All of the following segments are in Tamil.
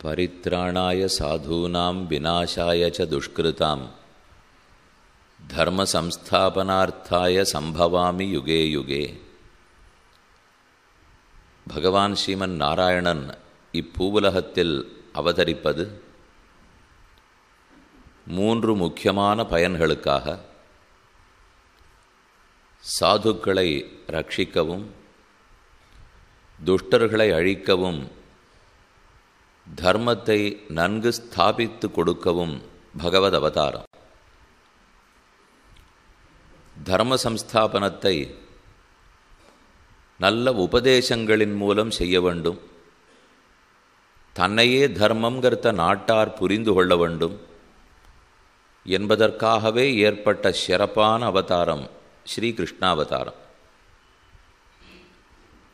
परित्राणाय साधूनां विनाशाय च दुष्कृतां धर्म संस्थापनार्थाय संभवामि युगे युगे. பகவான் ஸ்ரீமன் நாராயணன் இப்பூவுலகத்தில் அவதரிப்பது மூன்று முக்கியமான பயன்களுக்காக. சாதுக்களை ரட்சிக்கவும், துஷ்டர்களை அழிக்கவும், தர்மத்தை நன்கு ஸ்தாபித்து கொடுக்கவும் பகவத் அவதாரம். தர்ம சம்ஸ்தாபனத்தை நல்ல உபதேசங்களின் மூலம் செய்ய வேண்டும். தன்னையே தர்மங்கிறத நாட்டார் புரிந்து கொள்ள வேண்டும் என்பதற்காகவே ஏற்பட்ட சிறப்பான அவதாரம் ஸ்ரீ கிருஷ்ணாவதாரம்.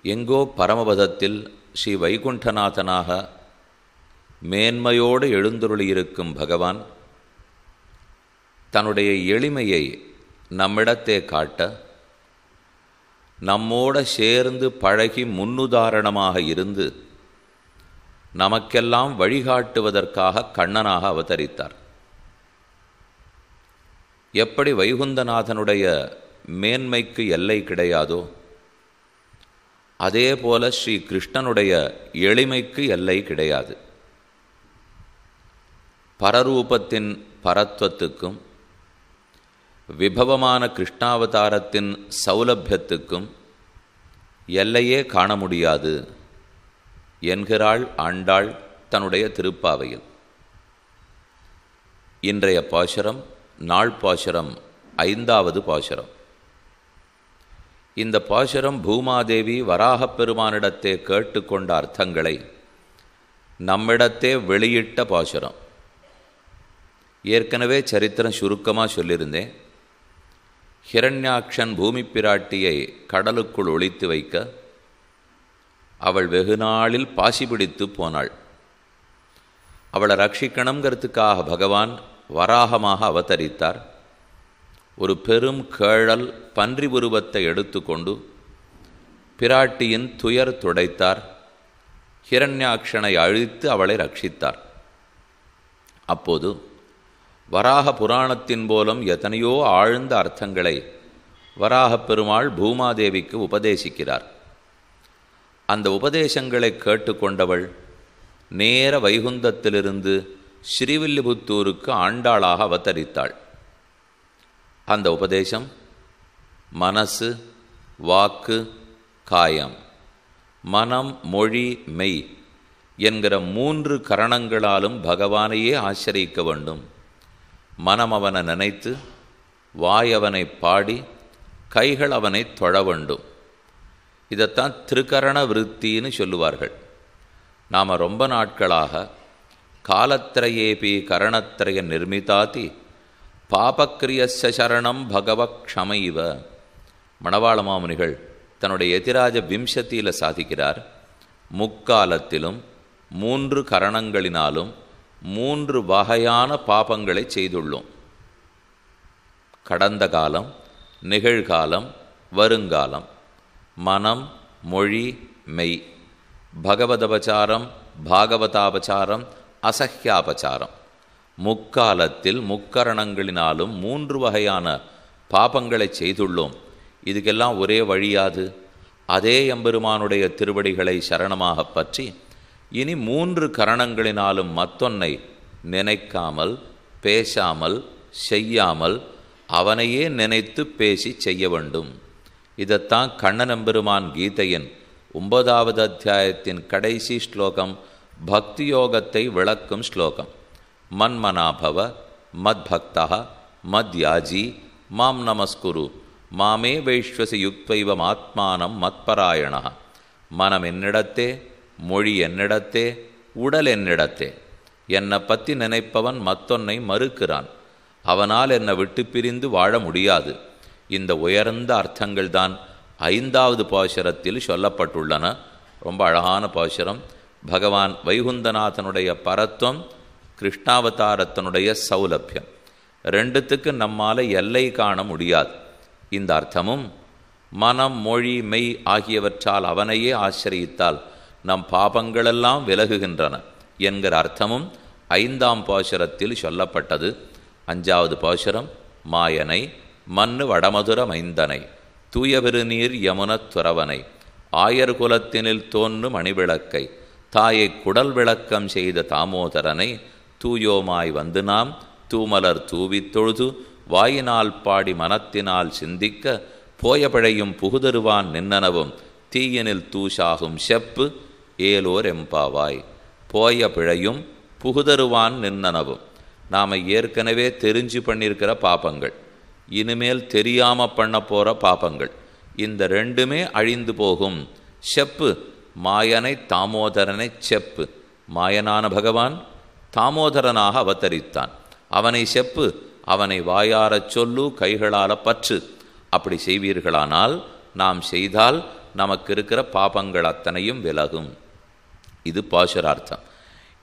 எங்கோ பரமபதத்தில் ஸ்ரீ வைகுண்டநாதனாக மேன்மையோடு எழுந்தருளியிருக்கும் பகவான் தன்னுடைய எளிமையை நம்மிடத்தே காட்ட, நம்மோட சேர்ந்து பழகி முன்னுதாரணமாக இருந்து நமக்கெல்லாம் வழிகாட்டுவதற்காக கண்ணனாக அவதரித்தார். எப்படி வைகுந்தநாதனுடைய மேன்மைக்கு எல்லை கிடையாதோ, அதே போல ஸ்ரீ கிருஷ்ணனுடைய எளிமைக்கு எல்லை கிடையாது. பரரூபத்தின் பரத்வத்துக்கும் விபவமான கிருஷ்ணாவதாரத்தின் சௌலபியத்துக்கும் எல்லையே காண முடியாது என்கிறாள் ஆண்டாள் தன்னுடைய திருப்பாவையில். இன்றைய பாசுரம் நாள் பாசுரம், 5வது பாசுரம். இந்த பாசுரம் பூமாதேவி வராகப் பெருமானிடத்தே கேட்டுக்கொண்ட அர்த்தங்களை நம்மிடத்தே வெளியிட்ட பாசுரம். ஏற்கனவே சரித்திரம் சுருக்கமாக சொல்லியிருந்தேன். ஹிரண்யாக்ஷன் பூமி பிராட்டியை கடலுக்குள் ஒளித்து வைக்க அவள் வெகு நாளில் பாசி பிடித்து போனாள். அவளை ரட்சிக்கணுங்கிறதுக்காக பகவான் வராகமாக அவதரித்தார். ஒரு பெரும் கேழல் பன்றி உருவத்தை எடுத்துக்கொண்டு பிராட்டியின் துயர் துடைத்தார். ஹிரண்யாக்ஷனை அழித்து அவளை ரட்சித்தார். அப்போது வராக புராணத்தின் மூலம் எத்தனையோ ஆழ்ந்த அர்த்தங்களை வராகப் பெருமாள் பூமாதேவிக்கு உபதேசிக்கிறார். அந்த உபதேசங்களை கேட்டுக்கொண்டவள் நேர வைகுந்தத்திலிருந்து ஸ்ரீவில்லிபுத்தூருக்கு ஆண்டாளாக அவதரித்தாள். அந்த உபதேசம் மனசு, வாக்கு, காயம், மனம், மொழி, மெய் என்கிற 3 கரணங்களாலும் பகவானையே ஆசிரியிக்க வேண்டும். மனம் அவனை நினைத்து, வாய் அவனை பாடி, கைகள் அவனை தொழ வேண்டும். இதைத்தான் திருக்கரண விருத்தின்னு சொல்லுவார்கள். நாம் ரொம்ப நாட்களாக காலத்திரையேபி கரணத்திரைய நிர்மிதாதி பாபக்கிரியஸ்ய சரணம் பகவக் க்ஷமைவ. மணவாள மாமுனிகள் தன்னுடைய எதிராஜ விம்சத்தியில் சாதிக்கிறார். முக்காலத்திலும் 3 கரணங்களினாலும் 3 வகையான பாபங்களை செய்துள்ளோம். கடந்த காலம், நிகழ்காலம், வருங்காலம். மனம், மொழி, மெய். பகவதபச்சாரம், பாகவதாபச்சாரம், அசஹ்யாபச்சாரம். முக்காலத்தில் முக்கரணங்களினாலும் 3 வகையான பாபங்களை செய்துள்ளோம். இதுக்கெல்லாம் ஒரே வழியாது. அதே எம்பெருமானுடைய திருவடிகளை சரணமாக பற்றி இனி 3 கரணங்களினாலும் மத்தொன்னை நினைக்காமல், பேசாமல், செய்யாமல் அவனையே நினைத்து பேசி செய்ய வேண்டும். இதைத்தான் கண்ணனெம்பெருமான் கீதையின் 9வது அத்தியாயத்தின் கடைசி ஸ்லோகம் பக்தி யோகத்தை விளக்கும் ஸ்லோகம். மன்மனாபவ மத்பக்தா மத்யாஜி மாம் நமஸ்குரு மாமே வைஷ்வசி யுக்தைவ ஆத்மானம் மத்பராயண. மனம் என்னிடத்தே, மொழி என்னிடத்தே, உடல் என்னிடத்தே. என்னை பற்றி நினைப்பவன் மத்தொன்னை மறுக்கிறான். அவனால் என்னை விட்டு பிரிந்து வாழ முடியாது. இந்த உயர்ந்த அர்த்தங்கள்தான் 5வது பாசுரத்தில் சொல்லப்பட்டுள்ளன. ரொம்ப அழகான பாசுரம். பகவான் வைகுந்தநாதனுடைய பரத்வம், கிருஷ்ணாவதாரத்தினுடைய சௌலபியம், 2த்துக்கு நம்மால் எல்லை காண முடியாது. இந்த அர்த்தமும் மனம், மொழி, மெய் ஆகியவற்றால் அவனையே ஆசிரியித்தால் நம் பாபங்களெல்லாம் விலகுகின்றன. என்கிற அர்த்தமும் 5ஆம் பாசுரத்தில் சொல்லப்பட்டது. 5வது பாசுரம் மாயனை மன்னு வடமதுர மைந்தனை தூயவிருநீர் யமுனத் துறவனை ஆயர் குலத்தினில் தோன்று மணிவிளக்கை தாயை குடல் விளக்கம் செய்த தாமோதரனை தூயோமாய் வந்து நாம் தூமலர் தூவித் தொழுது வாயினால் பாடி மனத்தினால் சிந்திக்க போய பிழையும் புகுதருவான் நின்னனவும் தீயினில் தூஷாகும் செப்பு ஏலோர் எம்பாவாய். போய பிழையும் புகுதருவான் நின்னனவும் நாம் ஏற்கனவே தெரிஞ்சு பண்ணியிருக்கிற பாப்பங்கள், இனிமேல் தெரியாமல் பண்ண போகிற பாப்பங்கள், இந்த ரெண்டுமே அழிந்து போகும். செப்பு மாயனை தாமோதரனை செப்பு, மாயனான பகவான் தாமோதரனாக அவதரித்தான். அவனை செப்பு, அவனை வாயாரச் சொல்லு, கைகளால் பற்று. அப்படி செய்வீர்களானால், நாம் செய்தால் நமக்கு இருக்கிற பாபங்கள் அத்தனையும் விலகும். இது பாசுரார்த்தம்.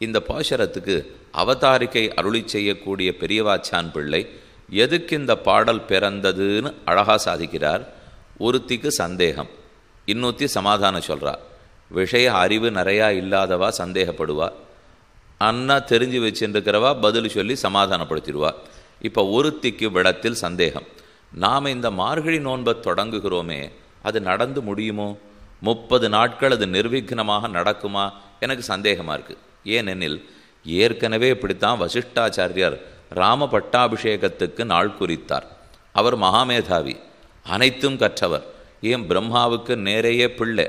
இந்த பாசுரத்துக்கு அவதாரிக்கை அருளி செய்யக்கூடிய பெரியவாச்சான் பிள்ளை எதுக்கு இந்த பாடல் பிறந்ததுன்னு அழகாக சாதிக்கிறார். ஒருத்திக்கு சந்தேகம், இன்னொத்தி சமாதானம் சொல்கிறா. விஷய அறிவு நிறையா இல்லாதவா சந்தேகப்படுவா, அண்ணா தெரிஞ்சு வச்சுருக்கிறவா பதில் சொல்லி சமாதானப்படுத்திடுவா. இப்போ ஒருத்திக்கு விடத்தில் சந்தேகம். நாம் இந்த மார்கழி நோன்பை தொடங்குகிறோமே, அது நடந்து முடியுமோ? 30 நாட்கள் அது நிர்விக்னமாக நடக்குமா? எனக்கு சந்தேகமாக இருக்குது. ஏனெனில் ஏற்கனவே இப்படித்தான் வசிஷ்டாச்சாரியார் ராம பட்டாபிஷேகத்துக்கு நாள் குறித்தார். அவர் மகாமேதாவி, அனைத்தும் கற்றவர், ஏன் பிரம்மாவுக்கு நேரையே பிள்ளை.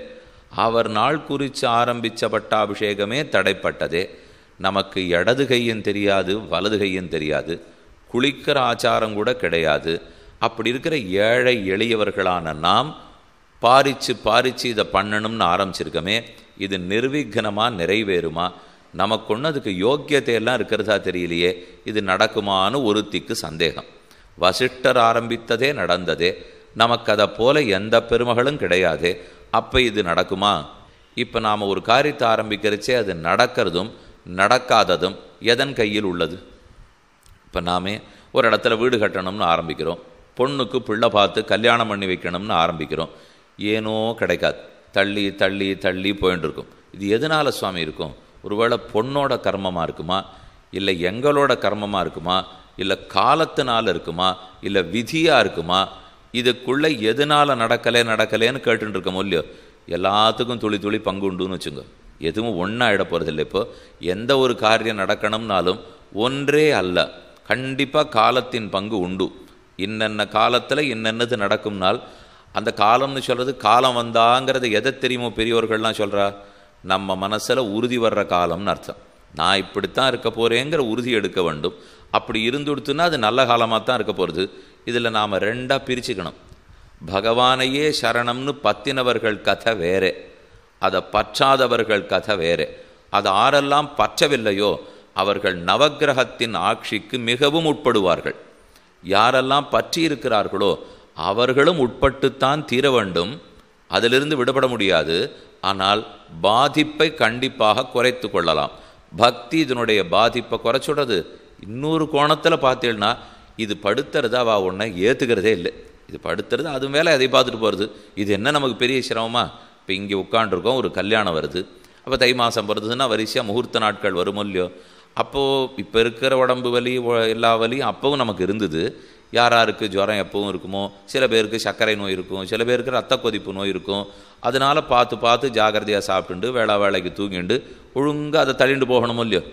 அவர் நாள் குறித்து ஆரம்பித்த பட்டாபிஷேகமே தடைப்பட்டதே. நமக்கு இடது கையும் தெரியாது, வலது கையும் தெரியாது, குளிக்கிற ஆச்சாரம் கூட கிடையாது. அப்படி இருக்கிற ஏழை எளியவர்களான நாம் பாரிச்சு இதை பண்ணணும்னு ஆரம்பிச்சிருக்கோமே, இது நிர்விக்னமாக நிறைவேறுமா? நமக்கு ஒன்று அதுக்கு யோக்கியத்தையெல்லாம் இருக்கிறதா தெரியலையே, இது நடக்குமான்னு ஒருத்திக்கு சந்தேகம். வசிஷ்டர் ஆரம்பித்ததே நடந்ததே, நமக்கு அதை போல எந்த பெருமகளும் கிடையாதே, அப்போ இது நடக்குமா? இப்போ நாம் ஒரு காரியத்தை ஆரம்பிக்கிறச்சே அது நடக்கிறதும் நடக்காததும் எதன் கையில் உள்ளது? இப்போ நாமே ஒரு இடத்துல வீடு கட்டணும்னு ஆரம்பிக்கிறோம், பொண்ணுக்கு பிள்ளை பார்த்து கல்யாணம் பண்ணி வைக்கணும்னு ஆரம்பிக்கிறோம், ஏனோ கிடைக்காது, தள்ளி தள்ளி தள்ளி போயின்னு இருக்கும். இது எதனால் சுவாமி இருக்கும்? ஒருவேளை பொண்ணோட கர்மமாக இருக்குமா, இல்லை எங்களோட கர்மமாக இருக்குமா, இல்லை காலத்தினால் இருக்குமா, இல்லை விதியாக இருக்குமா? இதுக்குள்ளே எதனால் நடக்கலேன்னு கேட்டுட்டு இருக்கோம் இல்லையோ? எல்லாத்துக்கும் துளி துளி பங்கு உண்டுன்னு வச்சுங்க. எதுவும் ஒன்றா இட போகிறதில்லை. இப்போ எந்த ஒரு காரியம் நடக்கணும்னாலும் ஒன்றே அல்ல, கண்டிப்பாக காலத்தின் பங்கு உண்டு. இன்னென்ன காலத்தில் இன்னென்னது நடக்கும்னால், அந்த காலம்னு சொல்கிறது காலம் வந்தாங்கிறது எதை தெரியுமோ பெரியவர்கள்லாம் சொல்கிறா? நம்ம மனசில் உறுதி வர்ற காலம்னு அர்த்தம். நான் இப்படித்தான் இருக்க போகிறேங்கிற உறுதி எடுக்க வேண்டும். அப்படி இருந்துடுத்துன்னா அது நல்ல காலமாக தான் இருக்க போகிறது. இதில் நாம் ரெண்டாக பிரிச்சுக்கணும். பகவானையே சரணம்னு பத்தினவர்கள் கதை வேறே, அதை பற்றாதவர்கள் கதை வேறே. அது ஆரெல்லாம் பற்றவில்லையோ அவர்கள் நவக்கிரகத்தின் ஆட்சிக்கு மிகவும் உட்படுவார்கள். யாரெல்லாம் பற்றி இருக்கிறார்களோ அவர்களும் உட்பட்டுத்தான் தீர வேண்டும், அதிலிருந்து விடுபட முடியாது. ஆனால் பாதிப்பை கண்டிப்பாக குறைத்து கொள்ளலாம். பக்தி இதனுடைய பாதிப்பை குறைச்சுடுறது. இன்னொரு கோணத்தில் பார்த்தீங்கன்னா, இது படுத்துறது அவள் ஒன்றை ஏற்றுக்கிறதே இல்லை. இது படுத்துறது, அது மேலே அதை பார்த்துட்டு போகிறது. இது என்ன நமக்கு பெரிய சிரமமா? இப்போ இங்கே உட்காண்டிருக்கோம், ஒரு கல்யாணம் வருது, அப்போ தை மாதம் வருதுன்னா வரிசையாக முகூர்த்த நாட்கள் வருமோ இல்லையோ? அப்போது இப்போ இருக்கிற உடம்பு வலி எல்லா வலியும் அப்பவும் நமக்கு இருந்தது. யாராருக்கு ஜுரம் எப்பவும் இருக்குமோ, சில பேருக்கு சர்க்கரை நோய் இருக்கும், சில பேருக்கு ரத்த கொதிப்பு நோய் இருக்கும். அதனால் பார்த்து ஜாகிரதையாக சாப்பிட்டுண்டு வேலைக்கு தூங்கிண்டு ஒழுங்காக அதை தள்ளிண்டு போகணுமோ இல்லையோ?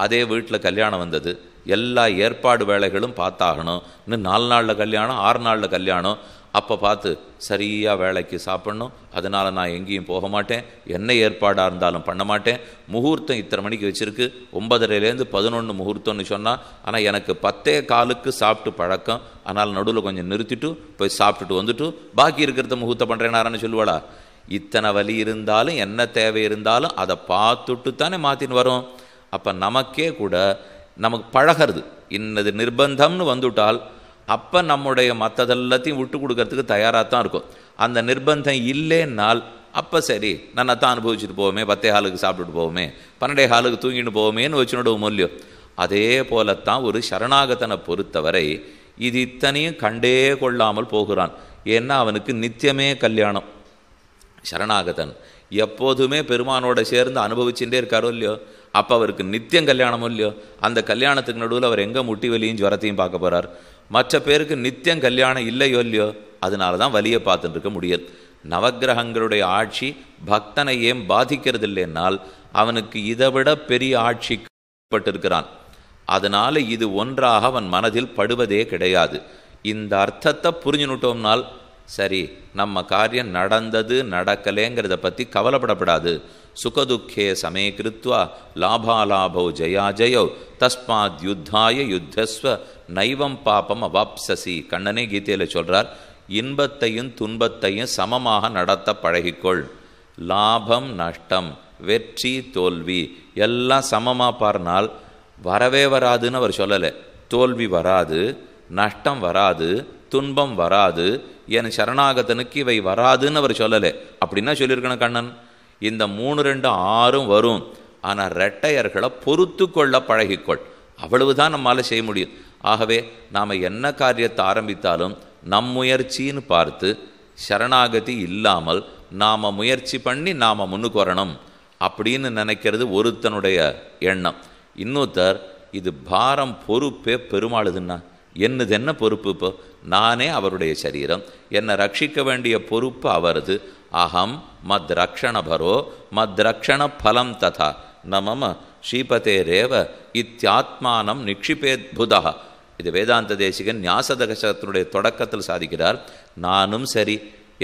அதே வீட்டில் கல்யாணம் வந்தது, எல்லா ஏற்பாடு வேலைகளும் பார்த்தாகணும். இன்னும் 4 நாளில் கல்யாணம், 6 நாளில் கல்யாணம். அப்போ பார்த்து சரியாக வேலைக்கு சாப்பிட்ணும். அதனால் நான் எங்கேயும் போக மாட்டேன், என்ன ஏற்பாடாக இருந்தாலும் பண்ண மாட்டேன். முகூர்த்தம் இத்தனை மணிக்கு வச்சுருக்கு, 9:30லேருந்து 11 முகூர்த்தம்னு சொன்னால், ஆனால் எனக்கு 10:15 சாப்பிட்டு பழக்கம். ஆனால் நடுவில் கொஞ்சம் நிறுத்திட்டு போய் சாப்பிட்டுட்டு வந்துட்டு பாக்கி இருக்கிறத முகூர்த்தம் பண்ணுறேனாரான்னு சொல்லுவாளா? இத்தனை வலி இருந்தாலும் என்ன தேவை இருந்தாலும் அதை பார்த்துட்டு தானே மாற்றின்னு வரும். அப்போ நமக்கே கூட நமக்கு பழகிறது. இன்னது நிர்பந்தம்னு வந்துவிட்டால் அப்போ நம்முடைய மற்றதெல்லாத்தையும் விட்டு கொடுக்கறதுக்கு தயாராக தான் இருக்கும். அந்த நிர்பந்தம் இல்லைன்னால் அப்போ சரி நான் தான் அனுபவிச்சுட்டு போவோமே, 10:15 சாப்பிட்டுட்டு போவோமே, 12:15 தூங்கிட்டு போவோமேன்னு வச்சுடுவோம் இல்லையோ? அதே போலத்தான் ஒரு சரணாகதனை பொறுத்தவரை இது இத்தனையும் கண்டே கொள்ளாமல் போகிறான். ஏன்னா அவனுக்கு நித்தியமே கல்யாணம். சரணாகதன் எப்போதுமே பெருமானோட சேர்ந்து அனுபவிச்சுட்டே இருக்காரோ இல்லையோ? அப்போ அவருக்கு நித்தியம் கல்யாணமும் இல்லையோ? அந்த கல்யாணத்துக்கு நடுவில் அவர் எங்கே முட்டி வலியும் ஜுரத்தையும் பார்க்க போகிறார்? மற்ற பேருக்கு நித்தியம் கல்யாணம் இல்லையோ இல்லையோ? அதனால தான் வலியை பார்த்துட்டு இருக்க முடியாது. நவக்கிரகங்களுடைய ஆட்சி பக்தனை ஏன் பாதிக்கிறது இல்லைன்னால் அவனுக்கு இதை விட பெரிய ஆட்சி பட்டிருக்கிறான். அதனால இது ஒன்றாக அவன் மனதில் படுவதே கிடையாது. இந்த அர்த்தத்தை புரிஞ்சுனுட்டோம்னால் சரி, நம்ம காரியம் நடந்தது நடக்கலேங்கிறத பற்றி கவலைப்படப்படாது. சுகதுக்கே சமே கிருத்வா லாபாலாபோ ஜயாஜயோ தஸ்மாத் யுத்தாய யுத்தஸ்வ நைவம் பாபம் அவாப்சசி. கண்ணனே கீதையில் சொல்கிறார், இன்பத்தையும் துன்பத்தையும் சமமாக நடத்த பழகிக்கொள். லாபம் நஷ்டம், வெற்றி தோல்வி எல்லாம் சமமாக பாருனால் வரவே வராதுன்னு அவர் சொல்லலை. தோல்வி வராது, நஷ்டம் வராது, துன்பம் வராது, என் சரணாகதனுக்கு இவை வராதுன்னு அவர் சொல்லலை. அப்படின்னா சொல்லியிருக்கணும் கண்ணன். இந்த 3, 2, 6 வரும், ஆனால் ரெட்டையர்களை பொறுத்து கொள்ள பழகிக்கொள். அவ்வளவுதான் நம்மளால் செய்ய முடியும். ஆகவே நாம் என்ன காரியத்தை ஆரம்பித்தாலும் நம் முயற்சின்னு பார்த்து சரணாகதி இல்லாமல் நாம் முயற்சி பண்ணி நாம் முன்னுக்கு வரணும் அப்படின்னு நினைக்கிறது ஒருத்தனுடைய எண்ணம். இன்னொருத்தர் இது பாரம் பொறுப்பே பெருமாளுதுன்னா என்னது என்ன பொறுப்பு? இப்போ நானே அவருடைய சரீரம், என்னை ரட்சிக்க வேண்டிய பொறுப்பு அவரது. அகம் மத் ரக்ஷணபரோ மத் ரக்ஷண பலம் ததா நமம ஸ்ரீபதே ரேவ இத்தியாத்மானம் நிக்ஷிபேத்புதா. இது வேதாந்த தேசிகன் ஞாசதகசத்தினுடைய தொடக்கத்தில் சாதிக்கிறார். நானும் சரி,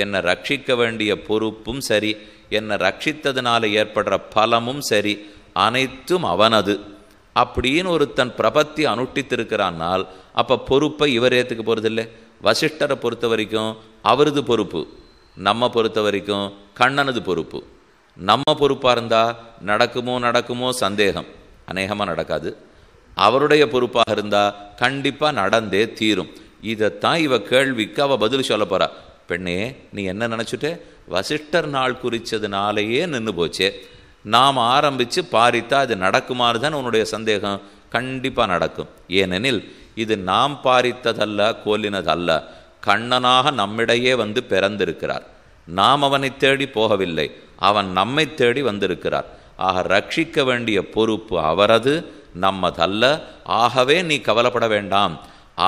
என்னை ரட்சிக்க வேண்டிய பொறுப்பும் சரி, என்னை ரட்சித்ததுனால ஏற்படுற பலமும் சரி, அனைத்தும் அவனது அப்படின்னு ஒருத்தன் பிரபத்தி அனுஷ்டித்திருக்கிறான்னால் அப்போ பொறுப்பை இவர் ஏற்றுக்க போகிறதில்லை. வசிஷ்டரை பொறுத்த வரைக்கும் அவரது பொறுப்பு, நம்ம பொறுத்த வரைக்கும் கண்ணனது பொறுப்பு. நம்ம பொறுப்பாக இருந்தால் நடக்குமோ சந்தேகம், அநேகமாக நடக்காது. அவருடைய பொறுப்பாக இருந்தால் கண்டிப்பாக நடந்தே தீரும். இதைத்தான் இவ கேள்விக்கு அவள் பதில் சொல்ல போகிறா. பெண்ணே, நீ என்ன நினச்சிட்டே? வசிஷ்டர் நாள் குறித்ததுனாலேயே நின்று போச்சே, நாம் ஆரம்பித்து பாரித்தா அது நடக்குமாறு தான் உன்னுடைய சந்தேகம். கண்டிப்பாக நடக்கும். ஏனெனில் இது நாம் பாரித்ததல்ல, கோலினதல்ல. கண்ணனாக நம்மிடையே வந்து பிறந்திருக்கிறார். நாம் அவனை தேடி போகவில்லை, அவன் நம்மை தேடி வந்திருக்கிறார். ஆக ரட்சிக்க வேண்டிய பொறுப்பு அவரது, நம்மதல்ல. ஆகவே நீ கவலைப்பட வேண்டாம்.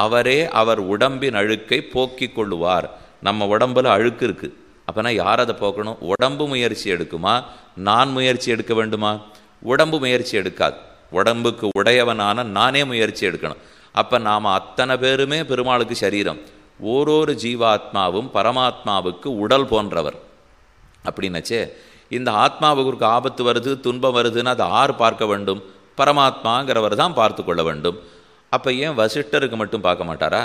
அவரே அவர் உடம்பின் அழுக்கை போக்கிக் கொள்ளுவார். நம்ம உடம்பில் அழுக்கு இருக்குது. அப்போனா யார் அதை போக்கணும்? உடம்பு முயற்சி எடுக்குமா? நான் முயற்சி எடுக்க வேண்டுமா? உடம்பு முயற்சி எடுக்காது. உடம்புக்கு உடையவனான நானே முயற்சி எடுக்கணும். அப்போ நாம் அத்தனை பேருமே பெருமாளுக்கு சரீரம். ஓரொரு ஜீவாத்மாவும் பரமாத்மாவுக்கு உடல் போன்றவர். அப்படின்னாச்சே இந்த ஆத்மாவுக்கு ஆபத்து வருது, துன்பம் வருதுன்னு அதை ஆறு பார்க்க வேண்டும்? பரமாத்மாங்கிறவர் தான் பார்த்து கொள்ள வேண்டும். அப்போ ஏன் வசிஷ்டருக்கு மட்டும் பார்க்க மாட்டாரா?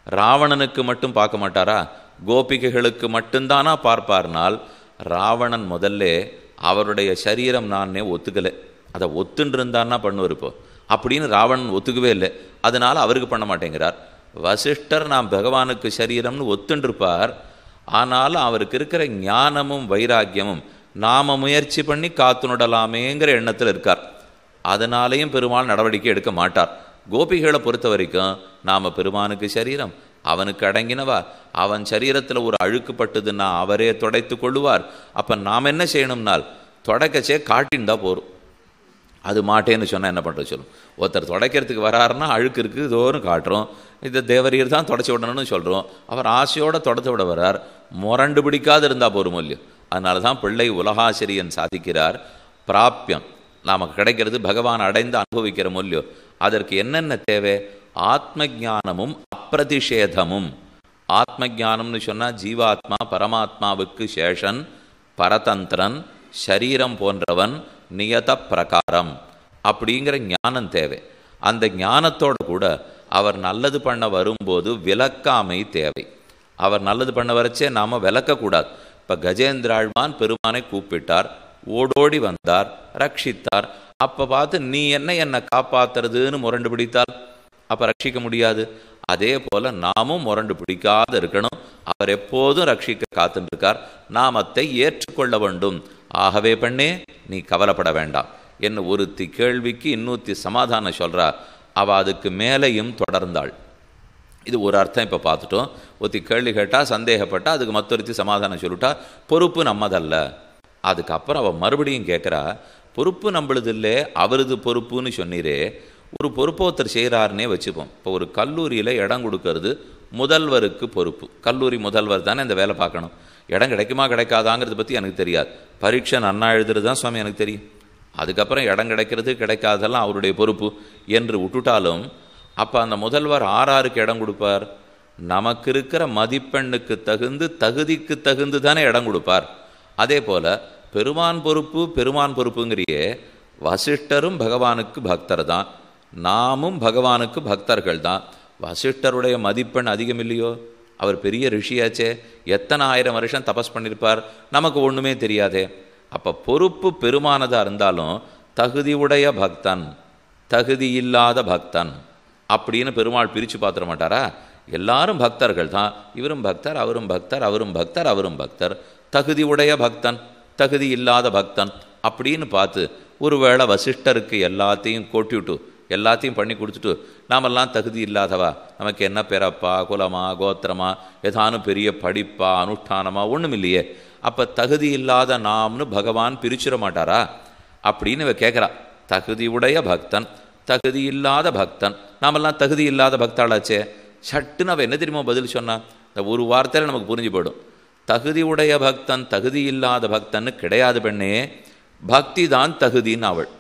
ராவணனுக்கு மட்டும் பார்க்க மாட்டாரா? கோபிகைகளுக்கு மட்டும்தானா பார்ப்பார்னால், ராவணன் முதல்ல அவருடைய சரீரம் நானே ஒத்துக்கலை, அதை ஒத்துன்றிருந்தான்னா பண்ணுவார். இப்போ அப்படின்னு ராவணன் ஒத்துக்கவே இல்லை, அதனால் அவருக்கு பண்ண மாட்டேங்கிறார். வசிஷ்டர் நாம் பகவானுக்கு சரீரம்னு ஒத்துன்றிருப்பார், ஆனாலும் அவருக்கு இருக்கிற ஞானமும் வைராக்கியமும் நாம் முயற்சி பண்ணி காத்துனுடலாமேங்கிற எண்ணத்தில் இருக்கார். அதனாலேயும் பெருமாள் நடவடிக்கை எடுக்க மாட்டார். கோபிகளை பொறுத்த வரைக்கும் நாம் பெருமானுக்கு சரீரம், அவனுக்கு அடங்கினவா, அவன் சரீரத்தில் ஒரு அழுக்குப்பட்டதுன்னா அவரே துடைத்து கொள்ளுவார். அப்போ நாம் என்ன செய்யணும்னால் தொடக்கச்சே காட்டின்தான் போகிறோம். அது மாட்டேன்னு சொன்னால் என்ன பண்ணுறது சொல்லும்? ஒருத்தர் துடைக்கிறதுக்கு வராருன்னா அழுக்கு இருக்குது தோறும் காட்டுறோம், இந்த தேவரீர் தான் தொடச்சி விடணும்னு சொல்கிறோம். அவர் ஆசையோடு தொடச்சி விட வர்றார், முரண்டு பிடிக்காது இருந்தால் போரும் இல்லையோ. அதனால தான் பிள்ளை உலகாசிரியன் சாதிக்கிறார், பிராப்பியம் நமக்கு கிடைக்கிறது பகவான் அடைந்து அனுபவிக்கிற மூல்யோ. அதற்கு என்னென்ன தேவை? ஆத்ம ஞானமும் அப்பிரதிஷேதமும். ஆத்ம ஞானம்னு சொன்னால் ஜீவாத்மா பரமாத்மாவுக்கு சேஷன், பரதந்திரன், சரீரம் போன்றவன், நியத பிரகாரம் அப்படிங்கிற ஞானம் தேவை. அந்த ஞானத்தோடு கூட அவர் நல்லது பண்ண வரும்போது விலக்காமை தேவை. அவர் நல்லது பண்ண வரச்சே நாம் விலக்கக்கூடாது. இப்போ கஜேந்திராழ்வான் பெருமானை கூப்பிட்டார், ஓடோடி வந்தார், ரட்சித்தார். அப்போ பார்த்து நீ என்னை காப்பாற்றுறதுன்னு முரண்டு பிடித்தால் அப்போ ரட்சிக்க முடியாது. அதே போல் நாமும் முரண்டு பிடிக்காத இருக்கணும். அவர் எப்போதும் ரட்சிக்க காத்துருக்கார், நாம் அதை ஏற்றுக்கொள்ள வேண்டும். ஆகவே பெண்ணே, நீ கவலைப்பட வேண்டாம். என்ன ஒருத்தி கேள்விக்கு இன்னொருத்தி சமாதானம் சொல்கிறா, அவள் அதுக்கு மேலேயும் தொடர்ந்தாள். இது ஒரு அர்த்தம் இப்போ பார்த்துட்டோம். ஒருத்தி கேள்வி கேட்டால், சந்தேகப்பட்டால், அதுக்கு மற்றொருத்தி சமாதானம் சொல்லிட்டா, பொறுப்பு நம்மதல்ல. அதுக்கப்புறம் அவள் மறுபடியும் கேட்குறா, பொறுப்பு நம்மளுது இல்லை, அவரது பொறுப்புன்னு சொன்னீரே. ஒரு பொறுப்பை ஒருத்தர் செய்கிறாருன்னே வச்சுப்போம். இப்போ ஒரு கல்லூரியில் இடம் கொடுக்கறது முதல்வருக்கு பொறுப்பு. கல்லூரி முதல்வர் தானே இந்த வேலை பார்க்கணும். இடம் கிடைக்குமா கிடைக்காதாங்கிறத பற்றி எனக்கு தெரியாது. பரீட்சை நன்னா எழுதுறது தான் சுவாமி எனக்கு தெரியும். அதுக்கப்புறம் இடம் கிடைக்கிறது கிடைக்காதெல்லாம் அவருடைய பொறுப்பு என்று விட்டுட்டாலும், அப்போ அந்த முதல்வர் ஆறாருக்கு இடம் கொடுப்பார்? நமக்கு இருக்கிற மதிப்பெண்ணுக்கு தகுந்து தகுதிக்கு தகுந்து தானே இடம் கொடுப்பார். அதே போல் பெருமான் பொறுப்பு பெருமான் பொறுப்புங்கிறியே. வசிஷ்டரும் பகவானுக்கு பக்தர் தான், நாமும் பகவானுக்கு பக்தர்கள் தான். வசிஷ்டருடைய மதிப்பெண் அதிகம் இல்லையோ? அவர் பெரிய ரிஷியாச்சே, எத்தனை 1000 வருஷம் தபஸ் பண்ணியிருப்பார், நமக்கு ஒன்றுமே தெரியாதே. அப்போ பொறுப்பு பெருமானதாக இருந்தாலும் தகுதி உடைய பக்தன் தகுதி இல்லாத பக்தன் அப்படின்னு பெருமாள் பிரித்து பார்த்துட மாட்டாரா? எல்லாரும் பக்தர்கள் தான். இவரும் பக்தர், அவரும் பக்தர், அவரும் பக்தர், அவரும் பக்தர். தகுதி உடைய பக்தன் தகுதி இல்லாத பக்தன் அப்படின்னு பார்த்து, ஒருவேளை வசிஷ்டருக்கு எல்லாத்தையும் கோட்டிவிட்டு எல்லாத்தையும் பண்ணி கொடுத்துட்டு நாமெல்லாம் தகுதி இல்லாதவா, நமக்கு என்ன பிறப்பா குலமா கோத்திரமா ஏதானும் பெரிய படிப்பா அனுஷ்டானமா ஒன்றும் இல்லையே, அப்போ தகுதி இல்லாத நாம்னு பகவான் பிரிச்சிட மாட்டாரா அப்படின்னு இவ கேட்குறா. தகுதி உடைய பக்தன் தகுதி இல்லாத பக்தன், நாமெல்லாம் தகுதி இல்லாத பக்தாளாச்சே. சட்டுன்னு அவள் என்ன தெரியுமா பதில் சொன்னா? இந்த ஒரு வார்த்தையில் நமக்கு புரிஞ்சு போயிடும். தகுதி உடைய பக்தன் தகுதி இல்லாத பக்தன்னு கிடையாது பெண்ணே, பக்தி தான் தகுதின்னு அவள்.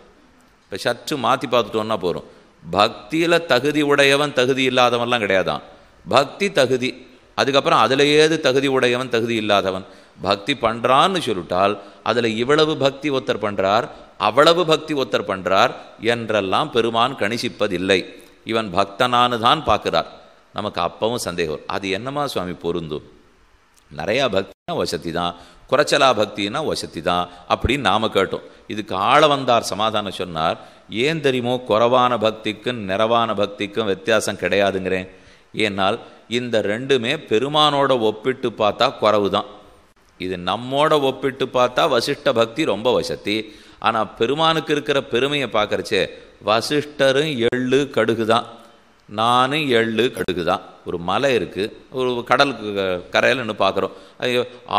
இப்போ சற்று மாற்றி பார்த்துட்டோன்னா போகிறோம். பக்தியில் தகுதி உடையவன் தகுதி இல்லாதவன்லாம் கிடையாதான். பக்தி தகுதி, அதுக்கப்புறம் அதில் ஏது தகுதி உடையவன் தகுதி இல்லாதவன். பக்தி பண்ணுறான்னு சொல்லிட்டால் அதில் இவ்வளவு பக்தி ஒருத்தர் பண்ணுறார் அவ்வளவு பக்தி ஒருத்தர் பண்ணுறார் என்றெல்லாம் பெருமான் கணிசிப்பதில்லை. இவன் பக்தனானு தான் பார்க்குறார். நமக்கு அப்பவும் சந்தேகம், அது என்னமா சுவாமி பொருந்தும்? நிறையா பக்தினா வசதி தான், குறைச்சலா பக்தினா வசதி தான் அப்படின்னு நாம் கேட்டோம். இதுக்கு ஆள வந்தார் சமாதானம் சொன்னார். ஏன் தெரியுமோ குறைவான பக்திக்கும் நிறைவான பக்திக்கும் வித்தியாசம் கிடையாதுங்கிறேன். ஏன்னால் இந்த ரெண்டுமே பெருமானோட ஒப்பிட்டு பார்த்தா குறவு தான். இது நம்மோட ஒப்பிட்டு பார்த்தா வசிஷ்ட பக்தி ரொம்ப வசதி. ஆனால் பெருமானுக்கு இருக்கிற பெருமையை பார்க்குறச்சே வசிஷ்டரும் எள்ளு கடுகு தான், நானும் எள்ளு கடுகு தான். ஒரு மலை இருக்குது, ஒரு கடலுக்கு கரையில்னு பார்க்குறோம்.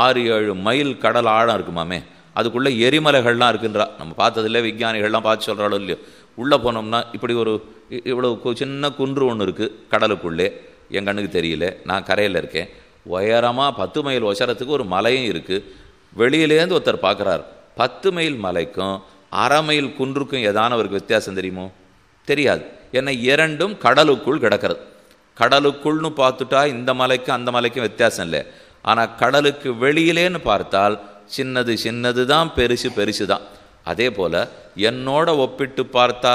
6-7 மைல் கடல் ஆழம் இருக்குமாமே, அதுக்குள்ளே எரிமலைகள்லாம் இருக்குன்றா. நம்ம பார்த்ததில்ல, விஞ்ஞானிகள்லாம் பார்த்து சொல்கிறாளோ இல்லையோ. உள்ளே போனோம்னா இப்படி ஒரு இவ்வளோ சின்ன குன்று ஒன்று இருக்குது கடலுக்குள்ளே, என் கண்ணுக்கு தெரியல, நான் கரையில் இருக்கேன். உயரமாக 10 மைல் உசரத்துக்கு ஒரு மலையும் இருக்குது. வெளியிலேருந்து ஒருத்தர் பார்க்குறார். 10 மைல் மலைக்கும் 1/2 மைல் குன்றுக்கும் ஏதானவருக்கு வித்தியாசம் தெரியுமோ? தெரியாது. ஏன்னா இரண்டும் கடலுக்குள் கிடக்கிறது. கடலுக்குள்னு பார்த்துட்டா இந்த மலைக்கும் அந்த மலைக்கும் வித்தியாசம் இல்லை. ஆனால் கடலுக்கு வெளியிலேன்னு பார்த்தால் சின்னது சின்னது தான், பெருசு பெருசு தான். அதே போல் என்னோட ஒப்பிட்டு பார்த்தா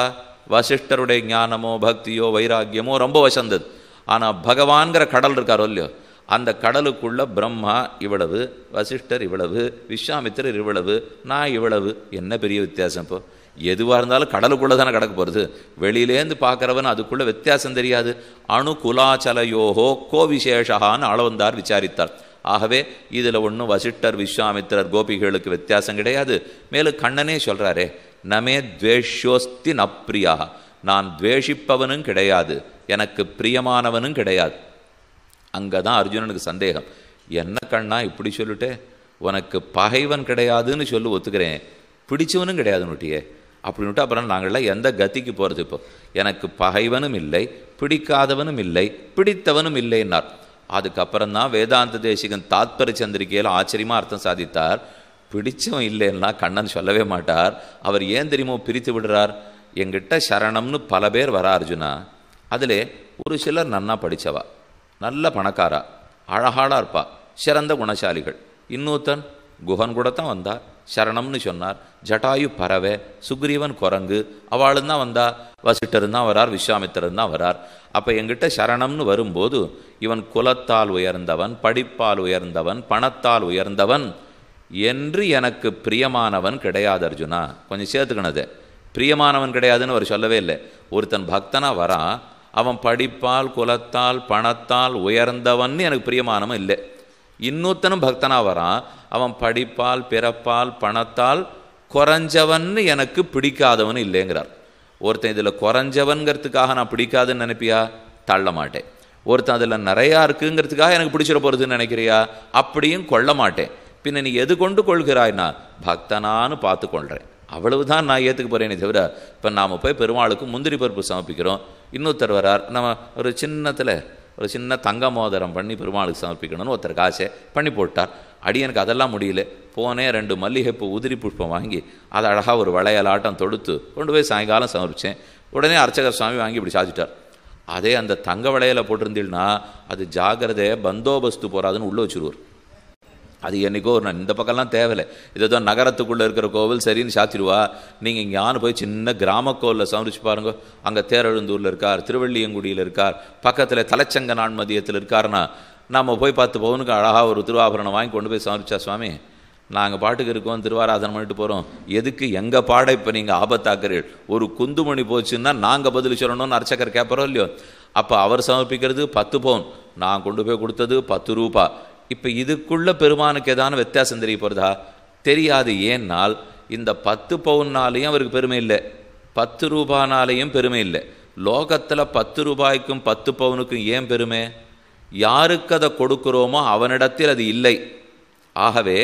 வசிஷ்டருடைய ஞானமோ பக்தியோ வைராக்கியமோ ரொம்ப வசந்தது. ஆனால் பகவான்கிற கடல் இருக்காரோ இல்லையோ, அந்த கடலுக்குள்ள பிரம்மா இவ்வளவு, வசிஷ்டர் இவ்வளவு, விஸ்வாமித்திரர் இவ்வளவு, நான் இவ்வளவு. என்ன பெரிய வித்தியாசம்? இப்போ எதுவாக இருந்தாலும் கடலுக்குள்ளே தானே கிடக்க போகிறது. வெளியிலேருந்து பார்க்குறவன் அதுக்குள்ளே வித்தியாசம் தெரியாது. அணு குலாச்சலையோகோ கோ விசேஷான்னு அளவந்தார் விசாரித்தார். ஆகவே இதில் ஒன்றும் வசிஷ்டர் விஸ்வாமித்திரர் கோபிகளுக்கு வித்தியாசம் கிடையாது. மேலும் கண்ணனே சொல்கிறாரே, நமே துவேஷ்யோஸ்தி நப்ரியா, நான் துவேஷிப்பவனும் கிடையாது, எனக்கு பிரியமானவனும் கிடையாது. அங்கே தான் அர்ஜுனனுக்கு சந்தேகம். என்ன கண்ணா இப்படி சொல்லிட்டே, உனக்கு பகைவன் கிடையாதுன்னு சொல்லி ஒத்துக்கிறேன், பிடிச்சவனும் கிடையாதுன்னுட்டியே அப்படின்ட்டு அப்புறம் நாங்கள்லாம் எந்த கதிக்கு போகிறது? இப்போ எனக்கு பகைவனும் இல்லை, பிடிக்காதவனும் இல்லை, பிடித்தவனும் இல்லைன்னார். அதுக்கப்புறம் தான் வேதாந்த தேசிகன் தாத்பரிய சந்திரிகையில் ஆச்சரியமாக அர்த்தம் சாதித்தார். பிடிச்சவன் இல்லைன்னா கண்ணன் சொல்லவே மாட்டார். அவர் ஏன் தெரியுமோ பிரித்து விடுறார்? எங்கிட்ட சரணம்னு பல பேர் வரா அர்ஜுனா. அதில் ஒரு சிலர் நன்னா படித்தவா, நல்ல பணக்காரா, அழகாளாக இருப்பா, சிறந்த குணசாலிகள். இன்னொருத்தன் குஹன் கூட தான் வந்தா, சரணம்னு சொன்னார். ஜட்டாயு பறவை, சுக்ரீவன் குரங்கு, அவளும் தான் வந்தா. வசிஷ்டரும் தான் வரார், விஸ்வாமித்திரன் தான் வரார். அப்போ எங்கிட்ட சரணம்னு வரும்போது இவன் குலத்தால் உயர்ந்தவன், படிப்பால் உயர்ந்தவன், பணத்தால் உயர்ந்தவன் என்று எனக்கு பிரியமானவன் கிடையாது அர்ஜுனா. கொஞ்சம் சேர்த்துக்கணது, பிரியமானவன் கிடையாதுன்னு அவர் சொல்லவே இல்லை. ஒருத்தன் பக்தனாக வரான், அவன் படிப்பால் குலத்தால் பணத்தால் உயர்ந்தவன் எனக்கு பிரியமானவன் இல்லை. இன்னொருத்தனும் பக்தனாக வரான், அவன் படிப்பால் பிறப்பால் பணத்தால் குறைஞ்சவன்னு எனக்கு பிடிக்காதவன் இல்லைங்கிறார். ஒருத்தன் இதில் குறைஞ்சவன்கிறதுக்காக நான் பிடிக்காதுன்னு நினைப்பியா? தள்ள மாட்டேன். ஒருத்தன் அதில் நிறையா இருக்குங்கிறதுக்காக எனக்கு பிடிச்சிட போகிறதுன்னு நினைக்கிறியா? அப்படியும் கொள்ள மாட்டேன். பின்ன நீ எது கொண்டு கொள்கிறாய்னா பக்தனான்னு பார்த்து கொள்கிறேன். அவ்வளவுதான் நான் ஏற்றுக்க போகிறேனே தவிர, இப்போ நாம் போய் பெருமாளுக்கு முந்திரி பருப்பு சமர்ப்பிக்கிறோம், இன்னொருத்தர் வரார், நம்ம ஒரு சின்ன தங்க மோதிரம் பண்ணி பெருமாளுக்கு சமர்ப்பிக்கணும்னு ஒருத்தருக்கு ஆசை பண்ணி போட்டார். அடியனுக்கு அதெல்லாம் முடியல, போனேன் 2 மல்லிகைப்பூ உதிரி புஷ்பம் வாங்கி அதை அழகாக ஒரு வளையலாட்டம் தொடுத்து கொண்டு போய் சாயங்காலம் சமர்ப்பித்தேன். உடனே அர்ச்சகர் சுவாமி வாங்கி இப்படி சாச்சிட்டார். அதே அந்த தங்க வளையலை போட்டிருந்தீங்கன்னா அது ஜாகிரதை பந்தோபஸ்து போகாதுன்னு உள்ளே வச்சுருவார். அது என்றைக்கோ ஒரு இந்த பக்கம்லாம் தேவையில்லை, இதோ நகரத்துக்குள்ளே இருக்கிற கோவில் சரின்னு சாத்திடுவா. நீங்கள் இங்கேயானு போய் சின்ன கிராம கோவிலில் சமரிச்சு பாருங்க, அங்கே தேரெழுந்தூரில் இருக்கார், திருவள்ளியங்குடியில் இருக்கார், பக்கத்தில் தலைச்சங்க நாள் மதியத்தில் இருக்காருன்னா நம்ம போய் 10 பவுனுக்கு அழகாக ஒரு திருவாபரணம் வாங்கி கொண்டு போய் சமரிச்சா, சுவாமி நாங்கள் பாட்டுக்கு இருக்கோம், திருவாராதனை பண்ணிட்டு போகிறோம், எதுக்கு எங்கள் பாடை இப்போ நீங்கள் ஆபத்தாக்குறீர்கள், ஒரு குந்துமணி போச்சுன்னா நாங்கள் பதில் சொல்லணும்னு அர்ச்சகர் கேட்பறோம் இல்லையோ. அப்போ அவர் சமர்ப்பிக்கிறது 10 பவுன், நான் கொண்டு போய் கொடுத்தது 10 ரூபா. இப்போ இதுக்குள்ள பெருமானுக்கு ஏதான வித்தியாசம் தெரிய போகிறதா? தெரியாது. ஏன்னால் இந்த 10 பவுன்னாலேயும் அவருக்கு பெருமை இல்லை, 10 ரூபானாலேயும் பெருமை இல்லை. லோகத்தில் 10 ரூபாய்க்கும் 10 பவுனுக்கும் ஏன் பெருமை? யாருக்கு அதை கொடுக்குறோமோ அவனிடத்தில் அது இல்லை. ஆகவே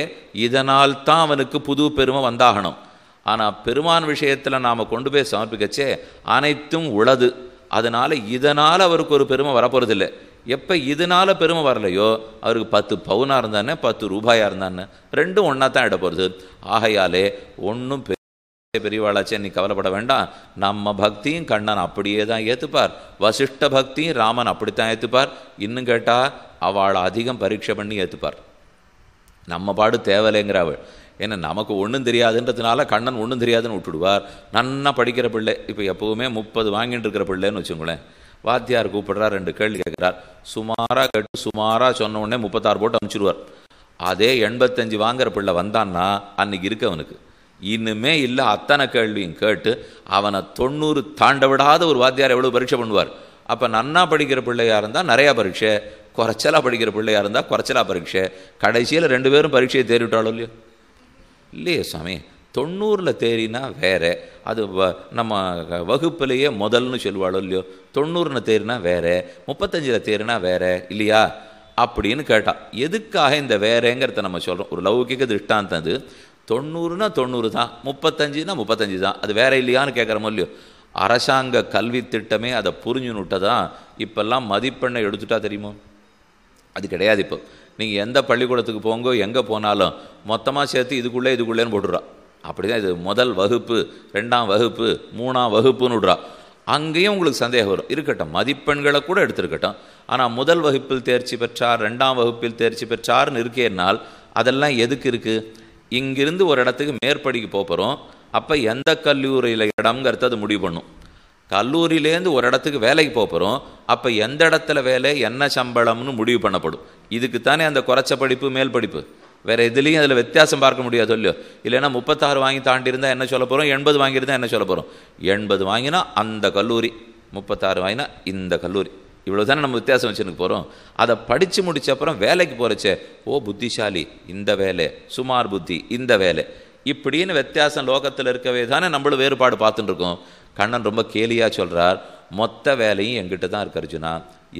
இதனால் தான் அவனுக்கு புது பெருமை வந்தாகணும். ஆனால் பெருமான் விஷயத்தில் நாம் கொண்டு போய் சமர்ப்பிக்கச்சே அனைத்தும் உளது. அதனால் இதனால் அவருக்கு ஒரு பெருமை வரப்போகிறதில்லை. எப்போ இதனால் பெருமை வரலையோ அவருக்கு 10 பவுனாக இருந்தானே 10 ரூபாயாக இருந்தானே ரெண்டும் ஒன்றா தான் இட போகிறது. ஆகையாலே ஒன்றும் பெரியவாளாச்சே நீ கவலைப்பட வேண்டாம். நம்ம பக்தியும் கண்ணன் அப்படியே தான் ஏற்றுப்பார், வசிஷ்ட பக்தியும் ராமன் அப்படித்தான் ஏற்றுப்பார். இன்னும் கேட்டால் அவளை அதிகம் பரீட்சை பண்ணி ஏற்றுப்பார். நம்ம பாடு தேவலைங்கிறாவள். ஏன்னா நமக்கு ஒன்றும் தெரியாதுன்றதுனால கண்ணன் ஒன்றும் தெரியாதுன்னு விட்டுடுவார். நன்னா படிக்கிற பிள்ளை, இப்போ எப்போவுமே 30 வாங்கிட்டு இருக்கிற பிள்ளைன்னு வச்சுங்களேன், வாத்தியார் கூப்பிடுறார், 2 கேள்வி கேட்குறார், சுமாராக கேட்டு சுமாராக சொன்ன உடனே 36 போட்டு அனுப்பிச்சிடுவார். அதே 85 வாங்குற பிள்ளை வந்தான்னா அன்னைக்கு இருக்கு அவனுக்கு இன்னுமே இல்லை. அத்தனை கேள்வியும் கேட்டு அவனை 90 தாண்ட விடாத ஒரு வாத்தியார் எவ்வளோ பரீட்சை பண்ணுவார். அப்போ நன்னா படிக்கிற பிள்ளையாக இருந்தால் நிறையா பரீட்சை, குறைச்சலாக படிக்கிற பிள்ளையாக இருந்தால் குறைச்சலாக பரீட்சை. கடைசியில் 2 பேரும் பரீட்சையை தேறிவிட்டாலும் இல்லையோ? இல்லையே சாமி, 90ல் தேறினா வேறு, அது நம்ம வகுப்புலேயே முதல்னு சொல்லுவாளோ இல்லையோ. 90ல் தேறினா வேறு, 35ல் தேறினா வேறு இல்லையா அப்படின்னு கேட்டால் எதுக்காக இந்த வேறேங்கிறத நம்ம சொல்கிறோம். ஒரு லௌகிக திருஷ்டாந்தம் அது. 90னா 90 தான், 35னா 35 தான், அது வேற இல்லையான்னு கேட்குறமோ இல்லையோ. அரசாங்க கல்வி திட்டமே அதை புரிஞ்சுன்னுட்ட தான் இப்போல்லாம் மதிப்பெண்ணை எடுத்துட்டா தெரியுமோ? அது கிடையாது. இப்போ நீங்கள் எந்த பள்ளிக்கூடத்துக்கு போங்கோ, எங்கே போனாலும் மொத்தமாக சேர்த்து இதுக்குள்ளேன்னு போட்டுடுறா. அப்படி தான் இது முதல் வகுப்பு, 2ஆம் வகுப்பு, 3ஆம் வகுப்புன்னு விட்றா. அங்கேயும் உங்களுக்கு சந்தேகம் வரும். இருக்கட்டும், மதிப்பெண்களை கூட எடுத்துருக்கட்டும், ஆனால் முதல் வகுப்பில் தேர்ச்சி பெற்றார், 2ஆம் வகுப்பில் தேர்ச்சி பெற்றார்னு இருக்கேனால் அதெல்லாம் எதுக்கு இருக்குது? இங்கிருந்து ஒரு இடத்துக்கு மேற்படிக்கு போகிறோம், அப்போ எந்த கல்லூரியில் இடம்ங்கிறது அது முடிவு பண்ணும். கல்லூரியிலேருந்து ஒரு இடத்துக்கு வேலைக்கு போகிறோம், அப்போ எந்த இடத்துல வேலை, என்ன சம்பளம்னு முடிவு பண்ணப்படும். இதுக்கு தானே அந்த குறைச்ச படிப்பு மேல் படிப்பு. வேறு எதுலேயும் அதில் வித்தியாசம் பார்க்க முடியாது இல்லையோ. இல்லைன்னா 36 வாங்கி தாண்டி இருந்தால் என்ன சொல்ல போகிறோம், 80 வாங்கியிருந்தால் என்ன சொல்ல போகிறோம். 80 வாங்கினா அந்த கல்லூரி, 36 வாங்கினா இந்த கல்லூரி, இவ்வளோ தானே நம்ம வித்தியாசம் வச்சுன்னு போகிறோம். அதை படித்து முடித்த அப்புறம் வேலைக்கு போகிறச்சே, ஓ புத்திசாலி இந்த வேலை, சுமார் புத்தி இந்த வேலை, இப்படின்னு வித்தியாசம் லோகத்தில் இருக்கவே தானே நம்மளும் வேறுபாடு பார்த்துட்டு இருக்கோம். கண்ணன் ரொம்ப கேலியாக சொல்கிறார், மொத்த வேலையும் என்கிட்ட தான் இருக்கு அர்ஜுனா,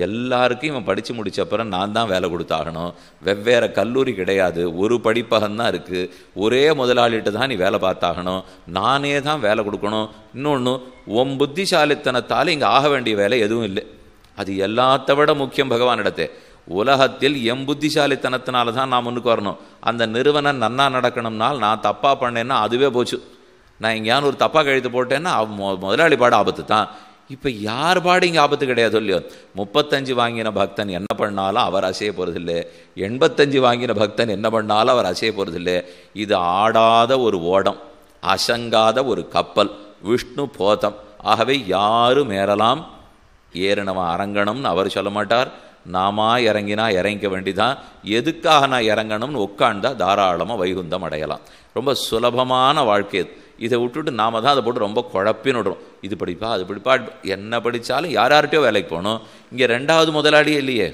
எல்லாருக்கும் இவன் படித்து முடித்த அப்புறம் நான் தான் வேலை கொடுத்தாகணும், வெவ்வேறு கல்லூரி கிடையாது, ஒரு படிப்பகம்தான் இருக்குது, ஒரே முதலாளிகிட்ட தான் நீ வேலை பார்த்தாகணும், நானே தான் வேலை கொடுக்கணும். இன்னொன்று, உன் புத்திசாலித்தனத்தால் இங்கே ஆக வேண்டிய வேலை எதுவும் இல்லை, அது எல்லாத்த விட முக்கியம் பகவானிடத்தே. உலகத்தில் என் புத்திசாலித்தனத்தினால தான் நான் முன்னுக்கு வரணும். அந்த நிறுவனம் நன்னா நடக்கணும்னால் நான் தப்பாக பண்ணேன்னா அதுவே போச்சு. நான் எங்கேயானு ஒரு தப்பாக கழுத்து போட்டேன்னா முதலாளி பாடு ஆபத்து தான். இப்போ யார் பாடு இங்கே ஆபத்து கிடையாது இல்லையோ. 35 வாங்கின பக்தன் என்ன பண்ணாலும் அவர் அசைய போகிறதில்லை, 85 வாங்கின பக்தன் என்ன பண்ணாலும் அவர் அசைய போகிறதில்லை. இது ஆடாத ஒரு ஓடம், அசங்காத ஒரு கப்பல், விஷ்ணு போதம். ஆகவே யாரும் ஏறலாம், ஏறினவன் அரங்கணும்னு அவர் சொல்ல மாட்டார். நாமா இறங்கினா இறங்கிக்க வேண்டிதான். எதுக்காக நான் இறங்கணும்னு உட்காண்டா தாராளமாக வைகுந்தம் அடையலாம். ரொம்ப சுலபமான வாழ்க்கை. இதை விட்டுட்டு நாம தான் அதை போட்டு ரொம்ப குழப்பின்னு விடுறோம். இது படிப்பா அது படிப்பா, என்ன படித்தாலும் யார்கிட்டயோ வேலைக்கு போகணும். இங்கே 2வது முதலாளியே இல்லையே,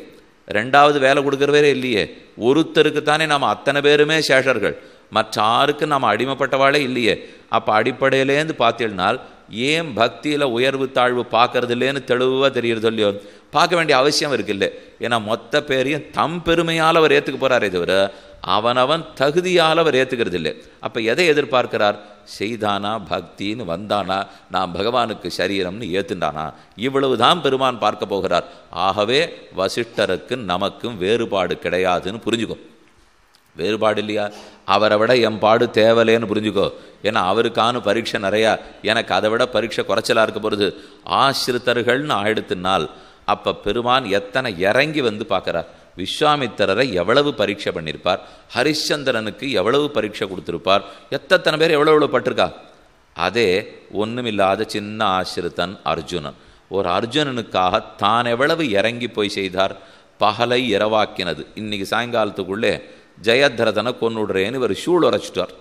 2வது வேலை கொடுக்குறவரே இல்லையே. ஒருத்தருக்கு தானே நாம் அத்தனை பேருமே சேஷர்கள், மற்ற யாருக்கு நாம் அடிமைப்பட்டவாளே இல்லையே. அப்போ அடிப்படையிலேருந்து பார்த்தீங்கன்னால் ஏன் பக்தியில் உயர்வு தாழ்வு பார்க்கறது இல்லைன்னு தெளிவாக தெரியறது இல்லையோ. பார்க்க வேண்டிய அவசியம் இருக்குல்ல. ஏன்னா மொத்த பேரையும் தம் பெருமையால் அவர் ஏற்றுக்க போகிறாரே தவிர அவனவன் தகுதியால் அவர் ஏற்றுக்கிறது இல்லை. அப்போ எதை எதிர்பார்க்கிறார்? செய்தானா பக்தின்னு வந்தானா, நான் பகவானுக்கு சரீரம்னு ஏற்றுண்டானா, இவ்வளவுதான் பெருமான் பார்க்க போகிறார். ஆகவே வசிஷ்டருக்கும் நமக்கும் வேறுபாடு கிடையாதுன்னு புரிஞ்சுக்கோ. வேறுபாடு இல்லையா? அவரை விட என் பாடு தேவலேன்னு புரிஞ்சுக்கோ. ஏன்னா அவருக்கான பரீட்சை நிறையா, எனக்கு அதை விட பரீட்சை குறைச்சலாக இருக்க போகிறது. ஆசிரித்தர்கள்னு ஆயிடுத்துனால் அப்போ பெருமான் எத்தனை இறங்கி வந்து பார்க்குறார். விஸ்வாமித்திரரை எவ்வளவு பரீட்சை பண்ணியிருப்பார், ஹரிச்சந்திரனுக்கு எவ்வளவு பரீட்சை கொடுத்துருப்பார், எத்தனை பேர் எவ்வளோ பட்டிருக்கா. அதே ஒன்றுமில்லாத சின்ன ஆசிரித்தன் அர்ஜுனன், ஒரு அர்ஜுனனுக்காக தான் எவ்வளவு இறங்கி போய் செய்தார். பகலை இரவாக்கினது. இன்னைக்கு சாயங்காலத்துக்குள்ளே ஜெயத்ரதனை கொன்னுடுறேன்னு இவர் ஷூல் உரைச்சிட்டார்,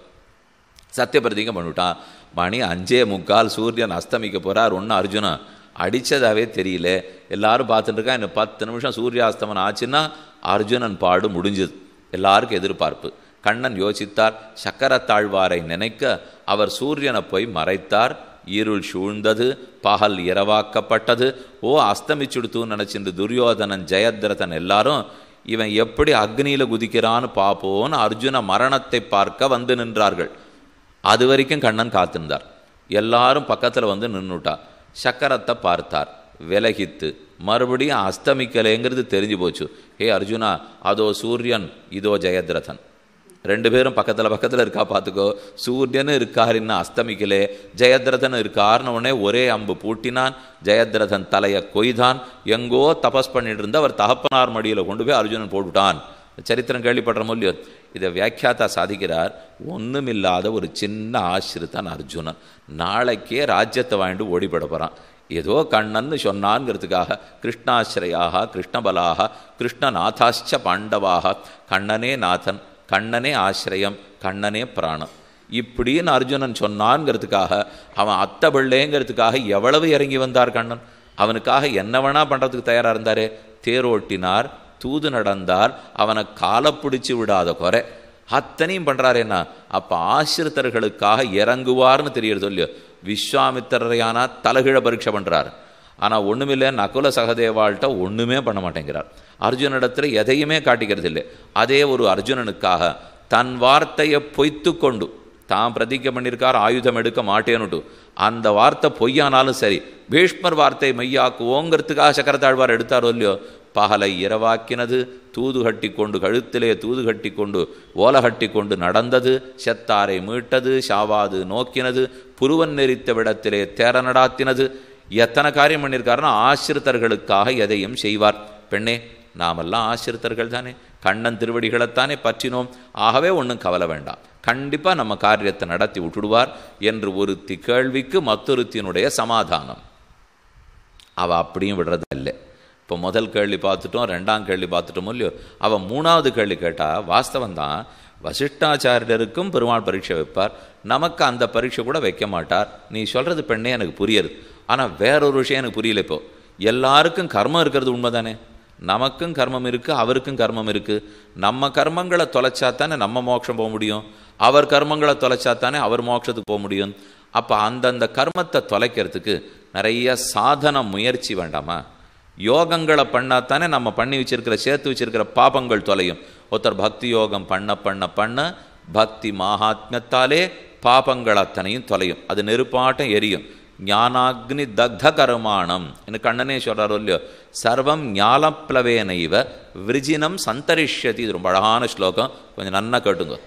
சத்தியபிரதிகம் பண்ணிவிட்டான். மணி 5:45 சூரியன் அஸ்தமிக்க போகிறார். ஒன்றும் அர்ஜுனன் அடித்ததாவே தெரியல. எல்லாரும் பார்த்துட்டு இருக்கா. இன்னும் 10 நிமிஷம் சூரியாஸ்தமனம் ஆச்சுன்னா அர்ஜுனன் பாடு முடிஞ்சது. எல்லாருக்கும் எதிர்பார்ப்பு. கண்ணன் யோசித்தார். சக்கரத்தாழ்வாரை நினைக்க அவர் சூரியனை போய் மறைத்தார். இருள் சூழ்ந்தது, பகல் இரவாக்கப்பட்டது. அஸ்தமிச்சுடுத்துன்னு நினச்சிட்டு துரியோதனன் ஜெயத்ரதன் எல்லாரும் இவன் எப்படி அக்னியில் குதிக்கிறான்னு பார்ப்போன்னு அர்ஜுன மரணத்தை பார்க்க வந்து நின்றார்கள். அது வரைக்கும் கண்ணன் காத்திருந்தார். எல்லாரும் பக்கத்தில் வந்து நின்றுட்டா. சக்கரத்தை பார்த்தார், விலகித்து மறுபடியும் அஸ்தமிக்கலைங்கிறது தெரிஞ்சு போச்சு. ஹே அர்ஜுனா, அதோ சூரியன், இதோ ஜெயத்ரதன், 2 பேரும் பக்கத்தில் இருக்கா பார்த்துக்கோ. சூரியனும் இருக்கார், இன்னும் அஸ்தமிக்கலே. ஜெயத்ரதன் இருக்காருன்னு உடனே ஒரே அம்பு பூட்டினான். ஜெயத்ரதன் தலையை கொய்தான். எங்கோ தபஸ் பண்ணிட்டு இருந்த அவர் தகப்பனார் மடியில் கொண்டு போய் அர்ஜுனன் போட்டுட்டான். சரித்திரம் கேள்விப்படுற மூலியம் இதை வியாக்கியாத்தா சாதிக்கிறார். ஒன்றுமில்லாத ஒரு சின்ன ஆசிரித்தான் அர்ஜுனன் நாளைக்கே ராஜ்யத்தை வாங்கிட்டு ஓடிப்பட போகிறான். ஏதோ கண்ணன்னு சொன்னான்ங்கிறதுக்காக கிருஷ்ணாசிரயாக கிருஷ்ணபலாக கிருஷ்ணநாதாச்ச பாண்டவாக, கண்ணனே நாதன், கண்ணனே ஆசிரியம், கண்ணனே பிராணம் இப்படின்னு அர்ஜுனன் சொன்னான்ங்கிறதுக்காக, அவன் அத்தை பிள்ளைங்கிறதுக்காக எவ்வளவு இறங்கி வந்தார் கண்ணன். அவனுக்காக என்ன வேணா பண்ணுறதுக்கு தயாராக இருந்தாரே. தேரோட்டினார், தூது நடந்தார், அவனை காலை பிடிச்சி விடாத குறை அத்தனையும் பண்ணுறாரேன்னா அப்போ ஆசிரித்தர்களுக்காக இறங்குவார்னு தெரியறது இல்லையோ. விஸ்வாமித்திரையானா தலைகீழ பரீட்சை பண்ணுறார். ஆனால் ஒன்றுமில்லை, நகுல சகதேவாள்கிட்ட ஒன்றுமே பண்ண மாட்டேங்கிறார். அர்ஜுனிடத்தில் எதையுமே காட்டிக்கிறது இல்லை. அதே ஒரு அர்ஜுனனுக்காக தன் வார்த்தையை பொய்த்து கொண்டு தான் பிரதிஜை பண்ணியிருக்கார், ஆயுதம் எடுக்க மாட்டேன்னுட்டு. அந்த வார்த்தை பொய்யானாலும் சரி, பீஷ்மர் வார்த்தை மெய்யாக்குவோங்கிறதுக்காக சக்கரத்தாழ்வார் எடுத்தாரோ இல்லையோ. பகலை இரவாக்கினது, தூது கட்டி கொண்டு கழுத்திலே தூது கட்டி கொண்டு ஓலை கட்டி கொண்டு நடந்தது, செத்தாரை மீட்டது, ஷாவாது நோக்கினது, புருவன் நெறித்த விடத்திலே தேர நடாத்தினது. எத்தனை காரியம் பண்ணியிருக்காருன்னா ஆசிரித்தர்களுக்காக எதையும் செய்வார். பெண்ணே, நாமெல்லாம் ஆசிரித்தர்கள் தானே, கண்ணன் திருவடிகளைத்தானே பற்றினோம். ஆகவே ஒன்றும் கவலை வேண்டாம், கண்டிப்பாக நம்ம காரியத்தை நடத்தி விட்டுடுவார் என்று ஒருத்தி கேள்விக்கு மற்றொருத்தினுடைய சமாதானம். அவள் அப்படியும் விடுறது இல்லை. இப்போ முதல் கேள்வி பார்த்துட்டோம், 2ஆம் கேள்வி பார்த்துட்டோமோ இல்லையோ. அவன் 3ஆவது கேள்வி கேட்டால் வாஸ்தவம் தான். வசிஷ்டாச்சாரியருக்கும் பெருமாள் பரீட்சை வைப்பார், நமக்கு அந்த பரீட்சை கூட வைக்க மாட்டார். நீ சொல்கிறது பெண்ணே எனக்கு புரியுது. ஆனால் வேறொரு விஷயம் எனக்கு புரியல. இப்போ எல்லாருக்கும் கர்மம் இருக்கிறது உண்மைதானே. நமக்கும் கர்மம் இருக்குது, அவருக்கும் கர்மம் இருக்குது. நம்ம கர்மங்களை தொலைச்சாத்தானே நம்ம மோட்சம் போக முடியும், அவர் கர்மங்களை தொலைச்சாத்தானே அவர் மோட்சத்துக்கு போக முடியும். அப்போ அந்தந்த கர்மத்தை தொலைக்கிறதுக்கு நிறைய சாதன முயற்சி வேண்டாமா? யோகங்களை பண்ணாத்தானே நம்ம பண்ணி வச்சிருக்கிற சேர்த்து வச்சிருக்கிற பாபங்கள் தொலையும். ஒருத்தர் பக்தி யோகம் பண்ண பண்ண பண்ண பக்தி மகாத்மியத்தாலே பாபங்கள் அத்தனையும் தொலையும். அது நெருப்பாட்டம் எரியும். ஞானாக்னி தக்த கர்மாணம் என்று கண்ணனே சொல்கிறாரோ இல்லையோ. சர்வம் ஞாலப்ளவேனைவ விருஜினம் சந்தரிஷ்யதி. இது ரொம்ப அழகான ஸ்லோகம், கொஞ்சம் நன்னா கேட்டுங்க.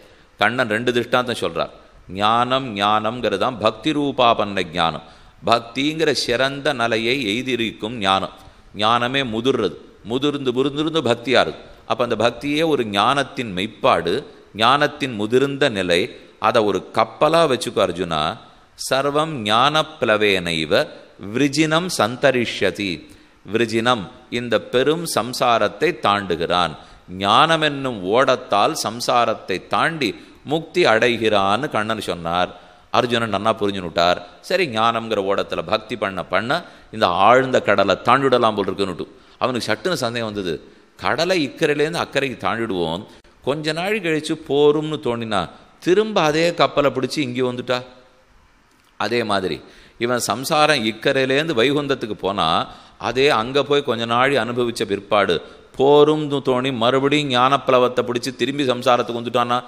கண்ணன் 2 திருஷ்டாந்தம் சொல்கிறார். ஞானம் ஞானம்ங்கிறதான் பக்தி ரூபாபன்ன ஞானம். பக்திங்கிற சிறந்த நிலையை எய்திருக்கும் ஞானம். ஞானமே முதிர்றது, முதிர்ந்து பக்தியாருது. அப்போ அந்த பக்தியே ஒரு ஞானத்தின் மெய்ப்பாடு, ஞானத்தின் முதிர்ந்த நிலை. அதை ஒரு கப்பலாக வச்சுக்கோ அர்ஜுனா. சர்வம் ஞான பிளவேனைவ விருஜினம் சந்தரிஷ்யதி. விருஜினம் இந்த பெரும் சம்சாரத்தை தாண்டுகிறான். ஞானம் என்னும் ஓடத்தால் சம்சாரத்தை தாண்டி முக்தி அடைகிறான்னு கண்ணன் சொன்னார். அர்ஜுனன் நன்னா புரிஞ்சுனுட்டார். சரி, ஞானம்ங்கிற ஓடத்தில் பக்தி பண்ண பண்ண இந்த ஆழ்ந்த கடலை தாண்டிவிடலாம் போல் இருக்குன்னுட்டு அவனுக்கு சட்டுன்னு சந்தேகம் வந்தது. கடலை இக்கரையிலேருந்து அக்கறைக்கு தாண்டிடுவோம், கொஞ்ச நாள் கழித்து போரும்னு தோணினா திரும்ப அதே கப்பலை பிடிச்சி இங்கே வந்துட்டா. அதே மாதிரி இவன் சம்சாரம் இக்கரையிலேருந்து வைகுந்தத்துக்கு போனால் அதே அங்கே போய் கொஞ்ச நாள் அனுபவித்த பிற்பாடு போரும் தோணி மறுபடியும் ஞானப்பலவத்தை பிடிச்சி திரும்பி சம்சாரத்துக்கு வந்துட்டானா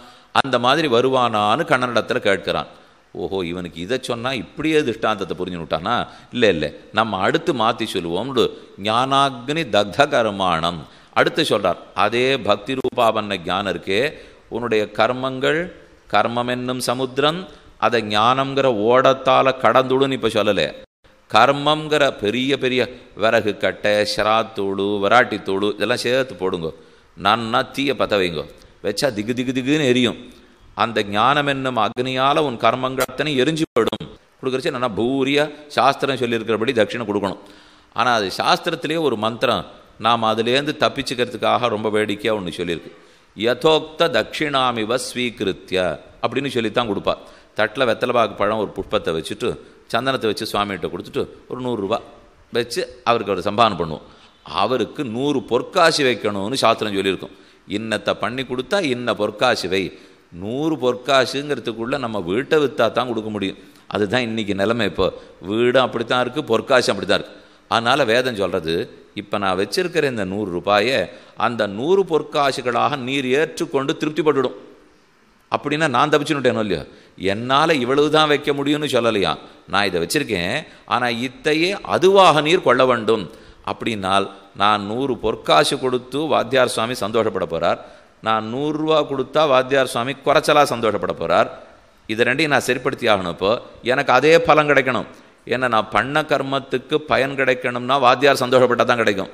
அந்த மாதிரி வருவானான்னு கண்ணனிடத்தில் கேட்கிறான். ஓஹோ, இவனுக்கு இதை சொன்னால் இப்படியே திருஷ்டாந்தத்தை புரிஞ்சு விட்டானா? இல்லை இல்லை, நம்ம அடுத்து மாற்றி சொல்லுவோம்னு ஞானாக்னி தக்த கர்மாணம் அடுத்து சொல்கிறார். அதே பக்தி ரூபாவன்ன ஞானம் இருக்கே, உன்னுடைய கர்மங்கள் கர்மம் என்னும் சமுத்திரம், அதை ஞானம்ங்கிற ஓடத்தால் கடந்துடுன்னு இப்போ சொல்லலை. கர்மங்கிற பெரிய பெரிய விறகு கட்டை, ஷராத்தூள், வராட்டித்தூள் இதெல்லாம் சேர்த்து போடுங்க, நன்னா தீய பற்ற வைங்க, வச்சா திகு திகு திகுன்னு எரியும். அந்த ஞானம் என்னும் அக்னியால் உன் கர்மங்கள் அத்தனை எரிஞ்சு போயிடும். கொடுக்குறச்சு என்னன்னா பூரியாக சாஸ்திரம் சொல்லியிருக்கிறபடி தட்சிணை கொடுக்கணும். ஆனால் அது சாஸ்திரத்திலே ஒரு மந்திரம் நாம் அதுலேருந்து தப்பிச்சுக்கிறதுக்காக ரொம்ப வேடிக்கையாக ஒன்று சொல்லியிருக்கு. யதோக்த தட்சிணாமிவ ஸ்வீகிருத்திய அப்படின்னு சொல்லித்தான் கொடுப்பா. தட்டில் வெத்தலைபாக்கு பழம் ஒரு புஷ்பத்தை வச்சுட்டு சந்தனத்தை வச்சு சுவாமிகிட்ட கொடுத்துட்டு ஒரு 100 ரூபா வச்சு அவருக்கு ஒரு சம்பாவனை பண்ணுவோம். அவருக்கு 100 பொற்காசு வைக்கணும்னு சாஸ்திரம் சொல்லியிருக்கும். இன்னத்தை பண்ணி கொடுத்தா இன்ன பொற்காசு வை. 100 பொற்காசுங்கிறதுக்குள்ளே நம்ம வீட்டை விற்றா தான் கொடுக்க முடியும். அதுதான் இன்றைக்கி நிலைமை. இப்போ வீடும் அப்படித்தான் இருக்குது, பொற்காசு அப்படி தான் இருக்குது. அதனால் வேதம் சொல்கிறது, இப்போ நான் வச்சிருக்கிற இந்த 100 ரூபாயை அந்த 100 பொற்காசுகளாக நீர் ஏற்றுக்கொண்டு திருப்திப்பட்டுடும். அப்படின்னா நான் தப்பிச்சுன்னுட்டேனோ இல்லையோ, என்னால் இவ்வளவு தான் வைக்க முடியும்னு சொல்லலையா. நான் இதை வச்சுருக்கேன், ஆனால் இத்தையே அதுவாக நீர் கொள்ள வேண்டும். அப்படின்னால் நான் 100 பொற்காசு கொடுத்து வாத்தியார் சுவாமி சந்தோஷப்பட போகிறார், நான் 100 ரூபா கொடுத்தா வாத்தியார் சுவாமி குறைச்சலாக சந்தோஷப்பட போகிறார். இதை ரெண்டையும் நான் சரிப்படுத்தி ஆகணும். இப்போ எனக்கு அதே பலன் கிடைக்கணும். ஏன்னா நான் பண்ண கர்மத்துக்கு பயன் கிடைக்கணும்னா வாத்தியார் சந்தோஷப்பட்டால் தான் கிடைக்கும்.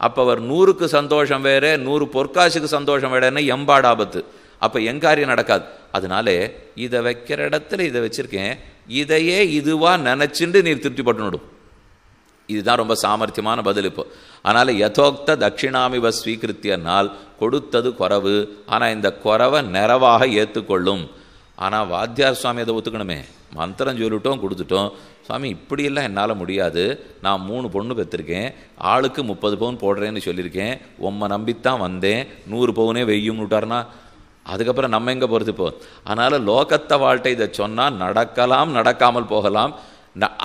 அப்போ அவர் 100க்கு சந்தோஷம் வேறு, 100 பொற்காசுக்கு சந்தோஷம் வேறேன்னா எம்பாடு ஆபத்து. அப்போ எங்காரியம் நடக்காது. அதனாலே இதை வைக்கிற இடத்துல இதை வச்சுருக்கேன், இதையே இதுவாக நினச்சிண்டு நீர் திருப்திப்பட்டுனுடும். இதுதான் ரொம்ப சாமர்த்தியமான பதில். இப்போ அதனால் யதோக்த தட்சிணாமிவ ஸ்வீகிருத்தியனால் கொடுத்தது குறவு, ஆனால் இந்த குறவை நிறைவாக ஏற்றுக்கொள்ளும். ஆனால் வாத்தியார் சுவாமி அதை ஒத்துக்கணுமே. மந்திரம் சொல்லிட்டோம், கொடுத்துட்டோம். சுவாமி இப்படியெல்லாம் என்னால் முடியாது, நான் 3 பொண்ணு பெற்றிருக்கேன், ஆளுக்கு 30 பவுன் போடுறேன்னு சொல்லியிருக்கேன், உம்மை நம்பித்தான் வந்தேன், 100 பவுனே வெய்யும் விட்டார்னா அதுக்கப்புறம் நம்ம எங்கே போகிறது இப்போ? அதனால் லோகத்தை வாழ்க்கை இதை சொன்னால் நடக்கலாம், நடக்காமல் போகலாம்.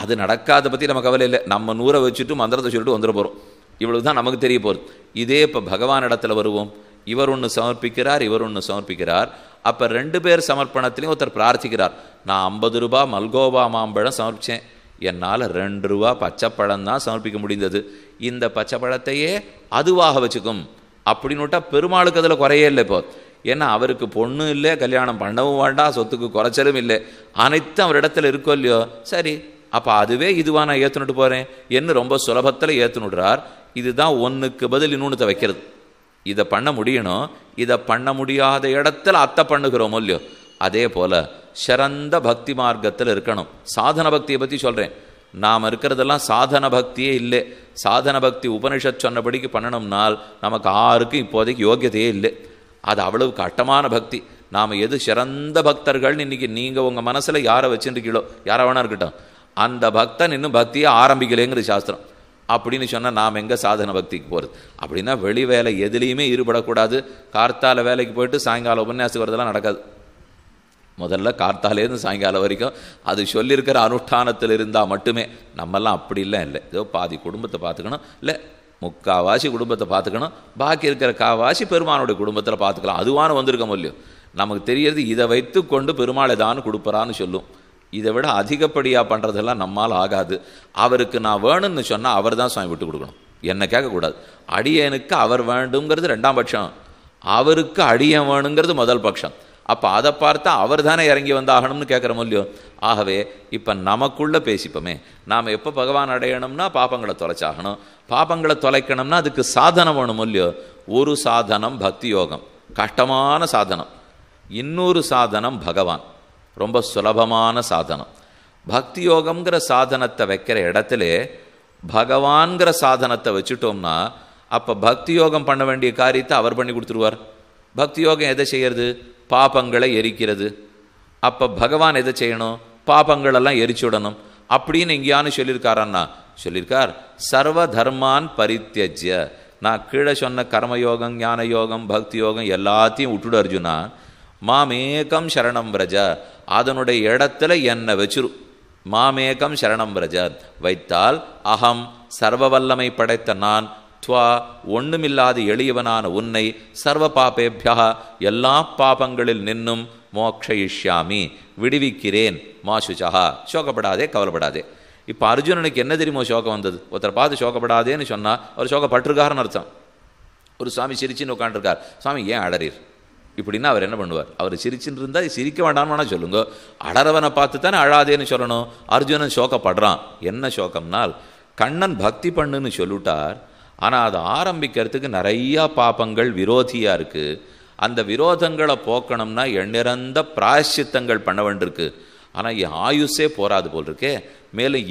அது நடக்காத பற்றி நம்ம கவலை இல்லை. நம்ம 100 வச்சுட்டு மந்திரத்தை சொல்லிட்டு வந்துட போகிறோம். இவ்வளவு தான் நமக்கு தெரிய போகுது. இதே இப்போ பகவான் இடத்துல வருவோம். இவர் ஒன்று சமர்ப்பிக்கிறார், இவர் ஒன்று சமர்ப்பிக்கிறார். அப்போ 2 பேர் சமர்ப்பணத்துலேயும் ஒருத்தர் பிரார்த்திக்கிறார், நான் 50 ரூபா மல்கோவா மாம்பழம் சமர்ப்பித்தேன், என்னால் 2 ரூபா பச்சைப்பழம் தான் சமர்ப்பிக்க முடிந்தது, இந்த பச்சைப்பழத்தையே அதுவாக வச்சுக்கும் அப்படின்னு விட்டால் பெருமாளுக்கு அதில் குறையே இல்லை. இப்போ ஏன்னா அவருக்கு பொண்ணு இல்லை, கல்யாணம் பண்ணவும் வேண்டாம், சொத்துக்கு குறைச்சலும் இல்லை, அனைத்தும் அவர் இடத்துல இருக்கோ இல்லையோ. சரி, அப்போ அதுவே இதுவாக நான் ஏற்றுனுட்டு போகிறேன் என்ன ரொம்ப சுலபத்தில் ஏற்றுனுடுறார். இதுதான் ஒன்றுக்கு பதில் இன்னொன்று வைக்கிறது. இதை பண்ண முடியணும், இதை பண்ண முடியாத இடத்துல அத்தை பண்ணுகிறோமோ இல்லையோ. அதே போல் சிறந்த பக்தி மார்க்கத்தில் இருக்கணும். சாதன பக்தியை பற்றி சொல்கிறேன். நாம் இருக்கிறதெல்லாம் சாதன பக்தியே இல்லை. சாதன பக்தி உபனிஷத் சொன்னபடிக்கு பண்ணணும்னால் நமக்கு யாருக்கும் இப்போதைக்கு யோக்கியத்தையே இல்லை. அது அவ்வளவு கட்டமான பக்தி. நாம் எது சிறந்த பக்தர்கள்னு இன்றைக்கி நீங்கள் உங்கள் மனசில் யாரை வச்சுருக்கீங்களோ, யாரை வேணா இருக்கட்டும், அந்த பக்தன் இன்னும் பக்தியை ஆரம்பிக்கலைங்கிறது சாஸ்திரம். அப்படின்னு சொன்னால் நாம் எங்கே சாதன பக்திக்கு போகிறது? அப்படின்னா வெளி வேலை எதுலேயுமே ஈடுபடக்கூடாது. கார்த்தால வேலைக்கு போயிட்டு சாயங்காலம் உபன்யாசம் வரதெல்லாம் நடக்காது. முதல்ல கார்த்தாலேருந்து சாயங்காலம் வரைக்கும் அது சொல்லியிருக்கிற அனுஷ்டானத்தில் இருந்தால் மட்டுமே. நம்மெல்லாம் அப்படிலாம் இல்லை. ஏதோ பாதி குடும்பத்தை பார்த்துக்கணும், இல்லை முக்காவாசி குடும்பத்தை பார்த்துக்கணும், பாக்கி இருக்கிற காவாசி பெருமானுடைய குடும்பத்தில் பார்த்துக்கலாம். அதுவான வந்திருக்க முடியும். நமக்கு தெரியறது இதை வைத்து கொண்டு பெருமாள் ஏதான்னு கொடுப்பறான்னு சொல்லும். இதை விட அதிகப்படியாக பண்ணுறதெல்லாம் நம்மால் ஆகாது. அவருக்கு நான் வேணும்னு சொன்னால் அவர் தான் சுவாமி விட்டு கொடுக்கணும், என்னை கேட்கக்கூடாது. அடியனுக்கு அவர் வேண்டுங்கிறது 2ஆம் பட்சம், அவருக்கு அடியன் வேணுங்கிறது முதல் பட்சம். அப்போ அதை பார்த்தா அவர் தானே இறங்கி வந்தாகணும்னு கேட்குறோமோ இல்லையோ. ஆகவே இப்போ நமக்குள்ளே பேசிப்போமே, நாம் எப்போ பகவான் அடையணும்னா பாப்பங்களை தொலைச்சாகணும். பாப்பங்களை தொலைக்கணும்னா அதுக்கு சாதனம் வேணும் இல்லையோ. ஒரு சாதனம் பக்தி யோகம், கஷ்டமான சாதனம். இன்னொரு சாதனம் பகவான், ரொம்ப சுலபமான சாதனம். பக்தி யோகம்ங்கிற சாதனத்தை வைக்கிற இடத்துல பகவான்கிற சாதனத்தை வச்சுட்டோம்னா அப்போ பக்தி யோகம் பண்ண வேண்டிய காரியத்தை அவர் பண்ணி கொடுத்துருவார். பக்தி யோகம் எதை செய்யறது? பாப்பங்களை எரிக்கிறது. அப்போ பகவான் எதை செய்யணும்? பாப்பங்களெல்லாம் எரிச்சுடணும். அப்படின்னு எங்கேயானு சொல்லியிருக்காரன்னா சொல்லியிருக்கார், சர்வ தர்மான் பரித்தியஜ்ய. நான் கீழே சொன்ன கர்மயோகம், ஞான யோகம், பக்தி யோகம் எல்லாத்தையும் விட்டுடு அர்ஜுனா, மாமேகம் சரணம் பிரஜ, அதனுடைய இடத்துல என்னை வச்சிரு. மாமேகம் சரணம் பிரஜ வைத்தால் அகம் சர்வ வல்லமை படைத்த நான் துவா ஒண்ணுமில்லாத எளியவனான உன்னை சர்வ பாபேபியா எல்லா பாபங்களில் நின்னும் மோக்ஷயிஷ்யாமி விடுவிக்கிறேன் மாசுச்சா சோகப்படாதே கவலைப்படாதே. இப்போ அர்ஜுனனுக்கு என்ன தெரியுமோ சோகம் வந்தது? ஒருத்தர் பார்த்து சோகப்படாதேன்னு சொன்னால் அவர் சோகப்பட்டிருக்காருன்னு அர்த்தம். ஒரு சுவாமி சிரிச்சின்னு உட்காந்துருக்கார், சுவாமி ஏன் அடறீர் இப்படின்னா அவர் என்ன பண்ணுவார்? அவர் சிரிச்சுன்னு இருந்தால் சிரிக்க வேண்டாம்னு வேணா சொல்லுங்க, அடறவனை பார்த்து தானே அழாதேன்னு சொல்லணும். அர்ஜுனன் சோகப்படுறான். என்ன சோகம்னால் கண்ணன் பக்தி பண்ணுன்னு சொல்லிவிட்டார், ஆனால் அதை ஆரம்பிக்கிறதுக்கு நிறையா பாபங்கள் விரோதியாக இருக்குது. அந்த விரோதங்களை போக்கணும்னா எண்ணிறந்த பிராயசித்தங்கள் பண்ண வேண்டியிருக்கு. ஆனால் என் ஆயுஷே போராது போல் இருக்கே. மேலும்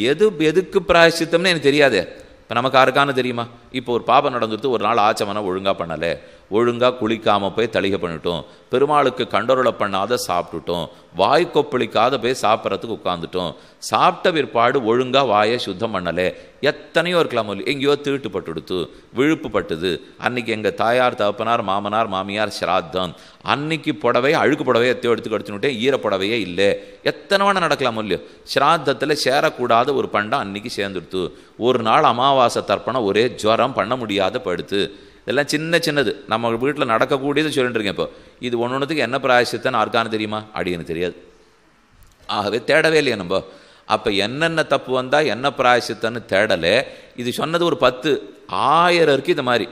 எதுக்கு பிராயசித்தம்னு எனக்கு தெரியாதே. இப்போ நமக்கு யாருக்கானு தெரியுமா? இப்போ ஒரு பாபம் நடந்துட்டு ஒரு நாள் ஆச்சமனை ஒழுங்காக பண்ணலை, ஒழுங்காக குளிக்காமல் போய் தளிகை பண்ணிட்டோம், பெருமாளுக்கு கண்டொருளை பண்ணாத சாப்பிட்டுட்டோம், வாய் கொப்பளிக்காத போய் சாப்பிட்றதுக்கு உட்காந்துட்டோம், சாப்பிட்ட பிற்பாடு ஒழுங்காக வாயை சுத்தம் பண்ணலை, எத்தனையோ இருக்கலாம். எங்கேயோ தீட்டு பட்டுடுத்து, விழுப்பு பட்டுது, அன்னைக்கு எங்கள் தாயார் தகப்பனார் மாமனார் மாமியார் சிராத்தம், அன்னைக்கு புடவை அழுக்கு புடவையை எடுத்து கடிச்சுனுட்டேன், ஈர புடவையே இல்லை, எத்தனைவான நடக்கலாம் இல்லையோ. சிராத்தத்தில் சேரக்கூடாத ஒரு பண்டம் அன்னைக்கு சேர்ந்துடுத்து, ஒரு நாள் அமாவாசை தர்ப்பணம் ஒரே ஜுவரம் பண்ண முடியாத படுத்து, இதெல்லாம் சின்னது நம்ம வீட்டில் நடக்கக்கூடியது சொல்லிட்டு இருக்கேன். இப்போ இது ஒன்றுத்துக்கு என்ன பிராயசித்தன்னு யாருக்கானு தெரியுமா? அடியனு தெரியாது. ஆகவே தேடவே இல்லையா நம்ம. அப்போ என்னென்ன தப்பு வந்தால் என்ன பிராயசித்தன்னு தேடலை. இது சொன்னது ஒரு 10,000 இருக்குது. இது மாதிரி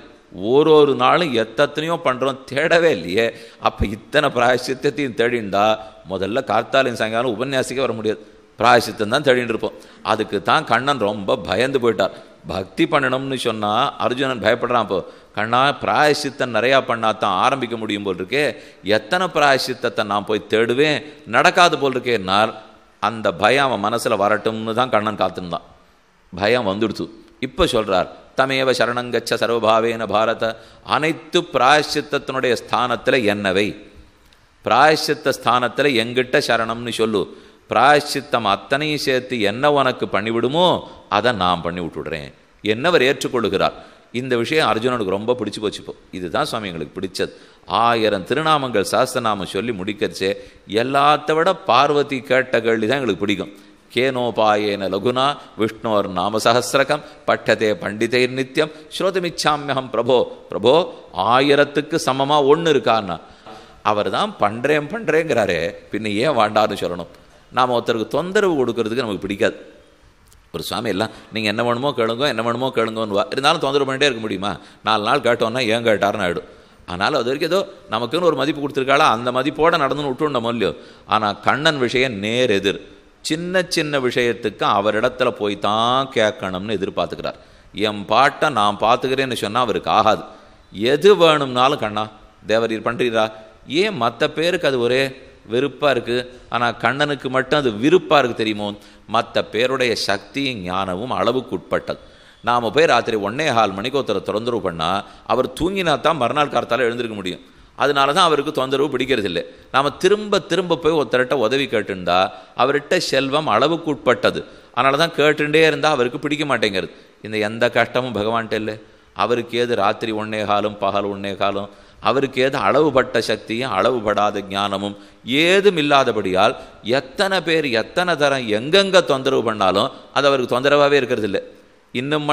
ஒரு நாளும் எத்தனையோ பண்ணுறோம், தேடவே இல்லையே. அப்போ இத்தனை பிராயசித்தையும் தேடிண்டா முதல்ல கார்த்தாலையும் சாயங்காலம் உபன்யாசிக்க வர முடியாது. பிராயசித்தம் தான் தேடிட்டு இருப்போம். அதுக்கு தான் கண்ணன் ரொம்ப பயந்து போயிட்டார். பக்தி பண்ணணும்னு சொன்னால் அர்ஜுனன் பயப்படுறான். இப்போ கண்ணா பிராயசித்தம் நிறையா பண்ணால் தான் ஆரம்பிக்க முடியும் போல் இருக்கே, எத்தனை பிராயசித்தத்தை நான் போய் தேடுவேன், நடக்காது போல் இருக்கே. அந்த பயம் அவன் மனசில் வரட்டும்னு தான் கண்ணன் காத்துருந்தான். பயம் வந்துடுத்து. இப்போ சொல்கிறார், தமேவ சரணங்கச்ச சர்வபாவேன பாரத, அனைத்து பிராயசித்தத்தினுடைய ஸ்தானத்தில் என்னவை, பிராயசித்த ஸ்தானத்தில் எங்கிட்ட சரணம்னு சொல்லு, பிராயசித்தம் அத்தனையும் சேர்த்து என்ன உனக்கு பண்ணிவிடுமோ அதை நான் பண்ணி விட்டுடுறேன் என்னவர் ஏற்றுக்கொள்ளுகிறார். இந்த விஷயம் அர்ஜுனனுக்கு ரொம்ப பிடிச்சி போச்சுப்போ. இதுதான் சுவாமி எங்களுக்கு பிடிச்சது. 1000 திருநாமங்கள் சாஸ்திரநாமம் சொல்லி முடிக்கிறச்சே எல்லாத்த விட பார்வதி கேட்ட கேள்வி தான் எங்களுக்கு பிடிக்கும். கேனோபாயேன லகுனா விஷ்ணோர் நாம சஹசிரகம் பட்டதே பண்டிதைர் நித்தியம் ஸ்ரோதமிச்சாமியகம் பிரபோ. பிரபோ 1000க்கு சமமாக ஒன்று இருக்கான்னா அவர் தான் பண்ணுறேங்கிறாரே, பின்ன ஏன் வாண்டான்னு சொல்லணும். நாம் ஒருத்தருக்கு தொந்தரவு கொடுக்கறதுக்கு நமக்கு பிடிக்காது. ஒரு சுவாமி எல்லாம் நீங்கள் என்ன வேணுமோ கேளுங்கன்னு இருந்தாலும் தொந்தரவு பண்ணிட்டே இருக்க முடியுமா? 4 நாள் கேட்டோன்னா ஏன் கேட்டார்னு ஆகிடும். அதனால் அது வரைக்கும் ஏதோ நமக்குன்னு ஒரு மதிப்பு கொடுத்துருக்காளா, அந்த மதிப்போடு நடந்துன்னு விட்டுண்டோம் இல்லையோ. ஆனால் கண்ணன் விஷயம் நேர் எதிர். சின்ன விஷயத்துக்கு அவரிடத்துல போய் தான் கேட்கணும்னு எதிர்பார்த்துக்கிறார். என் பாட்டை நான் பார்த்துக்கிறேன்னு சொன்னால் அவருக்கு ஆகாது. எது வேணும்னாலும் கண்ணா தேவரீர் பண்ணுறீரா. ஏன் மற்ற பேருக்கு அது ஒரே வெறுப்பாக இருக்குது, ஆனால் கண்ணனுக்கு மட்டும் அது விருப்பாக இருக்குது தெரியுமோ? மற்ற பேருடைய சக்தியும் ஞானமும் அளவுக்கு உட்பட்டது. நாம் போய் ராத்திரி 1:15 மணிக்கு ஒருத்தரை தொந்தரவு பண்ணால் அவர் தூங்கினா தான் மறுநாள் காலத்தால் எழுந்திருக்க முடியும். அதனால தான் அவருக்கு தொந்தரவு பிடிக்கிறது இல்லை. நாம் திரும்ப போய் ஒருத்தர்கிட்ட உதவி கேட்டுருந்தா அவர்கிட்ட செல்வம் அளவுக்கு உட்பட்டது. அதனால தான் கேட்டுட்டே இருந்தால் அவருக்கு பிடிக்க மாட்டேங்கிறது. இந்த எந்த கஷ்டமும் பகவான்கிட்ட இல்லை. அவருக்கு ஏது ராத்திரி 1:15 பகல் 1:15, அவருக்கு ஏது அளவுபட்ட சக்தியும் அளவுபடாத ஞானமும் ஏதும் இல்லாதபடியால் எத்தனை பேர் எத்தனை தரம் எங்கெங்கே தொந்தரவு பண்ணாலும் அது அவருக்கு தொந்தரவாகவே இருக்கிறது இல்லை. இன்னும்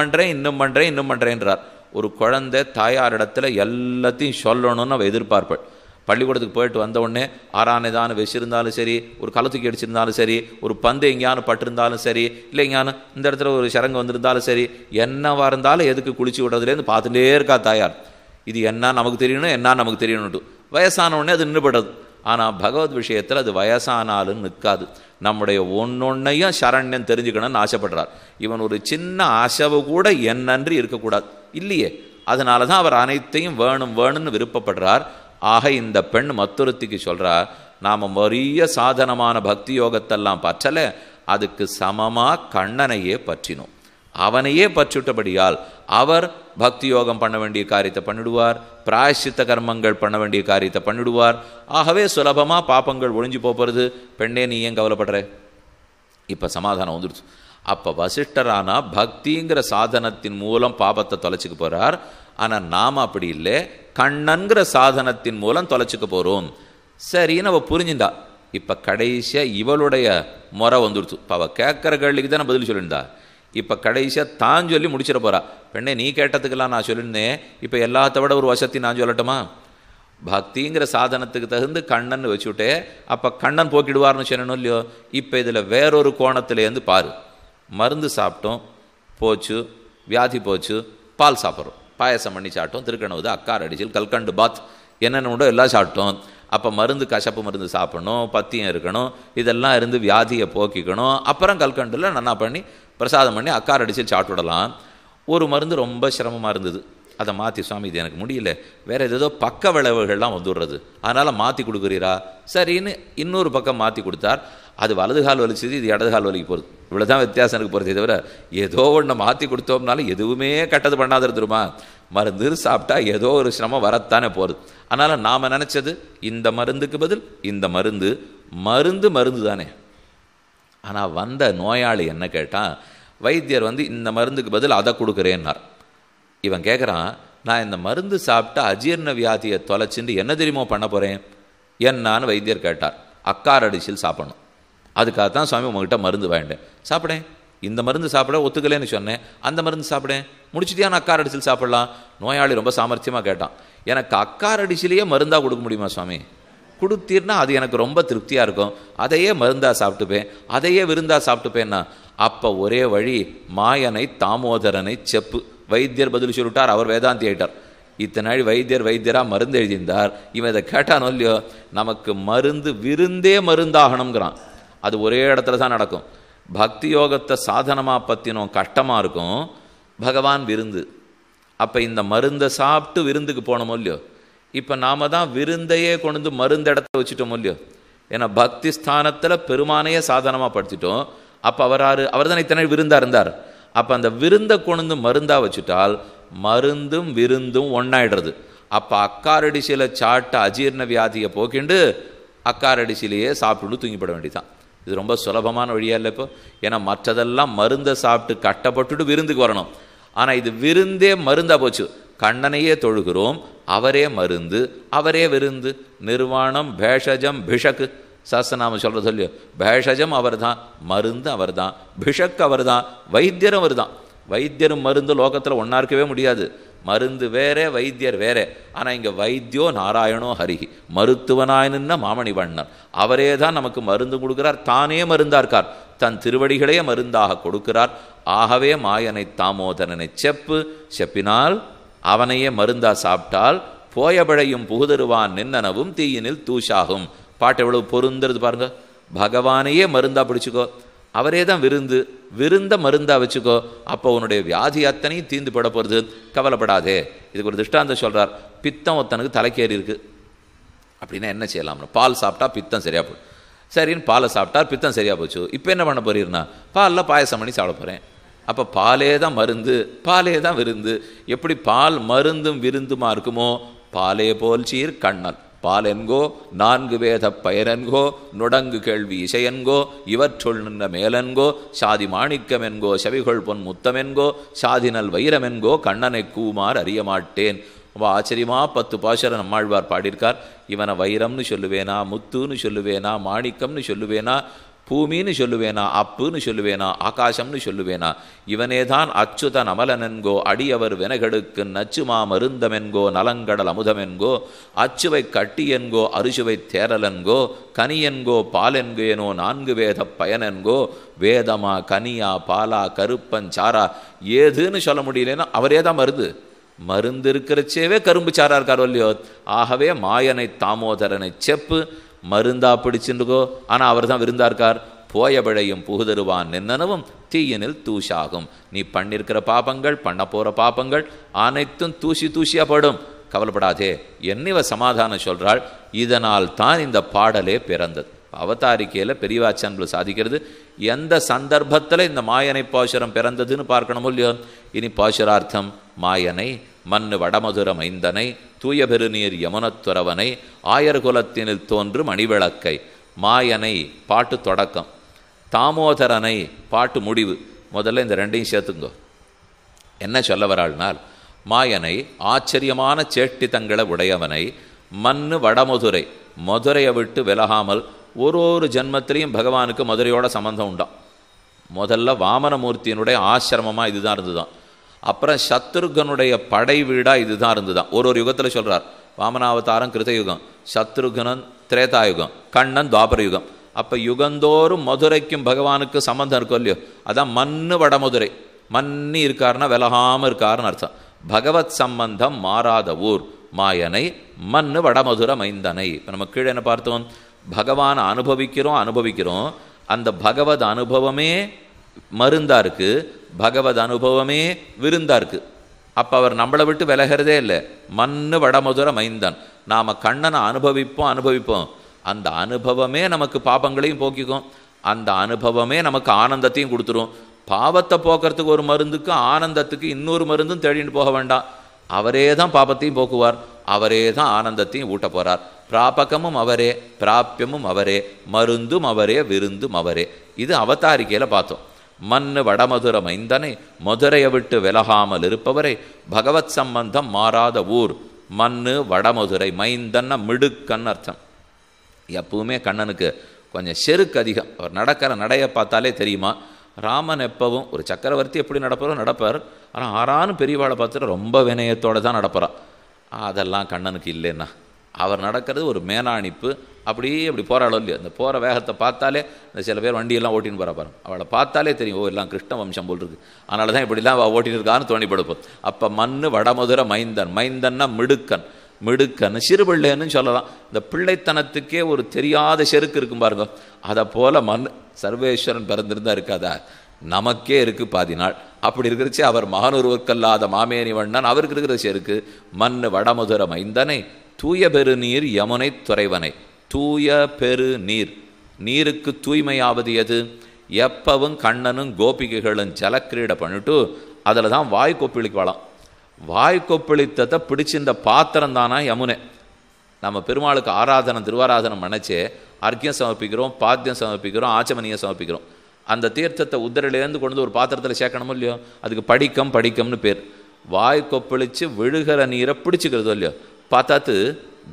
பண்ணுறேன்றார். ஒரு குழந்தை தாயாரிடத்துல எல்லாத்தையும் சொல்லணும்னு அவள் எதிர்பார்ப்பாள். பள்ளிக்கூடத்துக்கு போயிட்டு வந்த உடனே ஆறானதான வச்சிருந்தாலும் சரி, ஒரு களத்துக்கு அடிச்சிருந்தாலும் சரி, ஒரு பந்து எங்கேயானு பட்டிருந்தாலும் சரி, இல்லை எங்கேயானு இந்த இடத்துல ஒரு சரங்கு வந்திருந்தாலும் சரி, என்னவா இருந்தாலும் எதுக்கு குளிச்சு விடுறதுலேருந்து பார்த்துட்டே இருக்கா தாயார். இது என்ன நமக்கு தெரியணும்ட்டு வயசான உடனே அது நின்றுபடுது. ஆனால் பகவத் விஷயத்தில் அது வயசானாலும் நிற்காது. நம்முடைய ஒன்னொன்னையும் சரண்யம் தெரிஞ்சுக்கணும்னு ஆசைப்படுறார். இவன் ஒரு சின்ன ஆசைவு கூட என்னன்று இருக்கக்கூடாது இல்லையே. அதனால தான் அவர் அனைத்தையும் வேணும்னு விருப்பப்படுறார். ஆக இந்த பெண் மத்தொருத்திக்கு சொல்கிறார், நாம் வறிய சாதனமான பக்தி யோகத்தெல்லாம் பற்றலை, அதுக்கு சமமாக கண்ணனையே பற்றினோம். அவனையே பற்றிவிட்டபடியால் அவர் பக்தி யோகம் பண்ண வேண்டிய காரியத்தை பண்ணிடுவார், பிராயசித்த கர்மங்கள் பண்ண வேண்டிய காரியத்தை பண்ணிடுவார். ஆகவே சுலபமாக பாப்பங்கள் ஒழிஞ்சு போகிறது. பெண்ணே நீ ஏன் கவலைப்படுற? இப்போ சமாதானம் வந்துடுச்சு. அப்போ வசிஷ்டரானா பக்திங்கிற சாதனத்தின் மூலம் பாபத்தை தொலைச்சிக்க போகிறார். ஆனால் நாம் அப்படி இல்லை, கண்ணன்கிற சாதனத்தின் மூலம் தொலைச்சிக்க போகிறோம். சரின்னு அவள் புரிஞ்சுண்டா. இப்போ கடைசியாக இவளுடைய முறை வந்துடுச்சு. இப்போ அவள் கேட்குற கேள்விக்கு தான் பதில் சொல்லியிருந்தா. இப்போ கடைசியாக தான் சொல்லி முடிச்சிட போகிறா. பெண்ணே நீ கேட்டதுக்கெல்லாம் நான் சொல்லியிருந்தேன், இப்போ எல்லாத்த விட ஒரு வசதி நான் சொல்லட்டுமா? பக்திங்கிற சாதனத்துக்கு தகுந்து கண்ணன் வச்சுட்டே, அப்போ கண்ணன் போக்கிடுவார்னு சொல்லணும் இல்லையோ? இப்போ இதில் வேறொரு கோணத்துலேருந்து பாரு. மருந்து சாப்பிட்டோம், போச்சு, வியாதி போச்சு, பால் சாப்பிட்றோம், பாயசம் பண்ணி சாப்பிட்டோம், திருக்கணவுது, அக்கார் அடிச்சல், கல்கண்டு பாத், என்னென்ன உண்டோ எல்லாம் சாப்பிட்டோம். அப்போ மருந்து கசப்பு மருந்து சாப்பிடணும், பத்தியம் இருக்கணும், இதெல்லாம் இருந்து வியாதியை போக்கிக்கணும். அப்புறம் கல்கண்டில் நல்லா பண்ணி பிரசாதம் பண்ணி அக்கார் அடிச்சல் சாப்பிட்டு விடலாம். ஒரு மருந்து ரொம்ப சிரமமாக இருந்தது, அதை மாற்றி, சுவாமி இது எனக்கு முடியல, வேறு ஏதோ பக்க விளைவுகள்லாம் வந்துடுறது, அதனால் மாற்றி கொடுக்குறீரா? சரின்னு இன்னொரு பக்கம் மாற்றி கொடுத்தார். அது வலது கால் வலிச்சது, இது இடது கால் வலிக்கு போகிறது. இவ்வளோ தான் வித்தியாசம் எனக்கு போகிறதே தவிர, ஏதோ ஒன்று மாற்றி கொடுத்தோம்னாலும் எதுவுமே கெட்டது பண்ணாத இருந்துருமா? மருந்து சாப்பிட்டா ஏதோ ஒரு சிரமம் வரத்தானே போகிறது. அதனால் நாம் நினச்சது இந்த மருந்துக்கு பதில் இந்த மருந்து, மருந்து மருந்து தானே. ஆனால் வந்த நோயாளி என்ன கேட்டால், வைத்தியர் இந்த மருந்துக்கு பதில் அதை கொடுக்குறேன்னார். இவன் கேட்குறான், நான் இந்த மருந்து சாப்பிட்டு அஜீர்ண வியாதியை தொலைச்சிட்டு என்ன தெரியுமோ பண்ண போகிறேன் என்னான்னு வைத்தியர் கேட்டார். அக்கார் அடிச்சில் சாப்பிடணும். அதுக்காகத்தான் சுவாமி உங்ககிட்ட மருந்து வேண்டேன். சாப்பிடேன், இந்த மருந்து சாப்பிட ஒத்துக்கலேன்னு சொன்னேன், அந்த மருந்து சாப்பிடேன், முடிச்சுட்டியான அக்கார் அடிச்சில் சாப்பிடலாம். நோயாளி ரொம்ப சாமர்த்தியமாக கேட்டான், எனக்கு அக்கார் அடிச்சிலேயே மருந்தாக கொடுக்க முடியுமா சுவாமி? கொடுத்தீர்னா அது எனக்கு ரொம்ப திருப்தியாக இருக்கும், அதையே மருந்தாக சாப்பிட்டுப்பேன், அதையே விருந்தாக சாப்பிட்டுப்பேன்னா. அப்போ ஒரே வழி, மாயனை தாமோதரனை செப்பு. வைத்தியர் பதில் சொல்லிட்டார், அவர் வேதாந்தி ஆயிட்டார். இத்தனை நாள் வைத்தியராக மருந்து எழுதியிருந்தார். இவன் இதை கேட்டானோ இல்லையோ, நமக்கு மருந்து விருந்தே மருந்தாகணுங்கிறான். அது ஒரே இடத்துல தான் நடக்கும். பக்தி யோகத்தை சாதனமாக பற்றினோம் கஷ்டமாக இருக்கும், பகவான் விருந்து. அப்போ இந்த மருந்தை சாப்பிட்டு விருந்துக்கு போனோமோ இல்லையோ, இப்போ நாம் தான் விருந்தையே கொண்டு மருந்து இடத்த வச்சுட்டோமோ இல்லையோ. ஏன்னா பக்தி ஸ்தானத்தில் பெருமானையே சாதனமாக படுத்திட்டோம். அப்போ அவர் தான் இத்தனை விருந்தாக இருந்தார். அப்போ அந்த விருந்தை கொண்டு மருந்தாக வச்சுட்டால் மருந்தும் விருந்தும் ஒன்றாயிடுறது. அப்போ அக்காரடிசியில் சாட்ட அஜீர்ண வியாதியை போக்கிண்டு அக்காரடிசிலேயே சாப்பிட்டு தூங்கிப்பட வேண்டியதான். இது ரொம்ப சுலபமான வழியாக இல்லை இப்போ. ஏன்னா மற்றதெல்லாம் மருந்தை சாப்பிட்டு கஷ்டப்பட்டுட்டு விருந்துக்கு வரணும். ஆனால் இது விருந்தே மருந்தாக போச்சு. கண்ணனையே தொழுகிறோம், அவரே மருந்து, அவரே விருந்து. நிர்வாணம் பேஷஜம் பிஷக்கு சாஸ்திரநாம சொல்கிறது இல்லையோ, பேஷஜம் அவர் தான், மருந்து அவர் தான், பிஷக் அவர் தான், வைத்தியரும் அவர் தான். வைத்தியரும் மருந்து லோகத்தில் ஒன்றா இருக்கவே முடியாது. மருந்து வேறே, வைத்தியர் வேறே. ஆனால் இங்கே வைத்தியோ நாராயணோ ஹரிஹி, மருத்துவனாய் நின்ன மாமணி வண்ணன், அவரே தான் நமக்கு மருந்து கொடுக்கிறார். தானே மருந்தாக இருக்கார், தன் திருவடிகளையே மருந்தாக கொடுக்கிறார். ஆகவே மாயனை தாமோதரனை செப்பு, செப்பினால் அவனையே மருந்தா சாப்பிட்டால் போயபழையும் புகுதருவான் நின்னனவும் தீயினில் தூஷாகும். பாட்டு எவ்வளவு பொருந்துறது பாருங்க. பகவானையே மருந்தா பிடிச்சிக்கோ, அவரே தான் விருந்து, விருந்த மருந்தா வச்சுக்கோ. அப்போ உன்னுடைய வியாதி அத்தனையும் தீர்ந்து பட போகிறது, கவலைப்படாதே. இதுக்கு ஒரு திருஷ்டாந்தம் சொல்றார். பித்தம் ஒருத்தனுக்கு தலைக்கேறி இருக்கு அப்படின்னா என்ன செய்யலாம்னு, பால் சாப்பிட்டா பித்தம் சரியா போடும். சரின்னு பாலை சாப்பிட்டா பித்தம் சரியா போச்சு. இப்போ என்ன பண்ண போறீர்னா, பாலில் பாயசம் பண்ணி சாப்பிட போகிறேன். அப்போ பாலே தான் மருந்து, பாலே தான் விருந்து. எப்படி பால் மருந்தும் விருந்துமா இருக்குமோ, பாலே போல் சீர் கண்ணன் பாலென்கோ நான்கு வேத பயனென்கோ நுடங்கு கேள்வி இசையென்கோ இவற்றுள் நின்ற மேலென்கோ சாதி மாணிக்கமென்கோ செவிகொள் பொன் முத்தமென்கோ சாதினல் வைரமென்கோ கண்ணனை கூமார் அறிய மாட்டேன். ரொம்ப ஆச்சரியமாக 10 பாசுரம் நம்மாழ்வார் பாடியிருக்கார். இவனை வைரம்னு சொல்லுவேனா, முத்துன்னு சொல்லுவேனா, மாணிக்கம்னு சொல்லுவேனா, பூமின்னு சொல்லுவேனா, அப்புன்னு சொல்லுவேனா, ஆகாசம்னு சொல்லுவேனா, இவனே தான் அச்சுதன் அமலனென்கோ அடியவர் வெனகெடுக்கு நச்சுமா மருந்தமென்கோ நலங்கடல் அமுதமென்கோ அச்சுவை கட்டியென்கோ அரிசுவை தேரலென்கோ கனியென்கோ பாலென்கேனோ 4 வேத பயனென்கோ வேதமா கனியா பாலா கருப்பஞ்சாரா ஏதுன்னு சொல்ல முடியலன்னா அவரே தான் மருந்து. மருந்து இருக்கிறச்சேவே கரும்பு சாரா இருக்கார் இல்லையோ. ஆகவே மாயனை தாமோதரனை செப்பு, மருந்தா பிடிச்சுருக்கோ, ஆனால் அவர் தான் விருந்தா இருக்கார். போயபழையும் புகுதருவான் நின்னனவும் தீயினில் தூஷாகும். நீ பண்ணிருக்கிற பாபங்கள், பண்ண போகிற பாபங்கள் அனைத்தும் தூசியாக படும், கவலைப்படாதே என்னிவ சமாதானம் சொல்கிறாள். இதனால் தான் இந்த பாடலே பிறந்தது. அவதாரிக்கையில் பெரியவாச்சன்கள் சாதிக்கிறது. எந்த சந்தர்ப்பத்தில் இந்த மாயனை பாசுரம் பிறந்ததுன்னு பார்க்கணும் இல்லையோ. இனி பாசுரார்த்தம்: மாயனை மண்ணு வடமதுர மைந்தனை தூய பெருநீர் யமுனத்துறவனை ஆயர்குலத்தினில் தோன்று மணிவிளக்கை. மாயனை பாட்டு தொடக்கம், தாமோதரனை பாட்டு முடிவு. முதல்ல இந்த ரெண்டையும் சேர்த்துங்கோ. என்ன சொல்ல வராள்னால், மாயனை ஆச்சரியமான சேஷ்டிதங்களை உடையவனை, மண்ணு வடமதுரை மதுரையை விட்டு விலகாமல் ஒரு ஜென்மத்திலையும் பகவானுக்கு மதுரையோட சம்பந்தம் உண்டாம். முதல்ல வாமனமூர்த்தியினுடைய ஆசிரமமாக இதுதான் இருந்துதான். அப்புறம் சத்ருகனுடைய படை வீடாக இதுதான் இருந்துதான். ஒரு யுகத்தில் சொல்கிறார், வாமனாவதாரம் கிருதயுகம், சத்ருகனன் திரேதாயுகம், கண்ணன் துவாபர யுகம். அப்போ யுகந்தோறும் மதுரைக்கும் பகவானுக்கு சம்பந்தம் இருக்கும் இல்லையோ, அதான் மண்ணு வடமதுரை. மன்னி இருக்காருன்னா விலகாமல் இருக்காருன்னு அர்த்தம். பகவத் சம்பந்தம் மாறாத ஊர் மாயனை மண்ணு வடமதுரை மைந்தனை. இப்போ நம்ம கீழே என்ன பார்த்தோம், பகவானை அனுபவிக்கிறோம். அந்த பகவத் அனுபவமே மருந்தா இருக்கு, பகவத் அனுபவமே விருந்தா இருக்கு. அப்போ அவர் நம்மளை விட்டு விலகிறதே இல்லை. மண்ணு வடமதுரை மைந்தன். நாம் கண்ணனை அனுபவிப்போம். அந்த அனுபவமே நமக்கு பாபங்களையும் போக்கிக்கும், அந்த அனுபவமே நமக்கு ஆனந்தத்தையும் கொடுத்துரும். பாவத்தை போக்குறதுக்கு ஒரு மருந்துக்கு, ஆனந்தத்துக்கு இன்னொரு மருந்தும் தேடிட்டு போக வேண்டாம். அவரே தான் பாபத்தையும் போக்குவார், அவரே தான் ஆனந்தத்தையும் ஊட்ட போகிறார். பிராபகமும் அவரே, பிராப்பியமும் அவரே, மருந்தும் அவரே, விருந்தும் அவரே. இது அவதாரிக்கையில் பார்த்தோம். மண்ணு வடமதுரை மைந்தனை, மதுரையை விட்டு விலகாமல் இருப்பவரை, பகவத் சம்பந்தம் மாறாத ஊர். மண்ணு வடமதுரை மைந்தன்னா மிடுக்கன்னு அர்த்தம். எப்பவுமே கண்ணனுக்கு கொஞ்சம் செருக்கு அதிகம். அவர் நடக்கிற நடையை பார்த்தாலே தெரியுமா. ராமன் எப்பவும் ஒரு சக்கரவர்த்தி எப்படி நடப்பார். ஆனால் ஆறானும் பெரியவாளை பார்த்துட்டு ரொம்ப வினயத்தோடு தான் நடப்புறான். அதெல்லாம் கண்ணனுக்கு இல்லைன்னா அவர் நடக்கிறது ஒரு மேனாணிப்பு. அப்படி போகிறாளோ இல்லையோ, அந்த போகிற வேகத்தை பார்த்தாலே, இந்த சில பேர் வண்டியெல்லாம் ஓட்டின்னு போகிற பாருங்க, அவளை பார்த்தாலே தெரியும், ஓ எல்லாம் கிருஷ்ண வம்சம் போல் இருக்குது, அதனால தான் இப்படிலாம் அவள் ஓட்டின்னு இருக்கான்னு தோணி படுப்போம். அப்போ மண்ணு வடமதுரை மைந்தன்னா மிடுக்கன் சிறுபிள்ளைன்னு சொல்லலாம். இந்த பிள்ளைத்தனத்துக்கே ஒரு தெரியாத செருக்கு இருக்கும் பாருங்க. அதை போல மண் சர்வேஸ்வரன் பிறந்திருந்தா இருக்காதா, நமக்கே இருக்கு பாதி நாள். அப்படி இருக்கிறச்சு அவர் மகனொருவர்க்கல்லாத மாமேனி வண்ணன், அவருக்கு இருக்கிற செருக்கு. மண்ணு வடமதுரை மைந்தனை, தூய பெரு நீர் யமுனை துறைவனை. தூய பெரு நீர், நீருக்கு தூய்மையாவது எது? எப்பவும் கண்ணனும் கோபிகைகளும் ஜலக்கிரீடை பண்ணிட்டு அதில் தான் வாய் கொப்பளிக்கலாம். வாய் கொப்பளித்ததை பிடிச்சி இந்த பாத்திரம் தானா யமுனை. நம்ம பெருமாளுக்கு திருவாராதனம் நினச்சே அர்க்கியம் சமர்ப்பிக்கிறோம், பாத்தியம் சமர்ப்பிக்கிறோம், ஆச்சமனியம் சமர்ப்பிக்கிறோம். அந்த தீர்த்தத்தை உத்தரிலேருந்து கொண்டு ஒரு பாத்திரத்தில் சேர்க்கணுமோ இல்லையோ, அதுக்கு படிக்கம்னு பேர். வாய் கொப்பளித்து விழுகிற நீரை பிடிச்சிக்கிறதோ இல்லையோ, பத்தத்து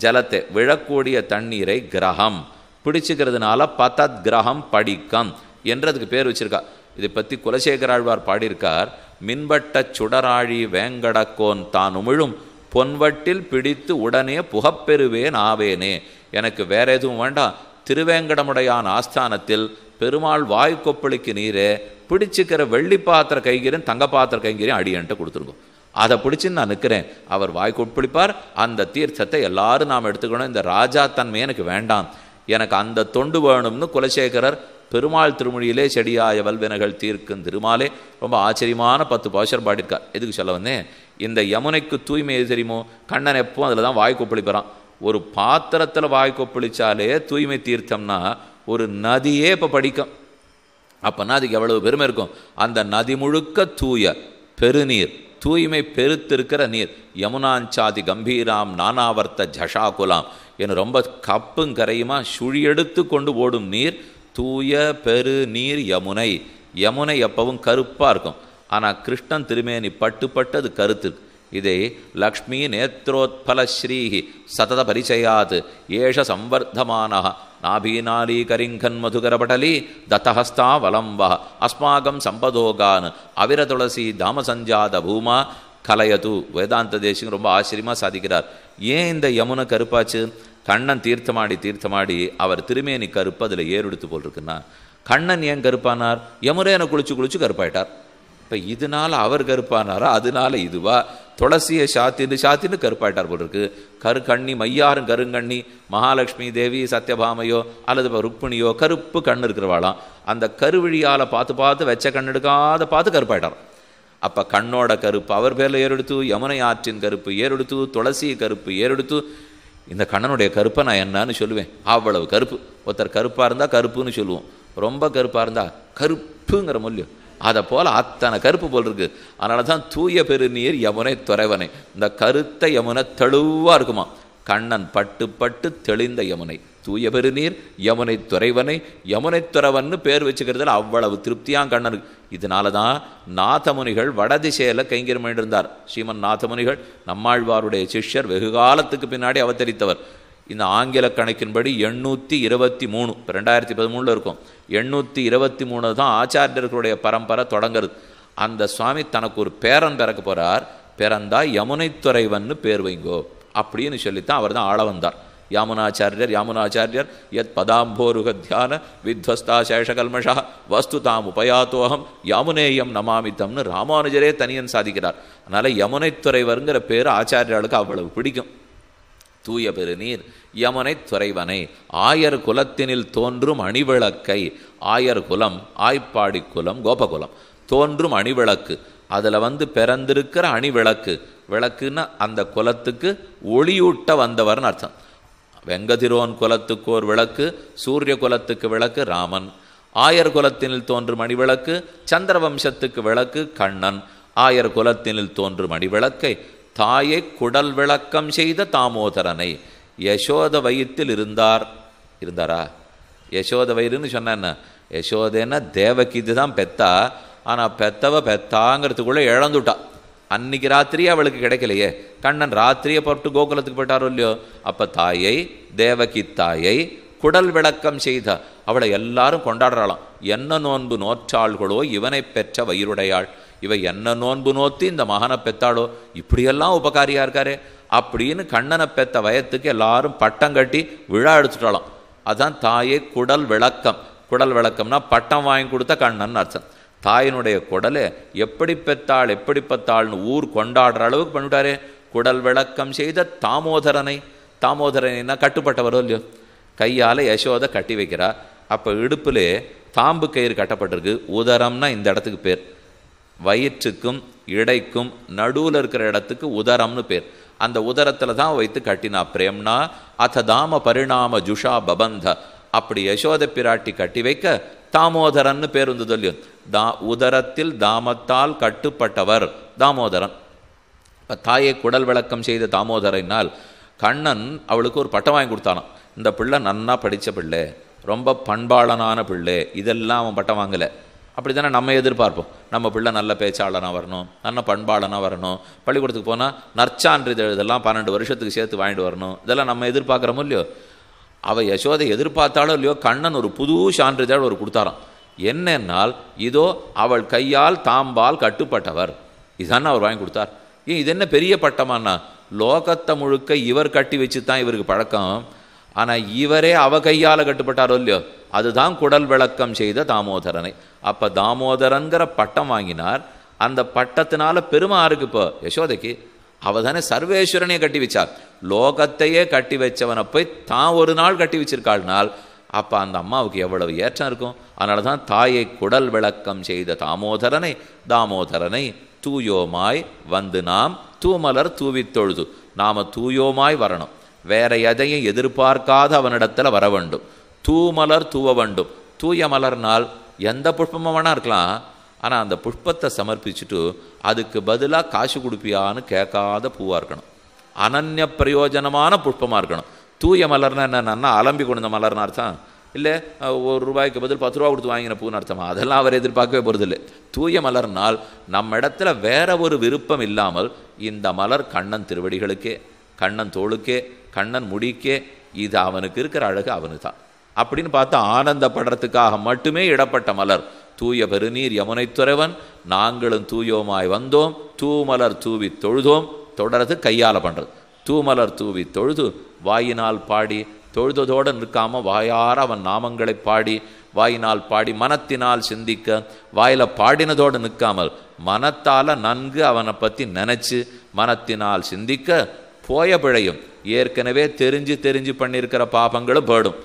ஜலத்தை விழக்கூடிய தண்ணீரை கிரகம் பிடிச்சிக்கிறதுனால பத்தத் கிரகம் படிக்கம் என்றதுக்கு பேர் வச்சிருக்கா. இதை பற்றி குலசேகராழ்வார் பாடியிருக்கார். மின்பட்ட சுடராழி வேங்கடக்கோன் தான் உமிழும் பொன்வட்டில் பிடித்து உடனே புகப்பெறுவேன் ஆவேனே. எனக்கு வேற எதுவும் வேண்டாம், திருவேங்கடமுடையான் ஆஸ்தானத்தில் பெருமாள் வாய் கொப்பளிக்கு நீரே பிடிச்சிக்கிற வெள்ளி பாத்திர கைங்கரையும் தங்க பாத்திர கைங்கரையும் அடியன்ட்டு கொடுத்துருக்கோம். அதை பிடிச்சின்னு நான் நிற்கிறேன், அவர் வாய் கொப்பளிப்பார். அந்த தீர்த்தத்தை எல்லாரும் நாம் எடுத்துக்கணும். இந்த ராஜா தன்மை எனக்கு வேண்டாம், எனக்கு அந்த தொண்டு வேணும்னு குலசேகரர் பெருமாள் திருமொழியிலே செடியாய வல்வினைகள் தீர்க்கும் திருமாலே ரொம்ப ஆச்சரியமான 10 பாசுரம் பாடியிருக்கார். எதுக்கு சொல்ல வந்தேன், இந்த யமுனைக்கு தூய்மை எது தெரியுமோ, கண்ணன் எப்பவும் அதில் தான் வாய் கொப்பளிப்பான். ஒரு பாத்திரத்தில் வாய் கொப்பளிச்சாலே தூய்மை தீர்த்தம்னா ஒரு நதியே இப்போ படிக்கும். அப்போனா அதுக்கு எவ்வளவு பெருமை இருக்கும். அந்த நதி முழுக்க தூய பெருநீர், தூய்மை பெருத்திருக்கிற நீர். யமுனாஞ்சாதி கம்பீராம் நானாவர்த்த ஜஷாகுலாம் என ரொம்ப கப்பும் கரையுமா சுழியெடுத்து கொண்டு ஓடும் நீர் தூய பெரு நீர் யமுனை. யமுனை எப்பவும் கருப்பாக இருக்கும், ஆனால் கிருஷ்ணன் திருமேனி பட்டு அது கருத்து. இதை லக்ஷ்மி நேத்ரோத்பல ஸ்ரீஹி சதத பரிச்சயாத் ஏஷ சம்வர்தமான நாபீனாலி கரிங்கன் மதுகரபடலி தத்தஹஸ்தா வலம்பா அஸ்மாகம் சம்பதோகான் அவிரதுளசி தாமசஞ்சாத பூமா கலையது. வேதாந்த தேசிகம் ரொம்ப ஆச்சரியமாக சாதிக்கிறார். ஏன் இந்த யமுனை கருப்பாச்சு? கண்ணன் தீர்த்தமாடி அவர் திருமேனி கருப்பு அதில் ஏறெடுத்து போல் இருக்குன்னா, கண்ணன் ஏன் கருப்பானார்? யமுனேனை குளிச்சு கருப்பாயிட்டார். இப்போ இதனால அவர் கருப்பானாரா, அதனால இதுவா? துளசியை சாத்தின்னு கருப்பாயிட்டார் போல் இருக்கு. கருக்கண்ணி மையாரும் கருங்கண்ணி, மகாலட்சுமி தேவி சத்யபாமையோ அல்லது ருக்மிணியோ கருப்பு கண் இருக்கிறவாளாம். அந்த கருவிழியால் பார்த்து வெச்ச கண் எடுக்காத பார்த்து கருப்பாயிட்டார். அப்போ கண்ணோட கருப்பு அவர் பேரில் ஏறெடுத்து, யமுனை ஆற்றின் கருப்பு ஏறெடுத்து, துளசி கருப்பு ஏறெடுத்து. இந்த கண்ணனுடைய கருப்பை நான் என்னன்னு சொல்லுவேன், அவ்வளவு கருப்பு. ஒருத்தர் கருப்பாக இருந்தால் கருப்புன்னு சொல்லுவோம், ரொம்ப கருப்பாக இருந்தால் கருப்புங்கிற மொழியும். அதை போல் அத்தனை கருப்பு போல் இருக்கு. அதனால தான் தூய பெருநீர் யமுனை துறைவனை. இந்த கருத்த யமுனை தெளிவாக இருக்குமா. கண்ணன் பட்டு தெளிந்த யமுனை தூய பெருநீர் யமுனை துறைவனை. யமுனை துறவன்னு பேர் வச்சுக்கிறதுல அவ்வளவு திருப்தியாக கண்ணனுக்கு. இதனால தான் நாதமுனிகள் வடதிசையில் கைங்கரியம் இருந்தார். ஸ்ரீமன் நாதமுனிகள் நம்மாழ்வாருடைய சிஷ்யர், வெகு காலத்துக்கு பின்னாடி அவதரித்தவர். இந்த ஆங்கில கணக்கின்படி 823, இப்போ 2013 இருக்கும், 823 தான் ஆச்சாரியர்களுடைய பரம்பரை தொடங்குறது. அந்த சுவாமி தனக்கு ஒரு பேரன் பிறக்க போகிறார், பிறந்தா யமுனைத்துறைவன்னு பேர் வைங்கோ அப்படின்னு சொல்லித்தான் அவர் தான் ஆள வந்தார். யாமுனாச்சாரியர் யத் பதாம்போருக தியான வித்வஸ்தா சேஷகல்மஷா வஸ்து தாம் உபயாத்தோகம் யாமுனேயம் நமாமித்தம்னு ராமானுஜரே தனியன் சாதிக்கிறார். அதனால் யமுனைத்துறைவருங்கிற பேர் ஆச்சாரியாளுக்கு அவ்வளவு பிடிக்கும். தூய பெருநீர் யமுனை துறைவனை ஆயர் குலத்தினில் தோன்றும் அணிவிளக்கை, ஆயர் குலம் ஆய்ப்பாடி குலம் கோபகுலம் தோன்றும் அணிவிளக்கு, அதில் பிறந்திருக்கிற அணிவிளக்கு, விளக்குன்னா அந்த குலத்துக்கு ஒளியூட்ட வந்தவர்னு அர்த்தம். வெங்கதிரோன் குலத்துக்கு ஒரு விளக்கு, சூரிய குலத்துக்கு விளக்கு ராமன், ஆயர் குலத்தினில் தோன்றும் அணிவிளக்கு சந்திர வம்சத்துக்கு விளக்கு கண்ணன், ஆயர் குலத்தினில் தோன்றும் அணிவிளக்கை தாயை குடல் விளக்கம் செய்த தாமோதரனை. யசோத வயிற்றில் இருந்தாரா? யசோத வயிறுன்னு சொன்ன என்ன, யசோதேன்னா தேவகி தான் பெத்தா, ஆனால் பெத்தாங்கிறதுக்குள்ளே இழந்துட்டா. அன்னைக்கு ராத்திரியே அவளுக்கு கிடைக்கலையே, கண்ணன் ராத்திரியை போட்டு கோகுலத்துக்கு போயிட்டாரோ இல்லையோ. அப்போ தாயை தேவகி தாயை குடல் விளக்கம் செய்த அவளை எல்லாரும் கொண்டாடுறாளாம். என்ன நோன்பு நோற்றாள்களோ இவனை பெற்ற வயிறுடையாள், இவ என்ன நோன்பு நோத்தி இந்த மகனை பெத்தாளோ, இப்படியெல்லாம் உபகாரியா இருக்காரே அப்படின்னு கண்ணனை பெத்த வயத்துக்கு எல்லாரும் பட்டம் கட்டி விழா எடுத்துட்டாலாம். அதான் தாயை குடல் விளக்கம். குடல் விளக்கம்னா பட்டம் வாங்கி கொடுத்த கண்ணன் அர்த்தம். தாயினுடைய குடலை எப்படி பெத்தாள்னு ஊர் கொண்டாடுற அளவுக்கு பண்ணிவிட்டாரே. குடல் விளக்கம் செய்த தாமோதரனை. தாமோதரனைன்னா கட்டுப்பட்டவரோ இல்லையோ, கையால் யசோதை கட்டி வைக்கிறா. அப்போ இடுப்பிலே தாம்பு கயிறு கட்டப்பட்டிருக்கு. உதரம்னா இந்த இடத்துக்கு பேர், வயிற்றுக்கும் இடைக்கும் நடுவில் இருக்கிற இடத்துக்கு உதரம்னு பேர். அந்த உதரத்தில் தான் வைத்து கட்டினா. பிரேம்னா அத தாம பரிணாம ஜுஷா பபந்த, அப்படி யசோத பிராட்டி கட்டி வைக்க தாமோதரன்னு பேர் வந்தது இல்லையோ. உதரத்தில் தாமத்தால் கட்டுப்பட்டவர் தாமோதரன். இப்போ தாயை குடல் விளக்கம் செய்த தாமோதரனால் கண்ணன் அவளுக்கு ஒரு பட்டம் வாங்கி கொடுத்தானான். இந்த பிள்ளை நன்னா படித்த பிள்ளை, ரொம்ப பண்பாளனான பிள்ளை, இதெல்லாம் அவன் பட்டம் வாங்கலை. அப்படி தானே நம்ம எதிர்பார்ப்போம். நம்ம பிள்ளை நல்ல பேச்சாளனாக வரணும், நல்ல பண்பாளனாக வரணும், பள்ளிக்கூடத்துக்கு போனால் நற்சான்றிதழ் இதெல்லாம் 12 வருஷத்துக்கு சேர்த்து வாங்கிட்டு வரணும், இதெல்லாம் நம்ம எதிர்பார்க்குறோமோ இல்லையோ. அவள் யசோதை எதிர்பார்த்தாலோ இல்லையோ, கண்ணன் ஒரு புது சான்றிதழ் ஒரு கொடுத்தாராம். என்னென்னால் இதோ அவள் கையால் தாம்பால் கட்டுப்பட்டவர், இதானே அவர் வாங்கி கொடுத்தார். ஏன் இது என்ன பெரிய பட்டமானா, லோகத்தை முழுக்க இவர் கட்டி வச்சு தான் இவருக்கு பழக்கம். ஆனால் இவரே அவ கையால் கட்டுப்பட்டாரோ இல்லையோ, அதுதான் குடல் விளக்கம் செய்த தாமோதரனை. அப்போ தாமோதரன்கிற பட்டம் வாங்கினார். அந்த பட்டத்தினால பெருமாருக்கு இப்போ யசோதைக்கு அவ தானே சர்வேஸ்வரனையே கட்டி வச்சார். லோகத்தையே கட்டி வச்சவனை போய் தான் ஒரு நாள் கட்டி வச்சிருக்காள்னால் அப்போ அந்த அம்மாவுக்கு எவ்வளவு ஏற்றம் இருக்கும். அதனால தான் தாயை குடல் விளக்கம் செய்த தாமோதரனை தூயோமாய் வந்து நாம் தூமலர் தூவித்தொழுது. நாம் தூயோமாய் வரணும், வேற எதையும் எதிர்பார்க்காத அவனிடத்தில் வர வேண்டும். தூமலர் தூவ வேண்டும். தூய மலர்னால் எந்த புஷ்பமாக வேணா இருக்கலாம், ஆனால் அந்த புஷ்பத்தை சமர்ப்பிச்சுட்டு அதுக்கு பதிலாக காசு கொடுப்பியான்னு கேட்காத பூவாக இருக்கணும். அனன்ய பிரயோஜனமான புஷ்பமாக இருக்கணும். தூய மலர்னா என்னன்னா அலம்பி கொண்ட மலர்னு அர்த்தம் இல்லை, ₹1 பதில் 10 ரூபா கொடுத்து வாங்கின பூன்னு அர்த்தமா, அதெல்லாம் அவர் எதிர்பார்க்கவே போகிறதில்லை. தூய மலர்னால் நம்ம இடத்துல வேற ஒரு விருப்பம் இல்லாமல் இந்த மலர் கண்ணன் திருவடிகளுக்கே, கண்ணன் தோளுக்கே, கண்ணன் முடிக்கே, இது அவனுக்கு இருக்கிற அழகு அவனு தான் அப்படின்னு பார்த்து ஆனந்தப்படுறதுக்காக மட்டுமே இடப்பட்ட மலர். தூய பெருநீர் யமுனை துறைவன் நாங்களும் தூயோமாய் வந்தோம், தூமலர் தூவி தொழுதோம். தொடர்றது கையால் பண்ணுறது. தூமலர் தூவி தொழுது வாயினால் பாடி, தொழுததோடு நிற்காமல் வாயார அவன் நாமங்களை பாடி, வாயினால் பாடி மனத்தினால் சிந்திக்க, வாயில பாடினதோடு நிற்காமல் மனத்தால் நன்கு அவனை பற்றி நினச்சி மனத்தினால் சிந்திக்க போய பிழையும் ஏற்கனவே தெரிஞ்சு பண்ணியிருக்கிற பாபங்களும் போடும்.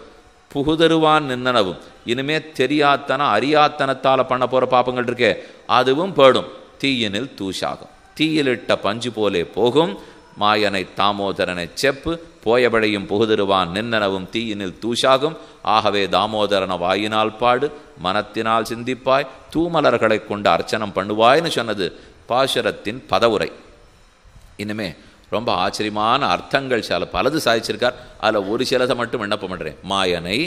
புகுதருவான் நின்னனவும் இனிமே தெரியாத்தன அறியாத்தனத்தால் பண்ண போகிற பாப்பங்கள் இருக்கே அதுவும் போடும். தீயினில் தூஷாகும், தீயிலிட்ட பஞ்சு போலே போகும். மாயனை தாமோதரனை செப்பு போயபடையும் புகுதருவான் நின்னனவும் தீயினில் தூஷாகும். ஆகவே தாமோதரன வாயினால் பாடு, மனத்தினால் சிந்திப்பாய், தூமலர்களை கொண்டு அர்ச்சனம் பண்ணுவாய்னு சொன்னது பாசுரத்தின் பதவுரை. இனிமே ரொம்ப ஆச்சரியமான அர்த்தங்கள் பலது சாதிச்சிருக்கார். அதில் ஒரு சிலதை மட்டும் விண்ணப்பம் பண்ணுறேன். மாயனை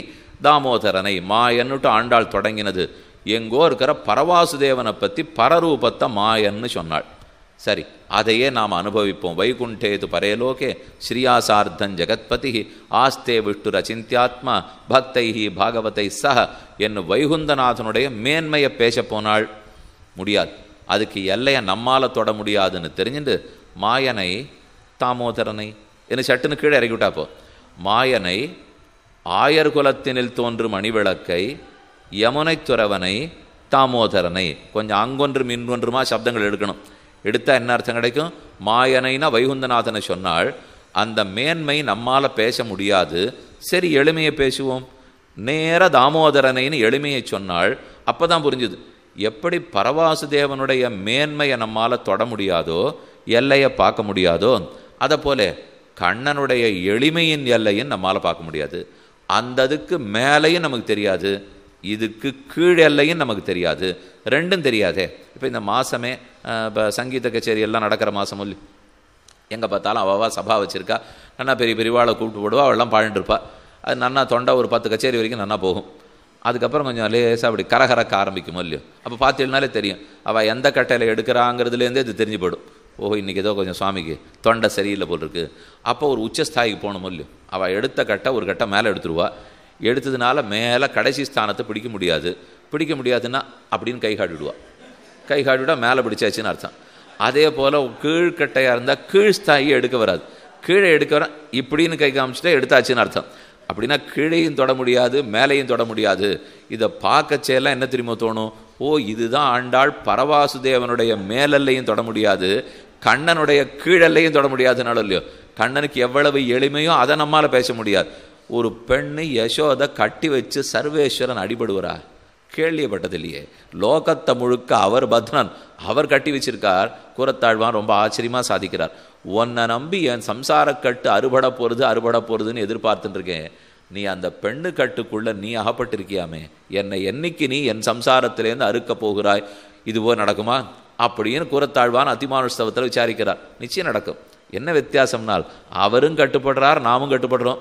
தாமோதரனை, மாயன்னுட்டு ஆண்டாள் தொடங்கினது எங்கோ இருக்கிற பரவாசுதேவனை பற்றி பரரூபத்தை மாயன்னு சொன்னாள். சரி, அதையே நாம் அனுபவிப்போம். வைகுண்டேது பரேலோகே ஸ்ரீயாசார்த்தன் ஜெகத்பதி ஆஸ்தே விஷ்ணுர் அச்சிந்தியாத்மா பக்தைஹி பாகவதை சஹ என்னும் வைகுந்தநாதனுடைய மேன்மையை பேச போனாள். முடியாது. அதுக்கு எல்லையை நம்மால் தொட முடியாதுன்னு தெரிஞ்சுட்டு மாயனை தாமோதரனை என்ன சட்டுன்னு கீழே இறக்கி விட்டாப்போ, மாயனை ஆயர் குலத்தினில் தோன்றும் மணிவிளக்கை யமுனை துறவனை தாமோதரனை கொஞ்சம் அங்கொன்றும் இன்றொன்றுமா சப்தங்கள் எடுக்கணும். எடுத்தால் என்ன அர்த்தம் கிடைக்கும்? மாயனைனா வைகுந்தநாதனை சொன்னால் அந்த மேன்மை நம்மால் பேச முடியாது. சரி, எளிமையை பேசுவோம். நேர தாமோதரனைன்னு எளிமையை சொன்னால் அப்போ தான் புரிஞ்சுது. எப்படி பரவாசுதேவனுடைய மேன்மையை நம்மால் தொட முடியாதோ, எல்லையை பார்க்க முடியாதோ, அதை போல கண்ணனுடைய எளிமையின் எல்லையும் நம்மால் பார்க்க முடியாது. அந்த அதுக்கு மேலேயும் நமக்கு தெரியாது, இதுக்கு கீழ் எல்லையும் நமக்கு தெரியாது. ரெண்டும் தெரியாதே. இப்போ இந்த மாதமே இப்போ சங்கீத கச்சேரி எல்லாம் நடக்கிற மாதம் இல்லை, எங்கே பார்த்தாலும் அவள் சபா வச்சுருக்கா, நன்னா பெரிய பெரியவாளை கூப்பிட்டு போடுவா, அவள்லாம் பாடிட்டுருப்பா. அது நன்னா தொண்டை ஒரு 10 கச்சேரி வரைக்கும் நன்னா போகும். அதுக்கப்புறம் கொஞ்சம் லேசாக அப்படி கரகரக்க ஆரம்பிக்குமோ இல்லையோ, அப்போ பார்த்தீங்கன்னாலே தெரியும் அவள் எந்த கட்டையில் எடுக்கிறாங்கிறதுலேருந்தே இது தெரிஞ்சு போயிடும். ஓஹோ, இன்றைக்கி ஏதோ கொஞ்சம் சுவாமிக்கு தொண்டை சரியில்லை போல் இருக்குது. அப்போ ஒரு உச்சஸ்தாய்க்கு போகணுமோ இல்லையோ, அவள் எடுத்த கட்டை ஒரு கட்டை மேலே எடுத்துருவா. எடுத்ததுனால மேலே கடைசி ஸ்தானத்தை பிடிக்க முடியாது. பிடிக்க முடியாதுன்னா அப்படின்னு கை காட்டிவிடுவா. கை காட்டிவிட்டா மேலே பிடிச்சாச்சுன்னு அர்த்தம். அதே போல் கீழ்கட்டையாக இருந்தால் கீழ்ஸ்தாயை எடுக்க வராது. கீழே எடுக்க வர இப்படின்னு கை காமிச்சுட்டா எடுத்தாச்சுன்னு அர்த்தம். அப்படின்னா கீழையும் தொட முடியாது, மேலையும் தொட முடியாது. இதை பார்க்கச்சேலாம் என்ன தெரியுமோ தோணும், ஓ இதுதான் ஆண்டாள் பரவாசுதேவனுடைய மேலல்லையும் தொட முடியாது, கண்ணனுடைய கீழல்லையும் தொட முடியாதுனாலும் இல்லையோ. கண்ணனுக்கு எவ்வளவு எளிமையோ அதை நம்மால் பேச முடியாது. ஒரு பெண்ணு யசோதை கட்டி வச்சு சர்வேஸ்வரன் அடிபடுவரா? கேள்விப்பட்டதில்லையே. லோகத்தை முழுக்க அவர் பத்ரன், அவர் கட்டி வச்சிருக்கார். கூறத்தாழ்வான் ரொம்ப ஆச்சரியமாக சாதிக்கிறார். உன்னை நம்பி என் சம்சாரக்கட்டு அறுபட போகிறதுன்னு எதிர்பார்த்துட்டு இருக்கேன். நீ அந்த பெண்ணு கட்டுக்குள்ளே நீ அகப்பட்டிருக்கியாமே, என்னை என்னைக்கு நீ என் சம்சாரத்திலேருந்து அறுக்க போகிறாய்? இதுவோ நடக்குமா அப்படின்னு கூறத்தாழ்வான் அதிமானுஷ்தவத்தில் விசாரிக்கிறார். நிச்சயம் நடக்கும். என்ன வித்தியாசம்னால் அவரும் கட்டுப்படுறார், நாமும் கட்டுப்படுறோம்.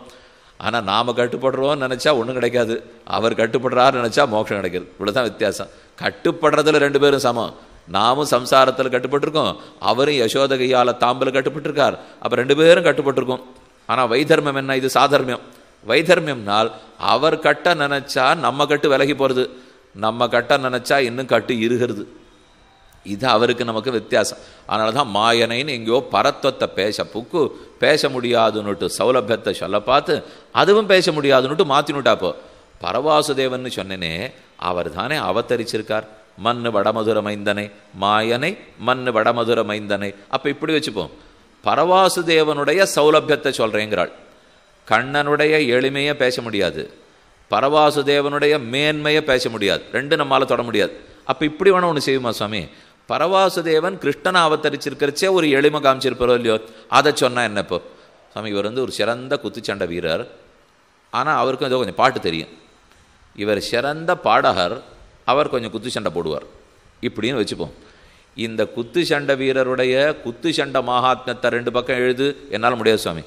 ஆனால் நாம் கட்டுப்படுறோன்னு நினச்சா ஒன்றும் கிடைக்காது, அவர் கட்டுப்படுறாருன்னு நினச்சா மோட்சம் கிடைக்கிது. இவ்வளோதான் வித்தியாசம். கட்டுப்படுறதுல 2 பேரும் சமம். நாமும் சம்சாரத்தில் கட்டுப்பட்டிருக்கோம், அவரும் யசோதகையால் தாம்பில் கட்டுப்பட்டிருக்கார். அப்போ 2 பேரும் கட்டுப்பட்டிருக்கோம். ஆனால் வைதர்மம் என்ன? இது சாதர்மியம். வைதர்மியம்னால் அவர் கட்ட நினச்சா நம்ம கட்டு விலகி போகிறது, நம்ம கட்ட நினச்சா இன்னும் கட்டு இருகிறது. இது அவருக்கு நமக்கு வித்தியாசம். அதனால தான் மாயனைன்னு எங்கேயோ பரத்வத்தை பேச முடியாதுன்னுட்டு சௌலபியத்தை சொல்ல பார்த்து அதுவும் பேச முடியாதுன்னுட்டு மாற்றினுட்டாப்போ. பரவாசுதேவன் சொன்னேனே, அவர் தானே அவதரிச்சிருக்கார். மண்ணு வடமதுர மைந்தனை, மாயனை மண்ணு வடமதுர மைந்தனை. அப்போ இப்படி வச்சுப்போம், பரவாசுதேவனுடைய சௌலபியத்தை சொல்கிறேங்கிறாள். கண்ணனுடைய எளிமையை பேச முடியாது, பரவாசுதேவனுடைய மேன்மையை பேச முடியாது, 2 நம்மால் தொட முடியாது. அப்போ இப்படி வேணா ஒன்று செய்யுமா சுவாமி? பரவாசுதேவன் கிருஷ்ணனை அவதரிச்சிருக்கிறச்சே ஒரு எளிமை காமிச்சிருப்பாரோ இல்லையோ, அதை சொன்னால் என்ன? இப்போ சுவாமி இவர் ஒரு சிறந்த குத்துச்சண்டை வீரர், ஆனால் அவருக்கும் ஏதோ கொஞ்சம் பாட்டு தெரியும். இவர் சிறந்த பாடகர், அவர் கொஞ்சம் குத்துச்சண்டை போடுவார் இப்படின்னு வச்சுப்போம். இந்த குத்துச்சண்டை வீரருடைய குத்துச்சண்டை மகாத்மியத்தை 2 பக்கம் எழுது, என்னால் முடியாது சுவாமி.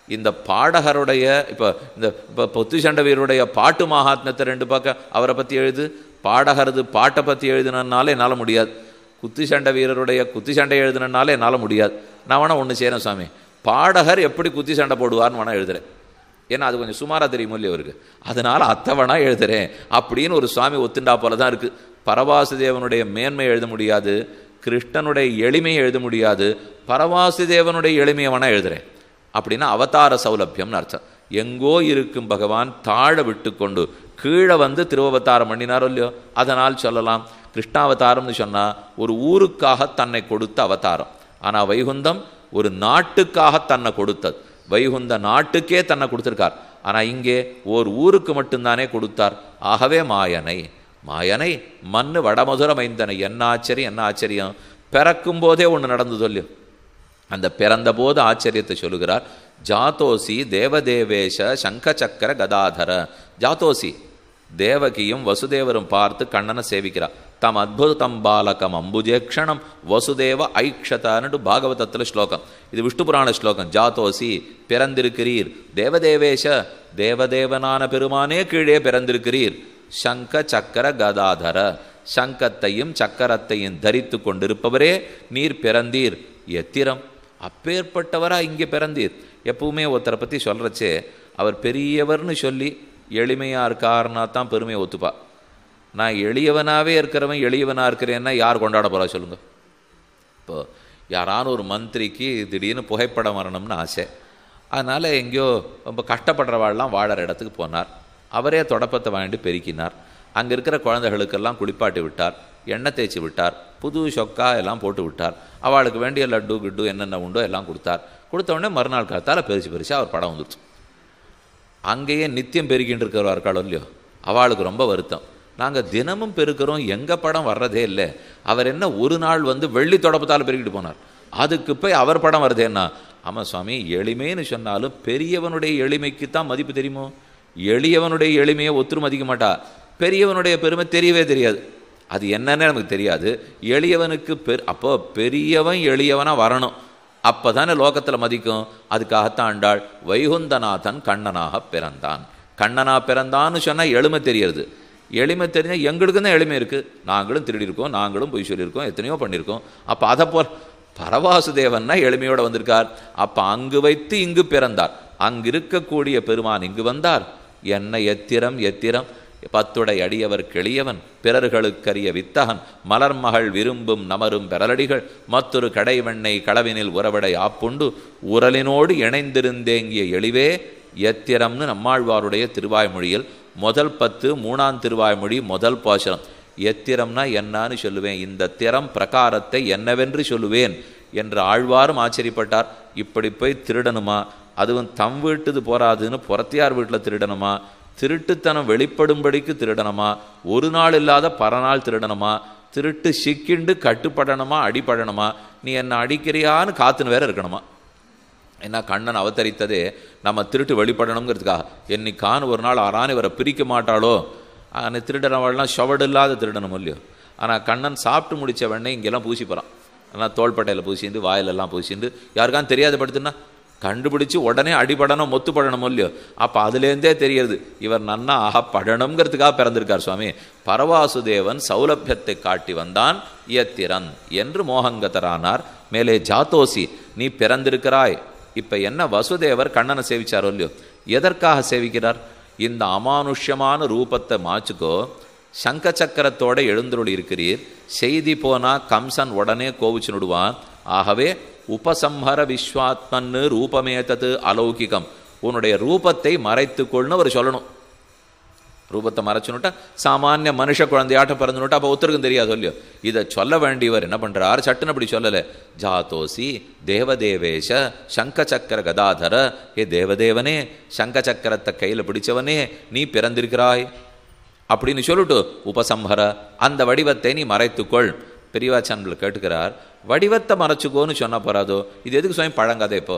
இந்த பாடகருடைய இப்போ குத்துச்சண்டை வீரருடைய பாட்டு மகாத்மியத்தை 2 பக்கம் அவரை பற்றி எழுது, பாடகரது பாட்டை பற்றி எழுதுனால என்னால் முடியாது. குத்துச்சண்டை வீரருடைய குத்துச்சண்டை எழுதுனால என்னால் முடியாது. நான் வேணா ஒன்று செய்கிறேன் சுவாமி, பாடகர் எப்படி குத்தி சண்டை போடுவார்னு வேணா எழுதுறேன். ஏன்னா அது கொஞ்சம் சுமாராக தெரியுமோ இல்லையா அவருக்கு, அதனால் அத்தவனா எழுதுறேன் அப்படின்னு ஒரு சுவாமி ஒத்துண்டா போல தான் இருக்குது. பரவாசுதேவனுடைய மேன்மை எழுத முடியாது, கிருஷ்ணனுடைய எளிமையை எழுத முடியாது, பரவாசுதேவனுடைய எளிமையை வேணா எழுதுறேன். அப்படின்னா அவதார சௌலபியம்னு அர்த்தம். எங்கோ இருக்கும் பகவான் தாழ விட்டு கொண்டு கீழே வந்து திருவவதாரம் பண்ணினாரோ இல்லையோ, அதனால் சொல்லலாம். கிருஷ்ணாவதாரம்னு சொன்னால் ஒரு ஊருக்காக தன்னை கொடுத்த அவதாரம். ஆனால் வைகுந்தம் ஒரு நாட்டுக்காக தன்னை கொடுத்தது. வைகுந்த நாட்டுக்கே தன்னை கொடுத்துருக்கார். ஆனால் இங்கே ஓர் ஊருக்கு மட்டும்தானே கொடுத்தார். ஆகவே மாயனை மாயனை மண்ணு வடமதுர மைந்தனை. என்ன ஆச்சரியம், என்ன ஆச்சரியம்! பிறக்கும் போதே ஒன்று நடந்தது இல்லையோ, அந்த பிறந்த போது ஆச்சரியத்தை சொல்லுகிறார். ஜாதோசி தேவதேவேஷ சங்க சக்கர கதாதர. ஜாதோசி தேவகியும் வசுதேவரும் பார்த்து கண்ணனை சேவிக்கிறார். தம் அத்புதம் பாலகம் அம்புஜேக்ஷணம் வசுதேவ ஐக்ஷதன்னு பாகவதத்தில் ஸ்லோகம். இது விஷ்ணு புராண ஸ்லோகம். ஜாதோசி பிறந்திருக்கிறீர், தேவதேவேஷ தேவதேவனான பெருமானே கீழே பிறந்திருக்கிறீர், சங்க சக்கர கதாதர. சங்கத்தையும் சக்கரத்தையும் தரித்து கொண்டிருப்பவரே நீர் பிறந்தீர் எத்திரம். அப்பேற்பட்டவரா இங்கே பிறந்தீர். எப்பவுமே ஒருத்தரை பற்றி சொல்கிறச்சே அவர் பெரியவர்னு சொல்லி எளிமையாக இருக்காருன்னா தான் பெருமையை ஒத்துப்பா. நான் எளியவனாகவே இருக்கிறவன் எளியவனாக இருக்கிறேன்னா யார் கொண்டாட போகிறா சொல்லுங்கள். இப்போ யாரான ஒரு மந்திரிக்கு திடீர்னு புகைப்படம் வரணும்னு ஆசை. அதனால் எங்கேயோ ரொம்ப கஷ்டப்படுறவாள்லாம் வாழற இடத்துக்கு போனார். அவரே தொடப்பத்தை வாங்கிட்டு பெருக்கினார். அங்கே இருக்கிற குழந்தைகளுக்கெல்லாம் குளிப்பாட்டி விட்டார், எண்ணெய் தேய்ச்சி விட்டார், புது சொக்கா எல்லாம் போட்டு விட்டார். அவளுக்கு வேண்டிய லட்டு கிட்டு என்னென்ன உண்டோ எல்லாம் கொடுத்தார். கொடுத்த உடனே மறுநாள் காலத்தால் பெருசு அவர் படம் வந்துடுச்சு. அங்கேயே நித்தியம் பெருக்கின்னு இருக்கிறவா இருக்காளோ இல்லையோ, அவளுக்கு ரொம்ப வருத்தம். நாங்கள் தினமும் பெருக்கிறோம், எங்கள் படம் வர்றதே இல்லை. அவர் என்ன ஒரு நாள் வெள்ளி தொடப்பத்தால் பெருக்கிட்டு போனார், அதுக்கு போய் அவர் படம் வருதேன்னா. ஆமாம் சுவாமி, எளிமைன்னு சொன்னாலும் பெரியவனுடைய எளிமைக்கு தான் மதிப்பு தெரியுமோ. எளியவனுடைய எளிமையை ஒத்துரு மதிக்க மாட்டா. பெரியவனுடைய பெருமை தெரியவே தெரியாது, அது என்னன்னு நமக்கு தெரியாது. எளியவனுக்கு அப்போ பெரியவன் எளியவனாக வரணும், அப்போ தானே லோகத்தில் மதிக்கும். அதுக்காகத்தான் ஆண்டாள் வைகுந்தநாதன் கண்ணனாக பிறந்தான். கண்ணனாக பிறந்தான்னு சொன்னால் எளிமை தெரியுது. எளிமை தெரிஞ்சால் எங்களுக்கு தான் எளிமை இருக்குது. நாங்களும் திருடியிருக்கோம், நாங்களும் பொய் சொல்லியிருக்கோம், எத்தனையோ பண்ணியிருக்கோம். அப்போ அதை போல் பரவாசுதேவன்னா எளிமையோடு வந்திருக்கார். அப்போ அங்கு வைத்து இங்கு பிறந்தார். அங்கு இருக்கக்கூடிய பெருமான் இங்கு வந்தார். என்ன எத்திரம் எத்திரம். பத்துடை அடியவர் கெளியவன் பிறர்களுக்கரிய வித்தகன் மலர்மகள் விரும்பும் நமரும் பெறலடிகள் மற்றொரு கடைவெண்ணை களவினில் உறவடை ஆப்புண்டு உரலினோடு இணைந்திருந்தேங்கிய எளிவே எத்திரம்னு நம்மாழ்வாருடைய திருவாய்மொழியில் முதல் 10 3ஆம் திருவாய்மொழி முதல் பாசுரம். எத்திரம்னா என்னான்னு சொல்லுவேன், இந்த திறம் பிரகாரத்தை என்னவென்று சொல்லுவேன் என்று ஆழ்வாரும் ஆச்சரியப்பட்டார். இப்படி போய் திருடணுமா, அதுவும் தம் வீட்டுது போராதுன்னு புறத்தியார் வீட்டில் திருடணுமா, திருட்டுத்தனம் வெளிப்படும்படிக்கு திருடணுமா, ஒரு நாள் இல்லாத பரநாள் திருடணுமா, திருட்டு சிக்கிண்டு கட்டுப்படணுமா, அடிப்படணுமா, நீ என்ன அடிக்கிறியான்னு காத்துன்னு வேற இருக்கணுமா. ஏன்னா கண்ணன் அவதரித்ததே நம்ம திருட்டு வெளிப்படணுங்கிறதுக்காக. என்னைக்கான ஒரு நாள் ஆறான் இவரை பிரிக்க மாட்டாளோ, ஆனால் திருடனவாள்லாம் ஷவடு இல்லாத திருடணும் இல்லையோ. ஆனால் கண்ணன் சாப்பிட்டு முடித்த வெண்ணெய் இங்கெல்லாம் பூசி போகிறான். ஆனால் தோள்பட்டையில் பூசிண்டு வாயிலெல்லாம் பூசிண்டு யாருக்கான்னு தெரியாத படுத்துன்னா கண்டுபிடிச்சி உடனே அடிபடணும் மொத்துப்படணும் இல்லையோ. அப்போ அதுலேருந்தே தெரியுது இவர் நன்னா ஆகப்படணுங்கிறதுக்காக பிறந்திருக்கார் சுவாமி. பரவாசுதேவன் சௌலபியத்தை காட்டி வந்தான் இயத்திரன் என்று மோகங்கதரானார். மேலே ஜாத்தோசி நீ பிறந்திருக்கிறாய். இப்போ என்ன வசுதேவர் கண்ணனை சேவிச்சாரோ இல்லையோ, எதற்காக சேவிக்கிறார்? இந்த அமானுஷ்யமான ரூபத்தை மாச்சுக்கோ, சங்க சக்கரத்தோட எழுந்தருள் இருக்கிறீர், செய்தி போனால் கம்சன் உடனே கோவிச்சு நடுவான். ஆகவே உபசம்ஹர விஸ்வாத்மன்னு ரூபமேதது அலௌகிகம், உன்னுடைய ரூபத்தை மறைத்துக்கொள்னு அவர் சொல்லணும். ரூபத்தை மறைச்சுனுட்டா சாமானிய மனுஷ குழந்தையாட்டம் பிறந்துனுட்டா அப்போ ஒருத்தருக்கும் தெரியாது இல்லையோ. இதை சொல்ல வேண்டியவர் என்ன பண்ணுறார், சட்டுன்னு அப்படி சொல்லலை. ஜாத்தோசி தேவதேவேஷ சங்க சக்கர கதாதர, ஏ தேவதேவனே சங்க சக்கரத்தை கையில் பிடிச்சவனே நீ பிறந்திருக்கிறாய் அப்படின்னு சொல்லிட்டு உபசம்ஹர அந்த வடிவத்தை நீ மறைத்துக்கொள். பெரியவாச்சான்கள் கேட்டுக்கிறார், வடிவத்தை மறைச்சுக்கோன்னு சொன்ன போறாதோ, இது எதுக்கு சுவாமி பழங்காதே? இப்போ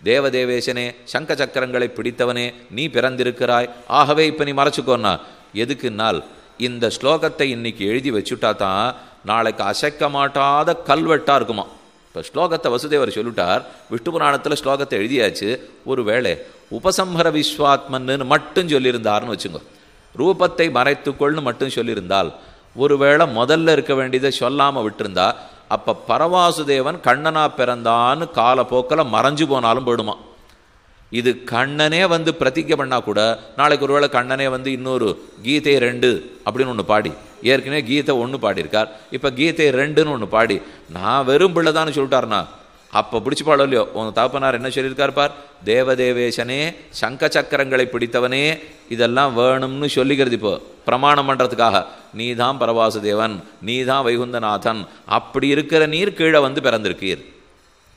தேவதேவேசனே சங்க சக்கரங்களை பிடித்தவனே நீ பிறந்திருக்கிறாய், ஆகவே இப்போ நீ மறைச்சுக்கோன்னா எதுக்குன்னால் இந்த ஸ்லோகத்தை இன்னைக்கு எழுதி வச்சுட்டா தான் நாளைக்கு அசைக்க மாட்டாத கல்வெட்டாக இருக்குமா. இப்போ ஸ்லோகத்தை வசுதேவர் சொல்லிட்டார், விஷ்ணு புராணத்தில் ஸ்லோகத்தை எழுதியாச்சு. ஒரு வேளை உபசம்ஹர விஸ்வாத்மன்னு மட்டும் சொல்லியிருந்தார்னு வச்சுங்க, ரூபத்தை மறைத்துக்கொள்னு மட்டும் சொல்லியிருந்தால், ஒருவேளை முதல்ல இருக்க வேண்டியதை சொல்லாமல் விட்டுருந்தா அப்போ பரவாசுதேவன் கண்ணனா பிறந்தான்னு காலப்போக்கில் மறைஞ்சு போனாலும் போயிடுமா. இது கண்ணனே பிரதிஜை பண்ணால் கூட நாளைக்கு ஒருவேளை கண்ணனே இன்னொரு கீதை 2 அப்படின்னு ஒன்று பாடி, ஏற்கனவே கீதை 1 பாடியிருக்கார், இப்போ கீதை 2ன்னு ஒன்று பாடி நான் வெறும் பிள்ளைதான்னு சொல்லிட்டாருனா அப்போ பிடிச்சி பாடோ இல்லையோ. உங்கள் தாப்பனார் என்ன சொல்லியிருக்கார் பார், தேவதேவேசனே சங்க சக்கரங்களை பிடித்தவனே இதெல்லாம் வேணும்னு சொல்லிக்கிறது. இப்போ பிரமாணம் பண்ணுறதுக்காக நீ தான் பரவாசுதேவன், நீ தான் வைகுந்தநாதன், அப்படி இருக்கிற நீர் கீழே பிறந்திருக்கீர்.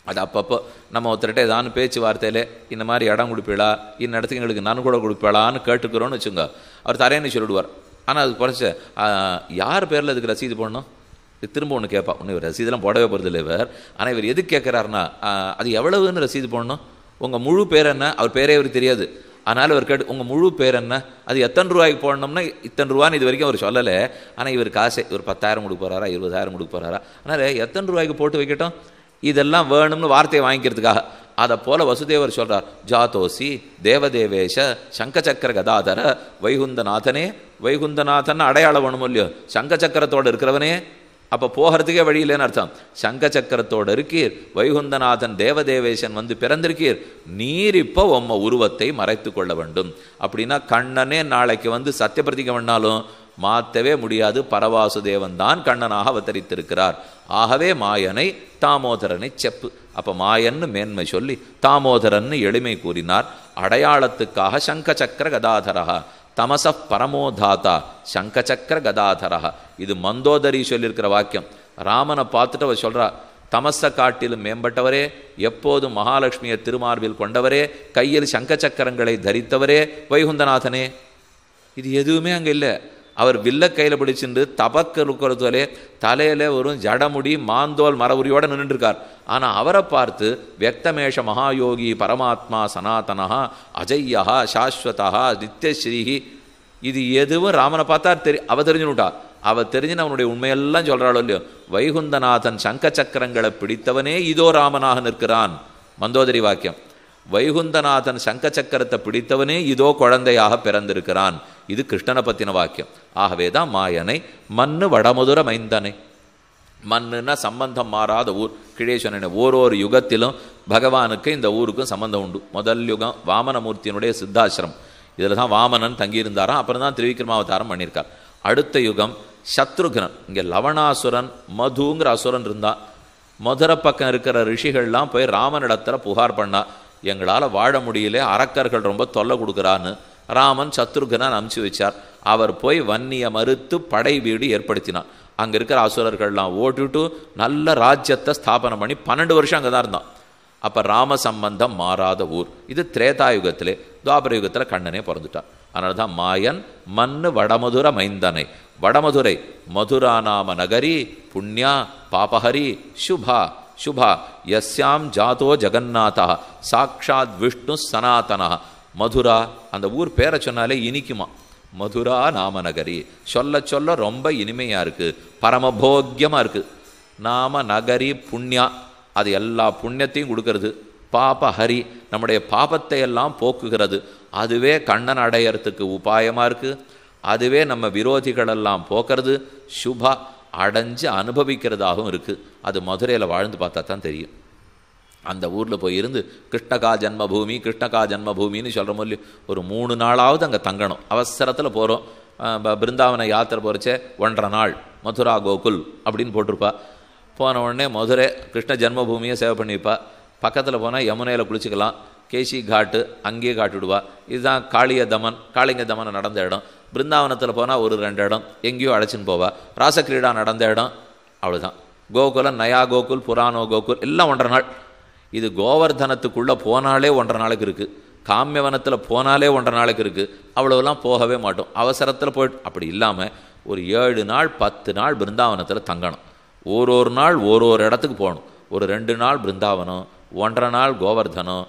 அது அப்பப்போ நம்ம ஒருத்தர்கிட்ட ஏதானு பேச்சுவார்த்தையில் இந்த மாதிரி இடம் கொடுப்பீளா, இந்த இடத்துக்கு எங்களுக்கு நன் கூட கொடுப்பீளான்னு கேட்டுக்கிறோன்னு வச்சுங்க, அவர் தரேன்னு சொல்லிடுவார். ஆனால் அதுக்கு குறைச்ச யார் பேரில் இதுக்கு ரசீது போடணும், திரும்ப ஒன்று கேட்பா. ஒன்று இவர் ரசீதெல்லாம் போடவே போகிறது இல்லை இவர். ஆனால் இவர் எதுக்கு கேட்குறாருன்னா, அது எவ்வளவுன்னு ரசீது போடணும், உங்கள் முழு பேர் என்ன, அவர் பேரே இவருக்கு தெரியாது. அதனால் இவர் கேட்டு உங்கள் முழு பேர் என்ன, அது எத்தனை ரூபாய்க்கு போடணும்னா இத்தனை ரூபான்னு இது வரைக்கும் அவர் சொல்லலை. ஆனால் இவர் காசை இவர் 10,000 கொடுக்க போகிறாரா 20,000 கொடுக்க போகிறாரா, அதனால் எத்தனை ரூபாய்க்கு போட்டு வைக்கட்டும், இதெல்லாம் வேணும்னு வார்த்தையை வாங்கிக்கிறதுக்காக. அதை போல வசுதேவர் சொல்றார், ஜாதோசி தேவதேவேஷ சங்கச்சக்கர கதாதர வைகுந்தநாதனே. வைகுந்தநாதன் அடையாளம் வேணும் இல்லையோ, சங்கச்சக்கரத்தோடு இருக்கிறவனே. அப்போ போகிறதுக்கே வழி இல்லைன்னு அர்த்தம். சங்கச்சக்கரத்தோடு இருக்கீர், வைகுந்தநாதன் தேவதேவேசன் வந்து பிறந்திருக்கீர், நீர் இப்போ உம்ம உருவத்தை மறைத்து கொள்ள வேண்டும். அப்படின்னா கண்ணனே நாளைக்கு வந்து சத்தியப்பிரதிக்க பண்ணாலும் மாற்றவே முடியாது. பரவாசுதேவன் தான் கண்ணனாக அவதரித்திருக்கிறார். ஆகவே மாயனை தாமோதரனை செப்பு. அப்போ மாயன்னு மேன்மை சொல்லி தாமோதரன்னு எளிமை கூறினார். அடையாளத்துக்காக சங்கச்சக்கர கதாதரா தமச பரமோதாத்தா சங்கச்சக்கர கதாதரா. இது மந்தோதரி சொல்லியிருக்கிற வாக்கியம். ராமனை பார்த்துட்டு அவர் சொல்றா, தமச காட்டிலும் மேம்பட்டவரே, எப்போதும் மகாலட்சுமியை திருமார்பில் கொண்டவரே, கையில் சங்கச்சக்கரங்களை தரித்தவரே வைகுந்தநாதனே. இது எதுவுமே அங்கே இல்லை. அவர் வில்ல கையில் பிடிச்சிட்டு தபக்கருக்கிறதுலே தலையில் ஒரு ஜடமுடி மாந்தோல் மரவுரியோடு நின்றுருக்கார். ஆனால் அவரை பார்த்து வியக்தமேஷ மகாயோகி பரமாத்மா சனாதனா அஜய்யா சாஸ்வதா நித்யஸ்ரீஹி, இது எதுவும் ராமனை பார்த்தா அவ தெரிஞ்சுனுட்டா. அவள் தெரிஞ்சுன்னு அவனுடைய உண்மையெல்லாம் சொல்கிறாளோ இல்லையோ. வைகுந்தநாதன் சங்க சக்கரங்களை பிடித்தவனே இதோ ராமனாக நிற்கிறான். மந்தோதரி வாக்கியம். வைகுந்தநாதன் சங்க சக்கரத்தை பிடித்தவனே இதோ குழந்தையாக பிறந்திருக்கிறான். இது கிருஷ்ணனை பற்றின வாக்கியம். ஆகவே தான் மாயனை மண்ணு வடமதுர மைந்தனை. மண்ணுன்னா சம்பந்தம் மாறாத ஊர். கீழே சொன்ன ஓரொரு யுகத்திலும் பகவானுக்கு இந்த ஊருக்கும் சம்பந்தம் உண்டு. முதல் யுகம் வாமனமூர்த்தியினுடைய சித்தாசிரம், இதில் தான் வாமனன் தங்கியிருந்தாராம். அப்புறம் தான் திருவிக்ரமாவதாரம் பண்ணியிருக்கார். அடுத்த யுகம் சத்ருகனன். இங்கே லவணாசுரன் மதுங்கிற அசுரன் இருந்தான். மதுரை பக்கம் இருக்கிற ரிஷிகள்லாம் போய் ராமனிடத்தில் புகார் பண்ணா, எங்களால் வாழ முடியல, அரக்கர்கள் ரொம்ப தொல்லை கொடுக்குறான்னு. ராமன் சத்ருகனன் அனுப்பிச்சு வச்சார். அவர் போய் வன்னியை மறுத்து படை வீடு ஏற்படுத்தினான். அங்கே இருக்கிற அசுரர்கள்லாம் ஓட்டுட்டு நல்ல ராஜ்யத்தை ஸ்தாபனம் பண்ணி 12 வருஷம் அங்கே தான் இருந்தான். அப்போ ராம சம்பந்தம் மாறாத ஊர். இது திரேதாயுகத்திலே. துவாபர யுகத்தில் கண்ணனே பிறந்துட்டான். அதனால தான் மாயன் மண்ணு வடமதுர மைந்தனை. வடமதுரை மதுரா நாம நகரி புண்ணியா பாபஹரி சுபா. சுபா யஸ்யாம் ஜாதோ ஜெகநாதா சாக்ஷாத் விஷ்ணு சனாதனா. மதுரா, அந்த ஊர் பேரை சொன்னாலே இனிக்குமா. மதுரா நாம நகரி சொல்ல சொல்ல ரொம்ப இனிமையாக இருக்குது, பரமபோக்கியமாக இருக்குது. நாம நகரி புண்ணியா, அது எல்லா புண்ணியத்தையும் கொடுக்கறது. பாபஹரி, நம்முடைய பாபத்தை எல்லாம் போக்குகிறது. அதுவே கண்ணன் அடையறதுக்கு உபாயமாக இருக்குது. அதுவே நம்ம விரோதிகளெல்லாம் போக்குறது. சுபா, அடைஞ்சு அனுபவிக்கிறதாகவும் இருக்குது. அது மதுரையில் வாழ்ந்து பார்த்தா தான் தெரியும். அந்த ஊரில் போய் இருந்து கிருஷ்ணகா ஜன்மபூமி கிருஷ்ணகா ஜன்மபூமின்னு சொல்கிற மாதிரி ஒரு 3 நாளாவது அங்கே தங்கணும். அவசரத்தில் போகிறோம். பிருந்தாவன யாத்திரை போகிறச்சே 1.5 நாள் மதுரா கோகுல் அப்படின்னு போட்டிருப்பா. போன உடனே மதுரை கிருஷ்ண ஜன்மபூமியை சேவை பண்ணிப்பா. பக்கத்தில் போனால் யமுனையில் குளிச்சுக்கலாம். கேசி காட்டு அங்கேயே காட்டுவிடுவா. இதுதான் காளிய தமன், காளிங்க தமனை நடந்த இடம். பிருந்தாவனத்தில் போனால் ஒரு 2 இடம் எங்கேயோ அழைச்சின்னு போவா. ராசக்கிரீடா நடந்த இடம் அவ்வளோதான். கோகுலம், நயா கோகுல், புராணோ கோகுல் எல்லாம் 1.5 நாள். இது கோவர்தனத்துக்குள்ளே போனாலே 1.5 நாளுக்கு இருக்குது. காமியவனத்தில் போனாலே 1.5 நாளுக்கு இருக்குது. அவ்வளோலாம் போகவே மாட்டோம். அவசரத்தில் போய்ட்டு அப்படி இல்லாமல் ஒரு 7 நாள் 10 நாள் பிருந்தாவனத்தில் தங்கணும். ஒரு நாள் ஒரு இடத்துக்கு போகணும். ஒரு 2 நாள் பிருந்தாவனம், 1.5 நாள் கோவர்தனம்,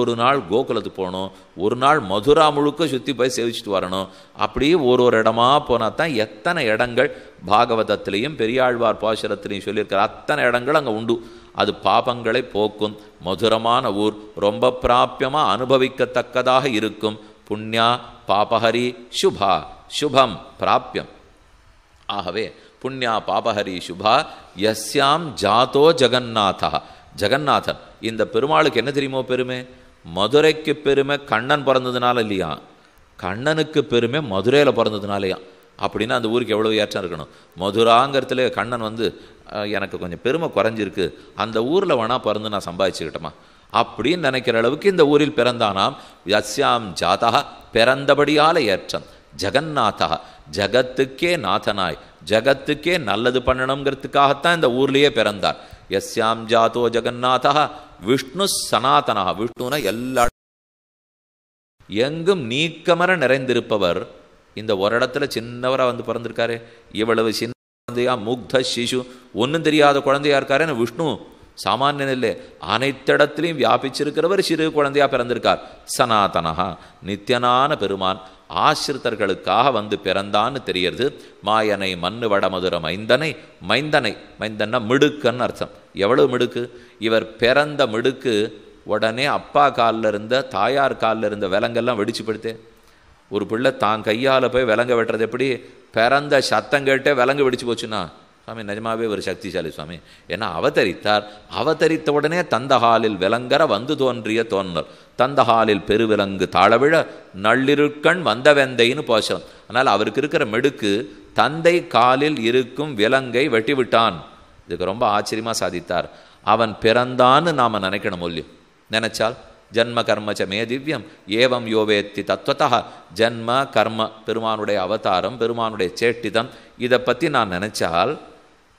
ஒரு நாள் கோகுலத்துக்கு போகணும், ஒரு நாள் மதுரா முழுக்க சுற்றி போய் சேவிச்சுட்டு வரணும். அப்படியே ஒரு இடமா போனால் தான் எத்தனை இடங்கள் பாகவதத்திலையும் பெரியாழ்வார் பாசுரத்திலையும் சொல்லியிருக்கிற அத்தனை இடங்கள் அங்கே உண்டு. அது பாபங்களை போக்கும் மதுரமான ஊர். ரொம்ப பிராபியமாக அனுபவிக்கத்தக்கதாக இருக்கும். புண்ணியா பாபஹரி சுபா. சுபம் பிராபியம். ஆகவே புண்ணியா பாபஹரி சுபா யஸ்யாம் ஜாதோ ஜெகநாதா. ஜெகநாதன் இந்த பெருமாளுக்கு என்ன தெரியுமோ பெருமை? மதுரைக்கு பெருமை கண்ணன் பிறந்ததுனால இல்லையா, கண்ணனுக்கு பெருமை மதுரையில் பிறந்ததுனாலையா. அப்படின்னா அந்த ஊருக்கு எவ்வளோ ஏற்றம் இருக்கணும். மதுராங்கிறதுல கண்ணன் வந்து எனக்கு கொஞ்சம் பெருமை குறைஞ்சிருக்கு, அந்த ஊரில் வேணா பிறந்து நான் சம்பாதிச்சுக்கிட்டோமா அப்படின்னு நினைக்கிற அளவுக்கு இந்த ஊரில் பிறந்தானாம். யஸ்யாம் ஜாதா, பிறந்தபடியால் ஏற்றம். ஜெகநாதா, ஜகத்துக்கே நாதனாய் ஜகத்துக்கே நல்லது பண்ணணுங்கிறதுக்காகத்தான் இந்த ஊர்லேயே பிறந்தார். யஸ்யாம் ஜாதோ ஜெகநாதா விஷ்ணு சனாதனா. விஷ்ணுனா எல்லா எங்கும் நீக்கமர நிறைந்திருப்பவர். இந்த ஒரு இடத்துல சின்னவராக வந்து பிறந்திருக்காரு. இவ்வளவு சின்ன குழந்தையா, முக்த சிசு, ஒன்றும் தெரியாத குழந்தையா இருக்காரு. விஷ்ணு சாமானியன் இல்லை, அனைத்திடத்திலையும் வியாபிச்சிருக்கிறவர் சிறு குழந்தையா பிறந்திருக்கார். சனாதனஹா, நித்தியனான பெருமான் ஆசிரித்தர்களுக்காக வந்து பிறந்தான்னு தெரியறது. மாயனை மண்ணு வடமதுர மைந்தனை. மைந்தனை, மைந்தன்னா மிடுக்கன்னு அர்த்தம். எவ்வளவு மிடுக்கு! இவர் பிறந்த மிடுக்கு உடனே அப்பா காலில் இருந்த தாயார் காலில் இருந்த விலங்கெல்லாம் வெடிச்சு படுத்தே. ஒரு பிள்ளை தான் கையால் போய் விலங்க வெட்டுறது எப்படி? பிறந்த சத்தம் கேட்டே விலங்கு வெடிச்சு போச்சுன்னா சுவாமி நிஜமாவே ஒரு சக்திசாலி சுவாமி. ஏன்னா அவதரித்தார். அவதரித்த உடனே தந்தகாலில் விலங்கர வந்து தோன்றிய தோன்றல், தந்தகாலில் பெருவிலங்கு தாழவிழ நள்ளிருக்கண் வந்தவெந்தைன்னு போஷம். அதனால் அவருக்கு இருக்கிற மெடுக்கு தந்தை காலில் இருக்கும் விலங்கை வெட்டி விட்டான். இதுக்கு ரொம்ப ஆச்சரியமாக சாதித்தார். அவன் பிறந்தான்னு நாம் நினைக்கணும் இல்லையோ? நினைச்சால் ஜன்ம கர்மச்ச மே திவ்யம் ஏவம் யோவேத்தி தத்துவத்தா. ஜன்ம கர்ம, பெருமானுடைய அவதாரம், பெருமானுடைய சேட்டிதம், இதை பற்றி நான் நினைச்சால்,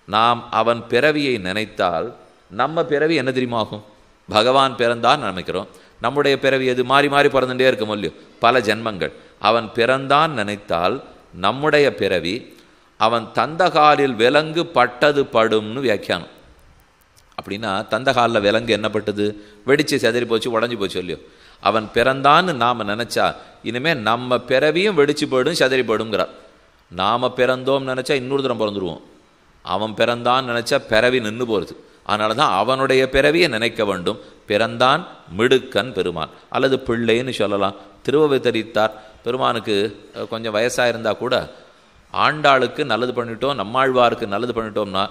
நாம் அவன் பிறவியை நினைத்தால் நம்ம பிறவி என்ன தெரியுமாகும்? பகவான் பிறந்தான் நினைக்கிறோம். நம்முடைய பிறவி எது? மாறி மாறி பிறந்துட்டே இருக்கும் இல்லையோ, பல ஜென்மங்கள். அவன் பிறந்தான் நினைத்தால் நம்முடைய பிறவி அவன் தந்தகாலில் விலங்கு பட்டது படும்னு வியாக்கியானம். அப்படின்னா தந்தகாலில் விலங்கு என்ன பட்டது? வெடிச்சு செதறி போச்சு, உடஞ்சி போச்சு இல்லையோ. அவன் பிறந்தான்னு நாம் நினச்சா இனிமேல் நம்ம பிறவியும் வெடிச்சு போயிடும், செதறி போயிடுங்கிறார். நாம் பிறந்தோம் நினச்சா இன்னொரு தரம் பிறந்துருவோம். அவன் பிறந்தான்னு நினச்சா பிறவி நின்று போகிறது. அதனால தான் அவனுடைய பிறவியை நினைக்க வேண்டும். பிறந்தான் மிடுக்கன் பெருமான், அல்லது பிள்ளைன்னு சொல்லலாம். திருவவதரித்தார். பெருமானுக்கு கொஞ்சம் வயசாக இருந்தால் கூட ஆண்டாளுக்கு நல்லது பண்ணிட்டோம், நம்மாழ்வாருக்கு நல்லது பண்ணிட்டோம்னா,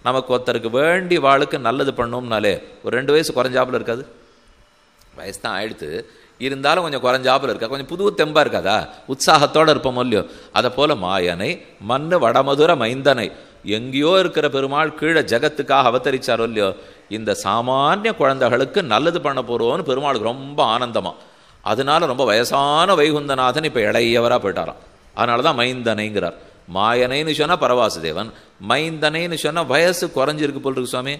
நமக்கு ஒருத்தருக்கு வேண்டி வாளுக்கு நல்லது பண்ணோம்னாலே ஒரு 2 வயசு குறைஞ்சாப்புல இருக்காது? வயசு தான் ஆயிடுத்து, இருந்தாலும் கொஞ்சம் குறைஞ்சாப்புல இருக்கா, கொஞ்சம் புது தெம்பா இருக்காதா? உற்சாகத்தோடு இருப்போம் இல்லையோ? அதை போல மாயனை மண்ணு வடமதுர மைந்தனை, எங்கேயோ இருக்கிற பெருமாள் கீழே ஜகத்துக்காக அவதரிச்சாரோ இல்லையோ, இந்த சாமானிய குழந்தைகளுக்கு நல்லது பண்ண போகிறோன்னு பெருமாளுக்கு ரொம்ப ஆனந்தமா. அதனால ரொம்ப வயசான வைகுந்தநாதன் இப்போ இளையவராக போயிட்டாராம். அதனால தான் மைந்தனைங்கிறார். மாயனைன்னு சொன்னால் பரவாசுதேவன், மைந்தனைன்னு சொன்னால் வயசு குறைஞ்சிருக்கு போல் இருக்கு சுவாமி.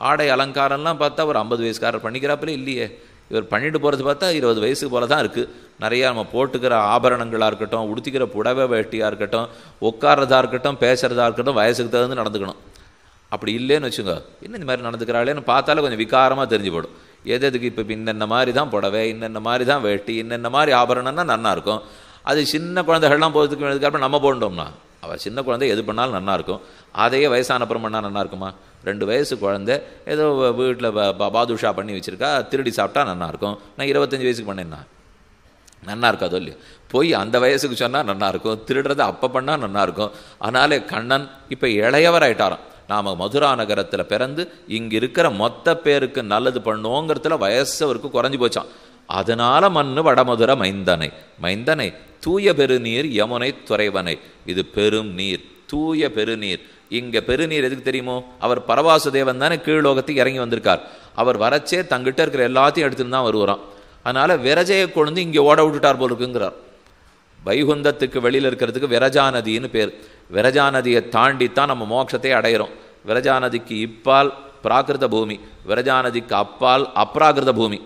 ஆடை அலங்காரம்லாம் பார்த்தா ஒரு 50 வயசுக்காரர் பண்ணிக்கிறாப்புல இல்லையே. இவர் பண்ணிட்டு போகிறது பார்த்தா 20 வயசுக்கு போல தான் இருக்குது. நிறையா நம்ம போட்டுக்கிற ஆபரணங்களாக இருக்கட்டும், உடுத்திக்கிற புடவை வேட்டியாக இருக்கட்டும், உட்கார்றதா இருக்கட்டும், பேசுகிறதா இருக்கட்டும், வயசுக்கு தகுந்து நடந்துக்கணும். அப்படி இல்லைன்னு வச்சுங்க, இன்னும் இந்த மாதிரி நடந்துக்கிறாளேன்னு பார்த்தாலே கொஞ்சம் விகாரமாக தெரிஞ்சு போடும். எதுக்கு இப்போ இன்னென்ன மாதிரி தான் புடவை, இன்னென்ன மாதிரி தான் வேட்டி, இன்னென்ன மாதிரி ஆபரணம்னா நன்னா இருக்கும். அது சின்ன குழந்தைகள்லாம் போகிறதுக்கு அதுக்கப்புறம் நம்ம போண்டோம்னா, அவள் சின்ன குழந்தை எது பண்ணாலும் நல்லா இருக்கும். அதையே வயசானப்புறம் பண்ணால் நல்லா இருக்குமா? 2 வயசு குழந்தை ஏதோ வீட்டில் பாதுஷா பண்ணி வச்சுருக்கா, திருடி சாப்பிட்டா நல்லாயிருக்கும். நான் 25 வயசுக்கு பண்ணேன்னா நன்னா இருக்காதோ இல்லையோ? போய் அந்த வயசுக்கு சொன்னால் நல்லாயிருக்கும், திருடுறதை அப்போ பண்ணால் நல்லாயிருக்கும். அதனாலே கண்ணன் இப்போ இளையவராயிட்டாராம். நாம் மதுரா நகரத்தில் பிறந்து இங்கே இருக்கிற மொத்த பேருக்கு நல்லது பண்ணுவோங்கிறதுல வயசு அவருக்கு குறைஞ்சி போச்சான். அதனால மண்ணு வடமதுர மைந்தனை, மைந்தனை தூய பெருநீர் யமுனை துறைவனை. இது பெரும் நீர், தூய பெருநீர். இங்கே பெருநீர் எதுக்கு தெரியுமோ? அவர் பரவாசுதேவன் தானே கீழ்லோகத்துக்கு இறங்கி வந்திருக்கார். அவர் வரச்சே தங்கிட்ட இருக்கிற எல்லாத்தையும் எடுத்துன்னு தான் வருவாராம். அதனால விரஜையை கொண்டு இங்கே ஓட விட்டுட்டார் போல் இருக்குங்கிறார். வைகுந்தத்துக்கு வெளியில் இருக்கிறதுக்கு விரஜா நதின்னு பேர். விரஜா நதியை தாண்டித்தான் நம்ம மோட்சத்தை அடையிறோம். விரஜா நதிக்கு இப்பால் பிராகிருத பூமி, விரஜா நதிக்கு அப்பால் அப்ராகிருத பூமி.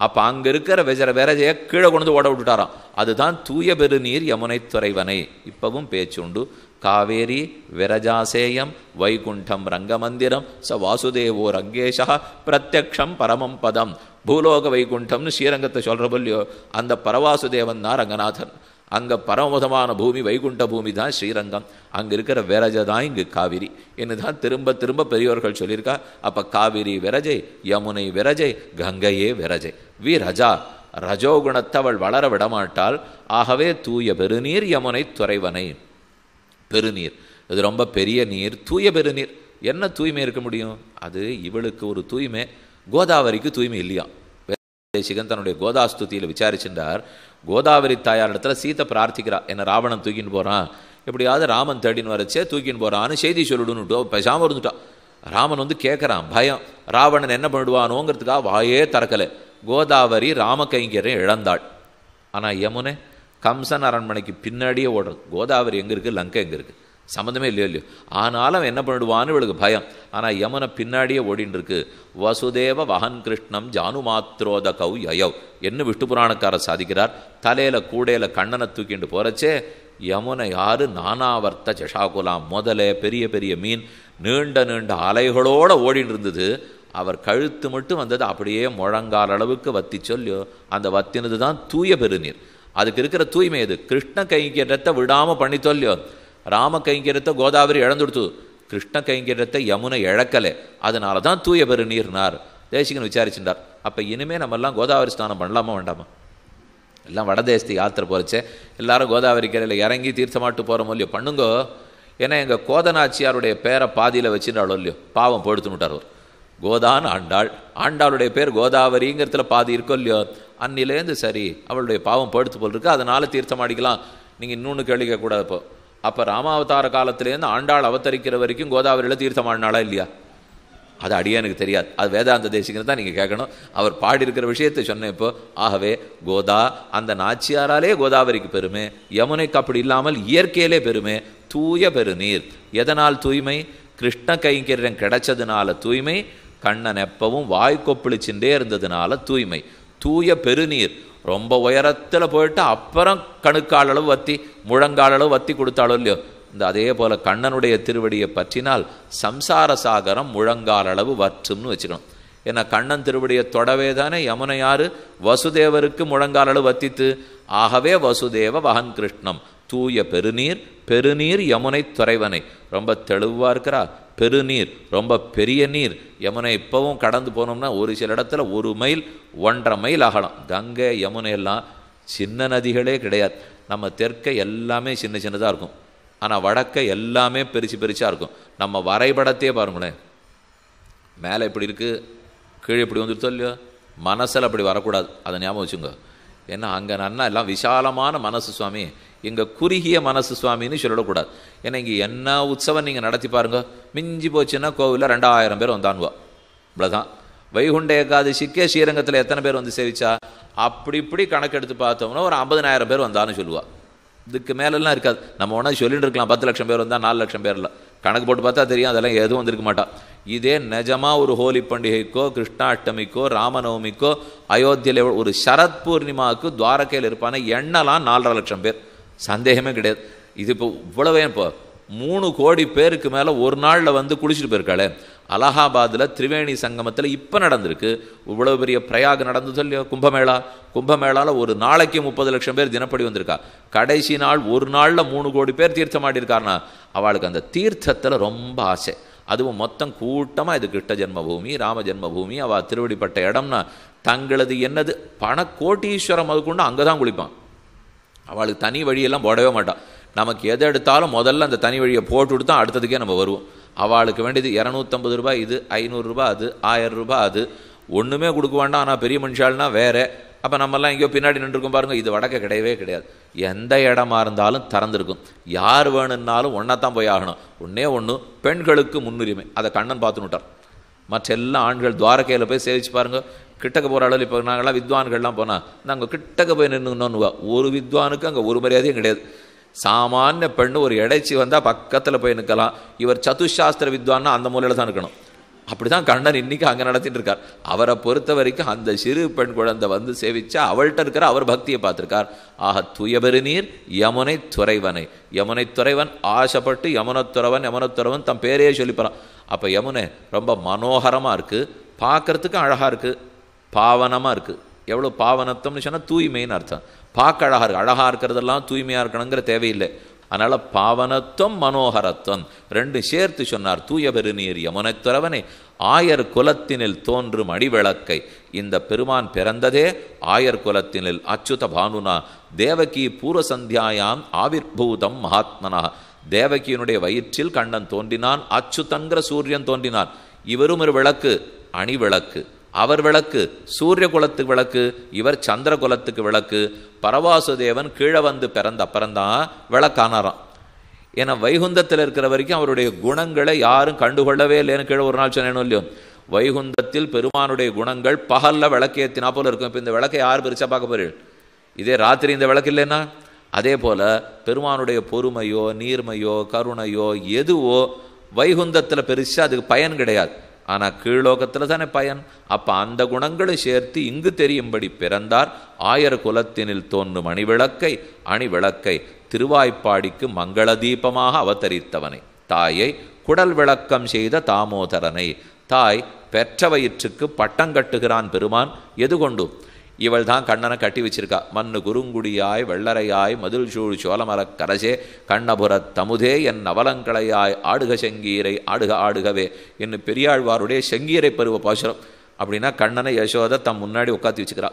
அப்போ அங்கே இருக்கிற விரஜையை கீழே கொண்டு ஓட விட்டுட்டாராம். அதுதான் தூய பெருநீர் யமுனை துறைவனை. இப்பவும் பேச்சுண்டு. காவேரி விரஜாசேயம் வைகுண்டம் ரங்கமந்திரம் ச வாசுதேவோ ரங்கேஷா பிரத்யக்ஷம் பரமம் பதம். பூலோக வைகுண்டம்னு ஸ்ரீரங்கத்தை சொல்கிற போல்லையோ, அந்த பரவாசுதேவன் தான் ரங்கநாதன். அங்கே பரமபதமான பூமி வைகுண்ட பூமி தான் ஸ்ரீரங்கம். அங்கே இருக்கிற விரஜை தான் இங்கு காவிரி என்று தான் திரும்ப திரும்ப பெரியோர்கள் சொல்லியிருக்கா. அப்போ காவிரி விரஜை, யமுனை விரஜை, கங்கையே விரஜை. விரஜா ரஜோகுணத்தை அவள் வளர விடமாட்டாள். ஆகவே தூய பெருநீர் யமுனை துறைவனை. பெருநீர் இது ரொம்ப பெரிய நீர், தூய பெருநீர். என்ன தூய்மை இருக்க முடியும்? அது இவளுக்கு ஒரு தூய்மை, கோதாவரிக்கு தூய்மை இல்லையா. தேசிகன் தன்னுடைய கோதாஸ்துதியில் விசாரிச்சிருந்தார். கோதாவரி தாயார் இடத்துல சீத்தை பிரார்த்திக்கிறா, என்ன ராவணன் தூக்கின்னு போகிறான், எப்படியாவது ராமன் தேடின்னு வரச்சே தூக்கின்னு போகிறான்னு செய்தி சொல்லிடுன்னுட்டோ பேசாமல் இருந்துட்டா. ராமன் கேட்குறான், பயம், ராவணன் என்ன பண்ணிடுவானோங்கிறதுக்காக வாயே திறக்கலை. கோதாவரி ராம கைங்கரை இழந்தாள். ஆனால் யமுனை கம்சன் அரண்மனைக்கு பின்னாடியே ஓடுறது. கோதாவரி எங்கே இருக்குது, லங்கை எங்கே இருக்குது, சம்மந்தமே இல்லையோ. ஆனாலும் என்ன பண்ணிடுவான்னு இவளுக்கு பயம். ஆனால் யமுனை பின்னாடியே ஓடின்னு இருக்கு. வசுதேவ வஹன் கிருஷ்ணம் ஜானு மாத்ரோத கௌ யயவ் என்ன விஷ்ணு புராணக்காரர் சாதிக்கிறார். தலையில் கூடையில் கண்ணனை தூக்கிட்டு போகிறச்சே யமுனை யாரு நானாவர்த்த ஜஷாகுலாம், முதல்ல பெரிய பெரிய மீன் நீண்ட நீண்ட அலைகளோடு ஓடின்னு இருந்தது. அவர் கழுத்து மட்டும் வந்தது அப்படியே முழங்கால் அளவுக்கு வத்தி சொல்லியோ. அந்த வத்தினது தான் தூய பெருநீர். அதுக்கு இருக்கிற தூய்மை எது? கிருஷ்ண கைங்கரியத்தை விடாமல் பண்ணி சொல்லியோ. ராம கைங்கரியத்தை கோதாவரி இழந்துடுத்து, கிருஷ்ண கைங்கரியத்தை யமுனை இழக்கலை. அதனால தான் தூய பெருநீர்னார். தேசிகன் விசாரிச்சுட்டார். அப்போ இனிமேல் நம்மெல்லாம் கோதாவரி ஸ்நானம் பண்ணலாமா வேண்டாமா? எல்லாம் வடதேசத்து யாத்திரை போகிறச்சே எல்லாரும் கோதாவரி கரையில் இறங்கி தீர்த்தமாட்டு போகிற இல்லையோ பண்ணுங்கோ. ஏன்னா எங்கள் கோதநாச்சியாருடைய பேரை பாதியில் வச்சுட்டாளோ இல்லையோ, பாவம் படுத்துனுட்டார் அவர். கோதான் ஆண்டாள், ஆண்டாளுடைய பேர் கோதாவரிங்கிறதுல பாதி இருக்கோ இல்லையோ, அன்னிலேருந்து சரி அவளுடைய பாவம் படுத்து போல் இருக்குது, அதனால் தீர்த்தமாடிக்கலாம். நீங்கள் இன்னொன்று கேள்விக்கக்கூடாது. இப்போ அப்போ ராமாவதார காலத்திலேருந்து ஆண்டாள் அவதரிக்கிற வரைக்கும் கோதாவரியில் தீர்த்தமாடினாளா இல்லையா? அது அடியானுக்கு தெரியாது, அது வேதாந்த தேசிகன்னு தான் நீங்கள் கேட்கணும். அவர் பாடியிருக்கிற விஷயத்தை சொன்னேன் இப்போ. ஆகவே கோதா அந்த நாச்சியாராலே கோதாவரிக்கு பெருமை, யமுனைக்கு அப்படி இல்லாமல் இயற்கையிலே பெருமை. தூய பெருநீர். எதனால் தூய்மை? கிருஷ்ண கைங்கரியம் கிடைச்சதுனால தூய்மை. கண்ணன் எப்பவும் வாய்க்கொப்பளிச்சுட்டே இருந்ததுனால தூய்மை. தூய பெருநீர். ரொம்ப உயரத்தில் போயிட்டு அப்புறம் கணுக்கால் அளவு வத்தி முழங்கால் அளவு வத்தி கொடுத்தாலும் இல்லையோ, இந்த அதே போல் கண்ணனுடைய திருவடியை பற்றினால் சம்சார சாகரம் முழங்கால் அளவு வற்றும்னு வச்சுக்கணும். ஏன்னா கண்ணன் திருவடியை தொடவே தானே யமுனையாறு வசுதேவருக்கு முழங்கால் அளவு வத்தித்து. ஆகவே வசுதேவ வகன் கிருஷ்ணம். தூய பெருநீர். பெருநீர் யமுனை துறைவனை. ரொம்ப தெளிவாக இருக்கிறா. பெருநீர் ரொம்ப பெரிய நீர். யமுனை இப்போவும் கடந்து போனோம்னா ஒரு சில இடத்துல 1 மைல் 1.5 மைல் ஆகலாம். கங்கை யமுனை எல்லாம் சின்ன நதிகளே கிடையாது. நம்ம தெற்கை எல்லாமே சின்ன சின்னதாக இருக்கும், ஆனால் வடக்கை எல்லாமே பெருசு பெருசாக இருக்கும். நம்ம வரைபடத்தையே பாருங்களேன், மேலே இப்படி இருக்குது, கீழே இப்படி வந்துருத்தோ இல்லையோ, மனசில் அப்படி வரக்கூடாது. அதை ஞாபகம் வச்சுங்க. ஏன்னா அங்கே நன்னா எல்லாம் விசாலமான மனசு சுவாமி, இங்கே குறுகிய மனசு சுவாமின்னு சொல்லிடக்கூடாது. ஏன்னா இங்கே என்ன உற்சவம் நீங்கள் நடத்தி பாருங்க, மிஞ்சி போச்சுன்னா கோவிலில் 2000 பேர் வந்தானுவா, இவ்வளோதான். வைகுண்ட ஏகாதசிக்கே ஸ்ரீரங்கத்தில் எத்தனை பேர் வந்து சேவிச்சா? அப்படி இப்படி கணக்கெடுத்து பார்த்தோம்னா ஒரு 50,000 பேர் வந்தான்னு சொல்லுவா. இதுக்கு மேலெல்லாம் இருக்காது. நம்ம ஒன்றா சொல்லிட்டு இருக்கலாம் 10 லட்சம் பேர் வந்தால் 4 லட்சம் பேர் இல்லை, கணக்கு போட்டு பார்த்தா தெரியும் அதெல்லாம் எதுவும் வந்திருக்க மாட்டா. இதே நிஜமாக ஒரு ஹோலி பண்டிகைக்கோ கிருஷ்ணாஷ்டமிக்கோ ராமநவமிக்கோ அயோத்தியில் ஒரு சரத் பூர்ணிமாவுக்கு துவாரகையில் இருப்பான எண்ணலாம் 4.5 லட்சம் பேர், சந்தேகமே கிடையாது. இது இப்போ இவ்வளவே இப்போ 3 கோடி பேருக்கு மேலே ஒரு நாளில் வந்து குளிச்சுட்டு போயிருக்காளே. அலகாபாத்தில் திரிவேணி சங்கமத்தில் இப்போ நடந்திருக்கு. இவ்வளோ பெரிய பிரயாக நடந்தது இல்லையோ கும்பமேளா. கும்பமேளாவில் ஒரு நாளைக்கு 30 லட்சம் பேர் தினப்படி வந்திருக்கா. கடைசி நாள் ஒரு நாளில் 3 கோடி பேர் தீர்த்தம் ஆடியிருக்காருனா அவளுக்கு அந்த தீர்த்தத்தில் ரொம்ப ஆசை. அதுவும் மொத்தம் கூட்டமாக இது கிருஷ்ண ஜென்மபூமி ராம ஜென்மபூமி அவள் திருவடிப்பட்ட இடம்னா தங்களது என்னது பணக்கோட்டீஸ்வரம் அது கொண்டு அங்கே தான் குளிப்பான். அவளுக்கு தனி வழியெல்லாம் போடவே மாட்டான். நமக்கு எதை எடுத்தாலும் முதல்ல அந்த தனி வழியை போட்டு கொடுத்தா அடுத்ததுக்கே நம்ம வருவோம். அவளுக்கு வேண்டியது 250 ரூபாய், இது 500 ரூபாய், அது 1000 ரூபாய், அது ஒன்றுமே கொடுக்க வேண்டாம். ஆனால் பெரிய மனுஷால்னா வேறு. அப்போ நம்மெல்லாம் எங்கேயோ பின்னாடி நின்றுருக்கோம் பாருங்கள். இது வடக்க கிடையவே கிடையாது. எந்த இடமா இருந்தாலும் திறந்துருக்கும். யார் வேணும்னாலும் ஒன்றா தான் போய் ஆகணும். ஒன்றே ஒன்று, பெண்களுக்கு முன்னுரிமை. அதை கண்ணன் பார்த்துனுட்டார். மற்ற எல்லா ஆண்கள் துவாரகையில் போய் சேவிச்சு பாருங்கள். கிட்டக்க போகிற அளவில் இப்போ நாங்கள்லாம் வித்வான்கள்லாம் போனால் நாங்கள் கிட்டக்க போய் நின்றுங்கன்னு ஒரு வித்வானுக்கு அங்கே ஒரு மரியாதையும் கிடையாது. சாமானிய பெண்ணு ஒரு இடைச்சி வந்தால் பக்கத்தில் போய் நிற்கலாம். இவர் சதுசாஸ்திர வித்வான்னா அந்த மூலையில் தான் இருக்கணும். அப்படி தான் கண்ணன் இன்றைக்கி அங்கே நடத்திட்டு இருக்கார். அவரை பொறுத்த வரைக்கும் அந்த சிறு பெண் குழந்தை வந்து சேவிச்சா அவள்கிட்ட இருக்கிற அவர் பக்தியை பார்த்துருக்கார். ஆக துயபெருநீர் யமுனை துறைவனை. யமுனை துறைவன் ஆசைப்பட்டு யமுனத்துறவன் யமுனத்துறவன் தம் பேரையே சொல்லிப்பறான். அப்போ யமுனை ரொம்ப மனோகரமாக இருக்குது, பார்க்குறதுக்கு அழகாக இருக்குது, பாவனமாக இருக்குது. எவ்வளோ பாவனத்தம்னு சொன்னால் தூய்மைன்னு அர்த்தம். பார்க்க அழகாக இருக்குது. அழகாக இருக்கிறதெல்லாம் தூய்மையாக இருக்கணுங்கிற தேவையில்லை. அதனால் பாவனத்துவம் மனோகரத்துவம் ரெண்டும் சேர்த்து சொன்னார். தூய பெருநீர் யமுனைத்துறவனை ஆயர் குலத்தினில் தோன்றும் அடிவிளக்கை. இந்த பெருமான் பிறந்ததே ஆயர் குலத்தினில் அச்சுத பானுனா தேவகி பூர்வசந்தியாயாம் ஆவிர்பூதம் மகாத்மனா. தேவகியினுடைய வயிற்றில் கண்ணன் தோன்றினான். அச்சுதன்கிற சூரியன் தோன்றினான். இவரும் ஒரு விளக்கு, அணி விளக்கு. அவர் விளக்கு சூரிய குலத்துக்கு விளக்கு, இவர் சந்திர குலத்துக்கு விளக்கு. பரவாசுதேவன் கீழே வந்து பிறந்த அப்புறம்தான் விளக்கானாராம். ஏன்னா வைகுந்தத்தில் இருக்கிற வரைக்கும் அவருடைய குணங்களை யாரும் கண்டுகொள்ளவே இல்லைன்னு கீழே ஒரு நாள் சொன்னேன்னு இல்லையோ. வைகுந்தத்தில் பெருமானுடைய குணங்கள் பகலில் விளக்கேற்றினா போல இருக்கும். இப்போ இந்த விளக்கை யார் பிரிச்சா பார்க்க போறீர்கள்? இதே ராத்திரி இந்த விளக்கு இல்லைன்னா அதே போல் பெருமானுடைய பொறுமையோ நீர்மையோ கருணையோ எதுவோ வைகுந்தத்தில் பெருசாக அதுக்கு பயன் கிடையாது. ஆனால் கீழ்லோகத்தில் தானே பயன். அப்போ அந்த குணங்களை சேர்த்து இங்கு தெரியும்படி பிறந்தார். ஆயர் குலத்தினில் தோன்றும் அணிவிளக்கை. அணிவிளக்கை திருவாய்ப்பாடிக்கு மங்கள தீபமாக அவதரித்தவனை. தாயை குடல் விளக்கம் செய்த தாமோதரனை. தாய் பெற்ற வயிற்றுக்கு பட்டம் கட்டுகிறான் பெருமான். எது கொண்டு? இவள் தான் கண்ணனை கட்டி வச்சிருக்கா. மண்ணு குறுங்குடியாய் வெள்ளரையாய் மதில் சூழ் சோழமரக் கரசே கண்ணபுரத் தமுதே என் அவலங்களையாய் ஆடுக செங்கீரை ஆடுக ஆடுகவே என்று பெரியாழ்வாருடைய செங்கீரை பருவ பாசுரம். அப்படின்னா கண்ணனை யசோதை தம் முன்னாடி உட்காத்தி வச்சுக்கிறா.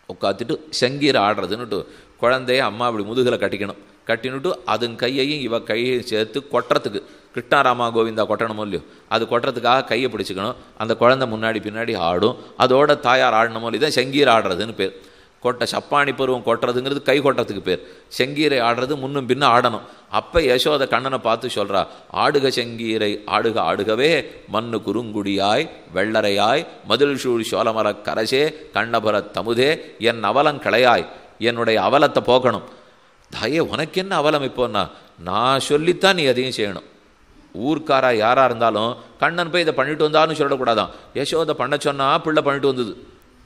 உட்காத்திட்டு சங்கீரை ஆடுறதுன்னுட்டு குழந்தைய அம்மா அப்படி முதுகில் கட்டிக்கணும். கட்டினுட்டு அதுங்க கையையும் இவ கையையும் சேர்த்து கொட்டுறதுக்கு, கிருஷ்ணாராமா கோவிந்தா கொட்டணுமோ இல்லையோ, அது கொட்டுறதுக்காக கையை பிடிச்சிக்கணும். அந்த குழந்தை முன்னாடி பின்னாடி ஆடும். அதோட தாயார் ஆடணுமோ இல்லையோ தான் சங்கீரை ஆடுறதுன்னு பேர். சப்பாணி பருவம் கொட்டுறதுங்கிறது கை கொட்டுறதுக்கு பேர். செங்கீரை ஆடுறது முன்னும் பின்னும் ஆடணும். அப்போ யசோத கண்ணனை பார்த்து சொல்கிறா, ஆடுக செங்கீரை ஆடுக ஆடுகவே மண்ணு குறுங்குடியாய் வெள்ளரையாய் மதில் சூழ் சோழமர கரசே கண்ணபுர தமுதே என் அவலம் களையாய், என்னுடைய அவலத்தை போக்கணும். தாயே உனக்கு என்ன அவலம் இப்போன்னா, நான் சொல்லித்தான் நீ எதையும் செய்யணும். ஊர்க்காரா யாராக இருந்தாலும் கண்ணன் போய் இதை பண்ணிட்டு வந்தான்னு சொல்லக்கூடாதான். யசோதை பண்ண சொன்னால் பிள்ளை பண்ணிட்டு வந்தது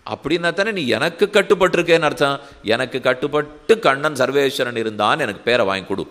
அப்படின்னா தானே நீ எனக்கு கட்டுப்பட்டிருக்கேன்னு அர்த்தம். எனக்கு கட்டுப்பட்டு கண்ணன் சர்வேஸ்வரன் இருந்தான்னு எனக்கு பேரை வாங்கி கொடு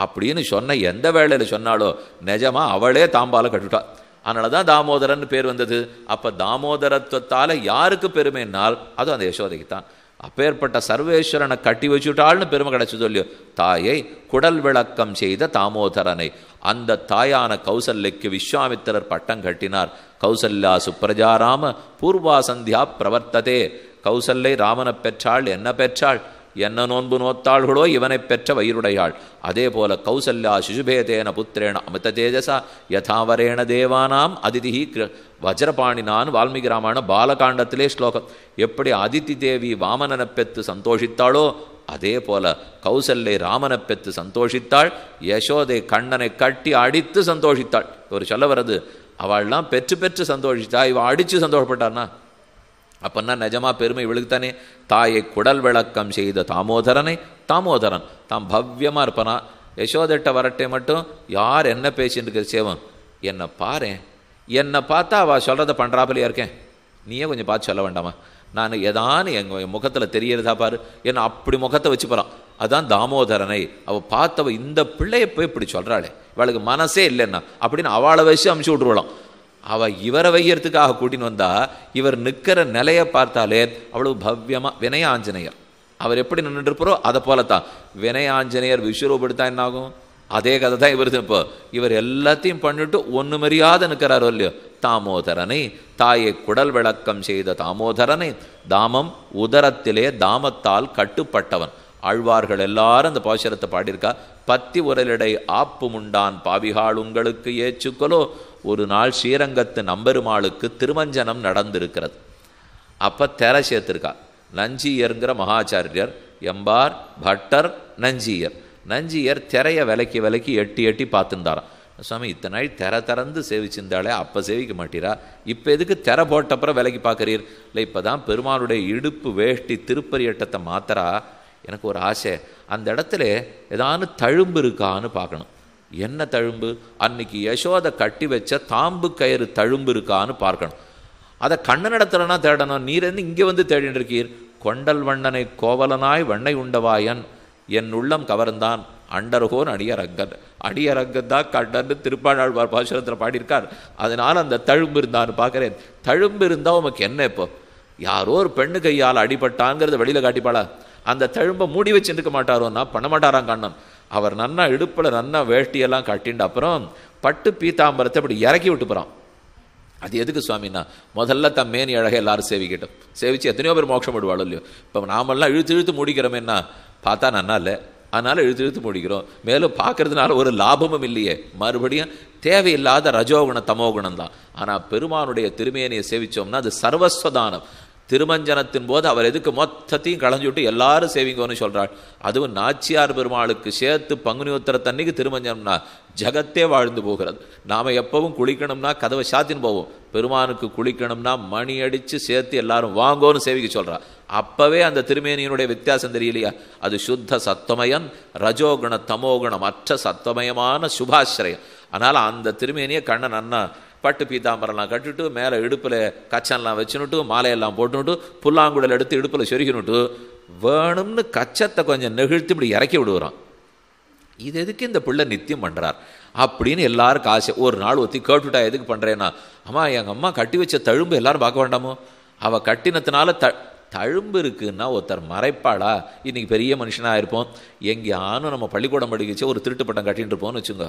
அப்படின்னு சொன்ன எந்த வேளையில் சொன்னாலோ நிஜமா அவளே தாம்பால கட்டுட்டா. அதனால தான் தாமோதரன் பேர் வந்தது. அப்போ தாமோதரத்துவத்தால் யாருக்கு பெருமைனால் அதுவும் அந்த யசோதைக்கு தான். அப்பேற்பட்ட சர்வேஸ்வரனை கட்டி வச்சுட்டாள்னு பெருமை கிடைச்சது இல்லையோ. தாயை குடல் விளக்கம் செய்த தாமோதரனை அந்த தாயான கௌசல்யக்கு விஸ்வாமித்திரர் பட்டம் கட்டினார். கௌசல்யா சுப்ரஜாராம பூர்வா சந்தியா பிரவர்த்ததே. கௌசல்யை ராமனை பெற்றாள், என்ன பெற்றாள், என்ன நோன்பு நோத்தாள்களோ இவனை பெற்ற வயிறுடையாள். அதே போல கௌசல்யா சிசுபேதேன புத்திரேன அமித தேஜசா யதாவரேண தேவானாம் அதிதி வஜ்ரபாணினான் வால்மீகி ராமாயண பாலகாண்டத்திலே ஸ்லோகம். எப்படி அதித்தி தேவி வாமனனை பெற்று சந்தோஷித்தாளோ அதே போல கௌசல்யை ராமனை பெற்று சந்தோஷித்தாள். யசோதை கண்ணனை கட்டி அடித்து சந்தோஷித்தாள். ஒரு சொல்ல வர்றது, அவள்லாம் பெற்று பெற்று சந்தோஷித்தா, இவள் அடித்து சந்தோஷப்பட்டான்னா அப்பன்னா நிஜமா பெருமை இவளுக்குத்தானே. தாயை குடல் விளக்கம் செய்த தாமோதரனை தாமோதரன் தாம் பவ்யமாக இருப்பனா. யசோதட்ட வரட்டே மட்டும் யார் என்ன பேசின்னு இருக்கிற சேவம், என்னை பாரு, என்னை பார்த்தா அவள் சொல்கிறத பண்ணுறாப்பிலையா இருக்கேன், நீயே கொஞ்சம் பார்த்து சொல்ல வேண்டாமா, நான் எதானு எங்கள் முகத்தில் தெரியறதா பாரு, என்னை அப்படி முகத்தை வச்சு போகிறான். அதான் தாமோதரனை அவள் பார்த்தவ இந்த பிள்ளையை போய் இப்படி சொல்கிறாளே, இவளுக்கு மனசே இல்லைன்னா அப்படின்னு அவளை வச்சு அமுச்சு விட்ருவலாம். அவள் இவரை வையறதுக்காக கூட்டின்னு வந்தா இவர் நிற்கிற நிலையை பார்த்தாலே அவ்வளவு பவ்யமாக. வினயாஞ்சனையர் அவர் எப்படி நின்றுருப்பாரோ அதை போலத்தான் வினயாஞ்சனையர் விஸ்வரூபடுத்தா என்ன ஆகும், அதே கதை தான் இவர். இப்போ இவர் எல்லாத்தையும் பண்ணிட்டு ஒன்று மரியாதை நிற்கிறாரோ இல்லையோ. தாமோதரனை தாயை குடல் விளக்கம் செய்த தாமோதரனை தாமம் உதரத்திலே தாமத்தால் கட்டுப்பட்டவன். ஆழ்வார்கள் எல்லாரும் அந்த பாசுரத்தை பாடியிருக்கா. பத்தி உரலிடை ஆப்பு முண்டான் பாவிகாள் உங்களுக்கு ஏச்சுக்கொலோ. ஒரு நாள் ஸ்ரீரங்கத்து நம்பெருமாளுக்கு திருமஞ்சனம் நடந்திருக்கிறது. அப்போ தெரை சேர்த்திருக்கா. நஞ்சியருங்கிற மகாச்சாரியர், எம்பார் பட்டர் நஞ்சியர். நஞ்சியர் திரையை விலக்கி விலக்கி எட்டி எட்டி பார்த்துருந்தாராம். சுவாமி இத்தனை நாள் திரை திறந்து சேவிச்சிருந்தாலே அப்போ சேவிக்க மாட்டீரா, இப்போ எதுக்கு திரை போட்டப்புறம் விலக்கி பார்க்குறீர்? இல்லை இப்போ தான் பெருமாளுடைய இடுப்பு வேஷ்டி திருப்பரியட்டத்தை மாத்திரா. எனக்கு ஒரு ஆசை, அந்த இடத்துல ஏதானு தழும்பு இருக்கான்னு பார்க்கணும். என்ன தழும்பு? அன்னைக்கு யசோதை கட்டி வச்ச தாம்பு கயிறு தழும்பு இருக்கான்னு பார்க்கணும். அதை கண்ணனிடத்துலனா தேடணும். நீர் வந்து இங்கே வந்து தேடின்னு இருக்கீர். கொண்டல் வண்ணனை கோவலனாய் வண்ணை உண்டவாயன் என் உள்ளம் கவர்ந்தான் அண்டர்கோன் அடியரங்கன். அடியரங்கன் தான் கண்ணன்னு திருப்பாணாழ்வார் பாசுரத்தில் பாடியிருக்கார். அதனால் அந்த தழும்பு இருந்தான்னு பார்க்குறேன். தழும்பு இருந்தால் உமக்கு என்ன? இப்போ யாரோ ஒரு பெண்ணு கையால் அடிபட்டாங்கிறத வெளியில் காட்டிப்பாளா? அந்த தழும்பை மூடி வச்சுருக்க மாட்டாரோன்னா பண்ண மாட்டாராம் கண்ணன். அவர் நன்னா இடுப்பில் நன்னா வேஷ்டியெல்லாம் கட்டிண்டு அப்புறம் பட்டு பீத்தாம்பரத்தை அப்படி இறக்கி விட்டு போகிறான். அது எதுக்கு சுவாமின்னா, முதல்ல தம் மேனி அழகை எல்லாரும் சேவிக்கிட்டோம். சேவிச்சு எத்தனையோ பேர் மோட்சம் விடுவாளோ இல்லையோ. இப்போ நாமெல்லாம் இழுத்து இழுத்து முடிக்கிறோமேன்னா பார்த்தா நன்னா இல்லை, அதனால் இழுத்து இழுத்து முடிக்கிறோம். மேலும் பார்க்கறதுனால ஒரு லாபமும் இல்லையே. மறுபடியும் தேவையில்லாத ரஜோகுணம் தமோகுணம் தான். ஆனால் பெருமானுடைய திருமேனியை சேவிச்சோம்னா அது சர்வஸ்வதானம். திருமஞ்சனத்தின் போது அவர் எதுக்கு மொத்தத்தையும் களைஞ்சு விட்டு எல்லாரும் சேவிங்கன்னு சொல்கிறாள். அதுவும் நாச்சியார் பெருமாளுக்கு சேர்த்து பங்குனி உத்திரத்தன்னைக்கு திருமஞ்சனம்னா ஜகத்தே வாழ்ந்து போகிறது. நாம் எப்பவும் குளிக்கணும்னா கதவை சாத்தின்னு போவோம். பெருமானுக்கு குளிக்கணும்னா மணி அடித்து சேர்த்து எல்லாரும் வாங்கோன்னு சேவிக்க சொல்கிறா. அப்போவே அந்த திருமேனியினுடைய வித்தியாசம் தெரியலையா? அது சுத்த சத்வமயன், ரஜோகுண தமோகுணம் அற்ற சத்வமயமான சுபாசிரயம். அதனால் அந்த திருமேனியை கண்ணன் அண்ணா பட்டு பீத்தாம்பரெல்லாம் கட்டுட்டு மேலே இடுப்பில் கச்சன்லாம் வச்சுனுட்டு மாலையெல்லாம் போட்டுனுட்டு புல்லாங்குடல் எடுத்து இடுப்பில் சொருகினுட்டு வேணும்னு கச்சத்தை கொஞ்சம் நெகிழ்த்து இப்படி இறக்கி விடுவான். இது எதுக்கு இந்த பிள்ளை நித்தியம் பண்ணுறார் அப்படின்னு எல்லாரும் காசு. ஒரு நாள் ஒத்தி கேட்டுட்டா எதுக்கு பண்ணுறேன்னா, அம்மா எங்கள் அம்மா கட்டி வச்ச தழும்பு எல்லாரும் பார்க்க வேண்டாமோ? அவள் கட்டினத்தினால தழும்பு இருக்குன்னா ஒருத்தர் மறைப்பாளா? இன்றைக்கி பெரிய மனுஷனாக இருப்போம், எங்கேயானும் நம்ம பள்ளிக்கூடம் படிக்கிச்சு ஒரு திருட்டு பட்டம் கட்டின்னு இருப்போம்னு வச்சுங்க,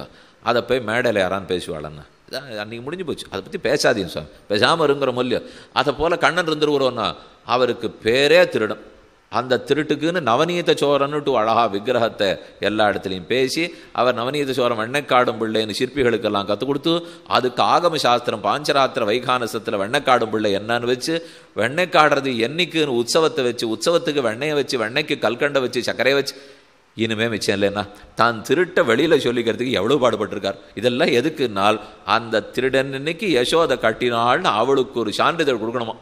அதை போய் மேடையில் யாரான்னு பேசுவாளன்னா இதான் அன்றைக்கி முடிஞ்சு போச்சு. அதை பற்றி பேசாதீங்க சுவாமி, பேசாமல் இருங்கிற மூல்யம். அதை போல் கண்ணன் இருந்துருவோன்னா அவருக்கு பேரே திருடம். அந்த திருட்டுக்குன்னு நவநீத சோரன்னுட்டு அழகா விக்கிரகத்தை எல்லா இடத்துலையும் பேசி அவர் நவநீத சோரம் வெண்ணைக்காடும் பிள்ளைன்னு சிற்பிகளுக்கெல்லாம் கற்றுக் கொடுத்து அதுக்கு ஆகம சாஸ்திரம் பாஞ்சராத்திர வைகானசத்தில் வெண்ணைக்காடும் பிள்ளை என்னன்னு வச்சு வெண்ணைக்காடுறது என்னைக்குன்னு உற்சவத்தை வச்சு உற்சவத்துக்கு வெண்ணையை வச்சு வெண்ணைக்கு கல்கண்டை வச்சு சர்க்கரையை வச்சு இனிமே மிச்சம் இல்லைன்னா தான் திருட்ட வெளியில் சொல்லிக்கிறதுக்கு எவ்வளோ பாடுபட்டிருக்கார். இதெல்லாம் எதுக்குன்னால் அந்த திருடன் இன்னைக்கு யசோதை கட்டினாள்னு அவளுக்கு ஒரு சான்றிதழ் கொடுக்கணுமா.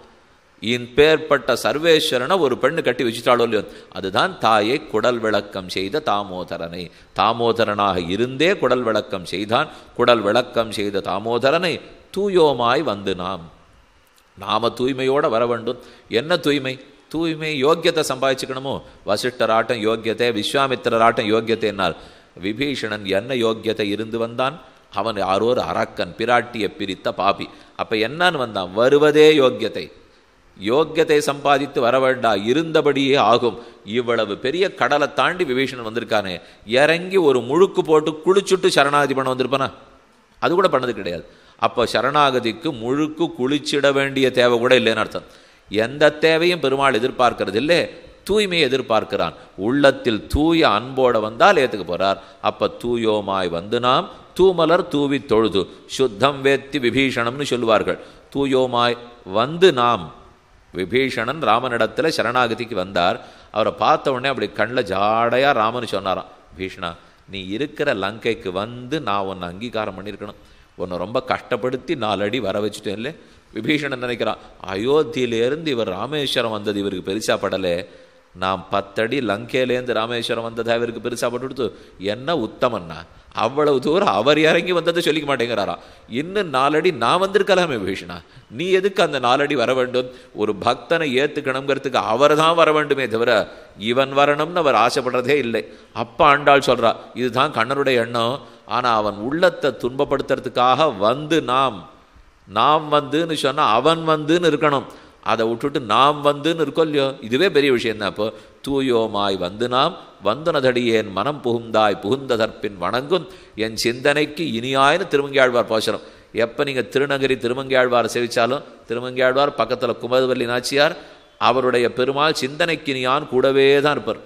பேர்பட்ட சர்வேஸ்வரனை ஒரு பெண்ணு கட்டி வச்சுட்டாளோ இல்லையோ, அதுதான் தாயை குடல் விளக்கம் செய்த தாமோதரனை. தாமோதரனாக இருந்தே குடல் விளக்கம் செய்தான். குடல் விளக்கம் செய்த தாமோதரனை தூயோமாய் வந்து நாம தூய்மையோடு வர வேண்டும். என்ன தூய்மை? தூய்மை யோக்கியத்தை சம்பாதிச்சுக்கணுமோ. வசிஷ்டராட்டம் யோக்கியத்தை, விஸ்வாமித்திரராட்டம் யோக்கியத்தைனால் விபீஷணன் என்ன யோக்கியத்தை இருந்து வந்தான்? அவன் யாரோ ஒரு அரக்கன், பிராட்டியை பிரித்த பாபி. அப்போ என்னன்னு வந்தான்? வருவதே யோக்கியத்தை. யோக்கியத்தை சம்பாதித்து வர வேண்டாம், இருந்தபடியே ஆகும். இவ்வளவு பெரிய கடலை தாண்டி விபீஷணன் வந்திருக்கானே, இறங்கி ஒரு முழுக்கு போட்டு குளிச்சுட்டு சரணாகதி பண்ண வந்திருப்பானா? அது கூட பண்ணது கிடையாது. அப்போ சரணாகதிக்கு முழுக்கு குளிச்சிட வேண்டிய தேவை கூட இல்லைன்னு அர்த்தம். எந்த தேவையும் பெருமாள் எதிர்பார்க்கறது இல்லை, தூய்மையை எதிர்பார்க்கிறான். உள்ளத்தில் தூய அன்போட வந்தால் ஏற்றுக்க போறார். அப்போ தூயோமாய் வந்து நாம் தூமலர் தூவி தொழுது சுத்தம் வேத்தி விபீஷணம்னு சொல்லுவார்கள். தூயோமாய் வந்து நாம் விபீஷணன் ராமனிடத்தில் சரணாகதிக்கு வந்தார். அவரை பார்த்த உடனே அப்படி கண்ணில் ஜாடையாக ராமன் சொன்னாராம், பீஷ்ணா நீ இருக்கிற லங்கைக்கு வந்து நான் உன்னை அங்கீகாரம் பண்ணியிருக்கணும். உன்னை ரொம்ப கஷ்டப்படுத்தி 4 அடி வர வச்சுட்டேன் இல்லை. விபீஷணன் நினைக்கிறான், அயோத்தியிலேருந்து இவர் ராமேஸ்வரம் வந்தது இவருக்கு பெருசாக படலை, நாம் 10 அடி லங்கையிலேருந்து ராமேஸ்வரம் வந்ததா இவருக்கு பெருசாக பட்டு கொடுத்து என்ன உத்தமன்னா அவ்வளவு தூரம் அவர் இறங்கி வந்ததை சொல்லிக்க மாட்டேங்கிறாரா. இன்னும் 4 அடி நான் வந்திருக்கலாமே விபீஷணா, நீ எதுக்கு அந்த 4 அடி வர வேண்டும்? ஒரு பக்தனை ஏற்றுக்கணுங்கிறதுக்கு அவர் தான் வர வேண்டுமே தவிர இவன் வரணும்னு அவர் ஆசைப்படுறதே இல்லை. அப்பா ஆண்டாள் சொல்றா, இதுதான் கண்ணனுடைய எண்ணம். ஆனால் அவன் உள்ளத்தை துன்பப்படுத்துறதுக்காக வந்து நாம் வந்துன்னு சொன்னால் அவன் வந்துன்னு இருக்கணும். அதை விட்டுட்டு நாம் வந்துன்னு இருக்கோம் இல்லையோ, இதுவே பெரிய விஷயம்தான். அப்போ தூயோமாய் வந்து நாம் வந்துனதடியேன் மனம் புகுந்தாய் புகுந்ததற்பின் வணங்கும் என் சிந்தனைக்கு இனியாயின்னு திருமங்கியாழ்வார் பாசுரம். எப்போ நீங்கள் திருநகரி திருமங்கியாழ்வாரை சேவிச்சாலும் திருமங்கியாழ்வார் பக்கத்தில் குமரவல்லி நாச்சியார் அவருடைய பெருமாள் சிந்தனைக்கு இனியான் கூடவே தான் இருப்பார்.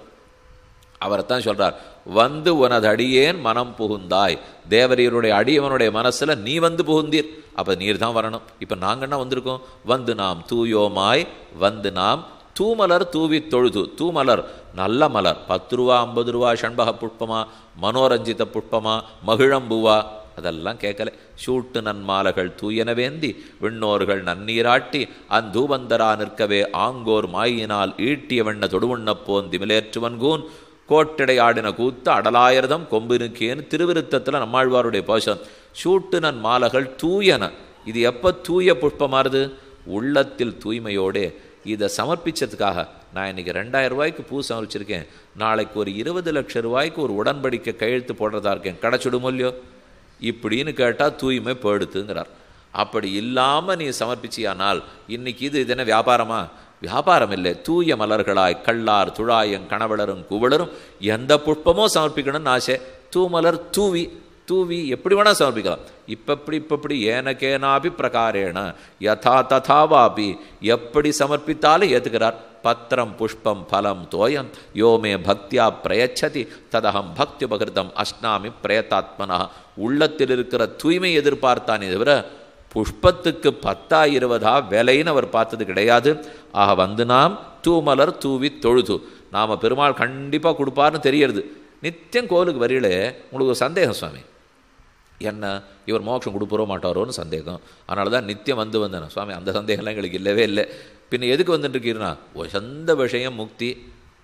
அவரைத்தான் சொல்றார், வந்து உனது அடியேன் மனம் புகுந்தாய். தேவரீருடைய அடியவனுடைய மனசுல நீ வந்து புகுந்தீர், அப்ப நீர் தான் வரணும். இப்ப நாங்க என்ன வந்திருக்கோம்? வந்து நாம் தூயோமாய் வந்து நாம் தூமலர் தூவி தொழுது. தூமலர் நல்ல மலர், 10 ரூபா 50 ரூபா ஷண்பக புஷ்பமா மனோரஞ்சித புஷ்பமா மகிழம்பூவா அதெல்லாம் கேட்கல. சூட்டு நன்மாலைகள் தூயனவேந்தி விண்ணோர்கள் நன்னீராட்டி அந்தூபந்தரா நிற்கவே ஆங்கோர் மாயினால் ஈட்டிய வெண்ண தொடுவுண்ணப்போன் திமிலேற்றுவன்கூன் கோட்டடை ஆடின கூத்து அடலாயிரதம் கொம்பினுக்கேன்னு திருவிருத்தத்தில் நம்மாழ்வாருடைய பாசம். சூட்டு நன் மாலைகள் தூயன. இது எப்போ தூய புஷ்பமாறுது? உள்ளத்தில் தூய்மையோடே. இதை சமர்ப்பிச்சதுக்காக நான் இன்றைக்கி 2000 ரூபாய்க்கு பூ சமர்ப்பிச்சிருக்கேன், நாளைக்கு ஒரு 20 லட்சம் ரூபாய்க்கு ஒரு உடன்படிக்கை கையெழுத்து போடுறதா இருக்கேன், கிடச்சிடுமோ இல்லையோ இப்படின்னு கேட்டால் தூய்மை போயிடுத்துங்கிறார். அப்படி இல்லாமல் நீ சமர்ப்பிச்சியானால் இன்னைக்கு இது என்ன வியாபாரமா? வியாபாரம் இல்லை. தூய மலர்களாய் கள்ளார் துழாயங் கணவளரும் குவளரும் எந்த புஷ்பமோ சமர்ப்பிக்கணும்னு ஆசை. தூமலர் தூவி தூவி எப்படி வேணா சமர்ப்பிக்கலாம். இப்படி ஏனகேனாபி பிரகாரேன யதா ததாவாபி எப்படி சமர்ப்பித்தாலும் ஏற்றுக்கிறார். பத்திரம் புஷ்பம் பலம் தோயம் யோமே பக்தியா பிரயச்சதி ததகம் பக்தி உபகிருதம் அஷ்னாமி பிரயத்தாத்மனா. உள்ளத்தில் இருக்கிற தூய்மை எதிர்பார்த்தானே தவிர புஷ்பத்துக்கு 10 20 விலைன்னு அவர் பார்த்தது கிடையாது. ஆக வந்து நாம் தூமலர் தூவி தொழுது. நாம் பெருமாள் கண்டிப்பாக கொடுப்பார்னு தெரியறது. நித்தியம் கோவிலுக்கு வரையில உங்களுக்கு ஒரு சந்தேகம், சுவாமி என்ன இவர் மோட்சம் கொடுப்பறோ மாட்டாரோன்னு சந்தேகம். அதனால தான் நித்தியம் வந்து வந்தேன் சுவாமி. அந்த சந்தேகம்லாம் எங்களுக்கு இல்லவே இல்லை. பின்ன எதுக்கு வந்துட்டுருக்கீங்கன்னா ஒரு சொந்த விஷயம் முக்தி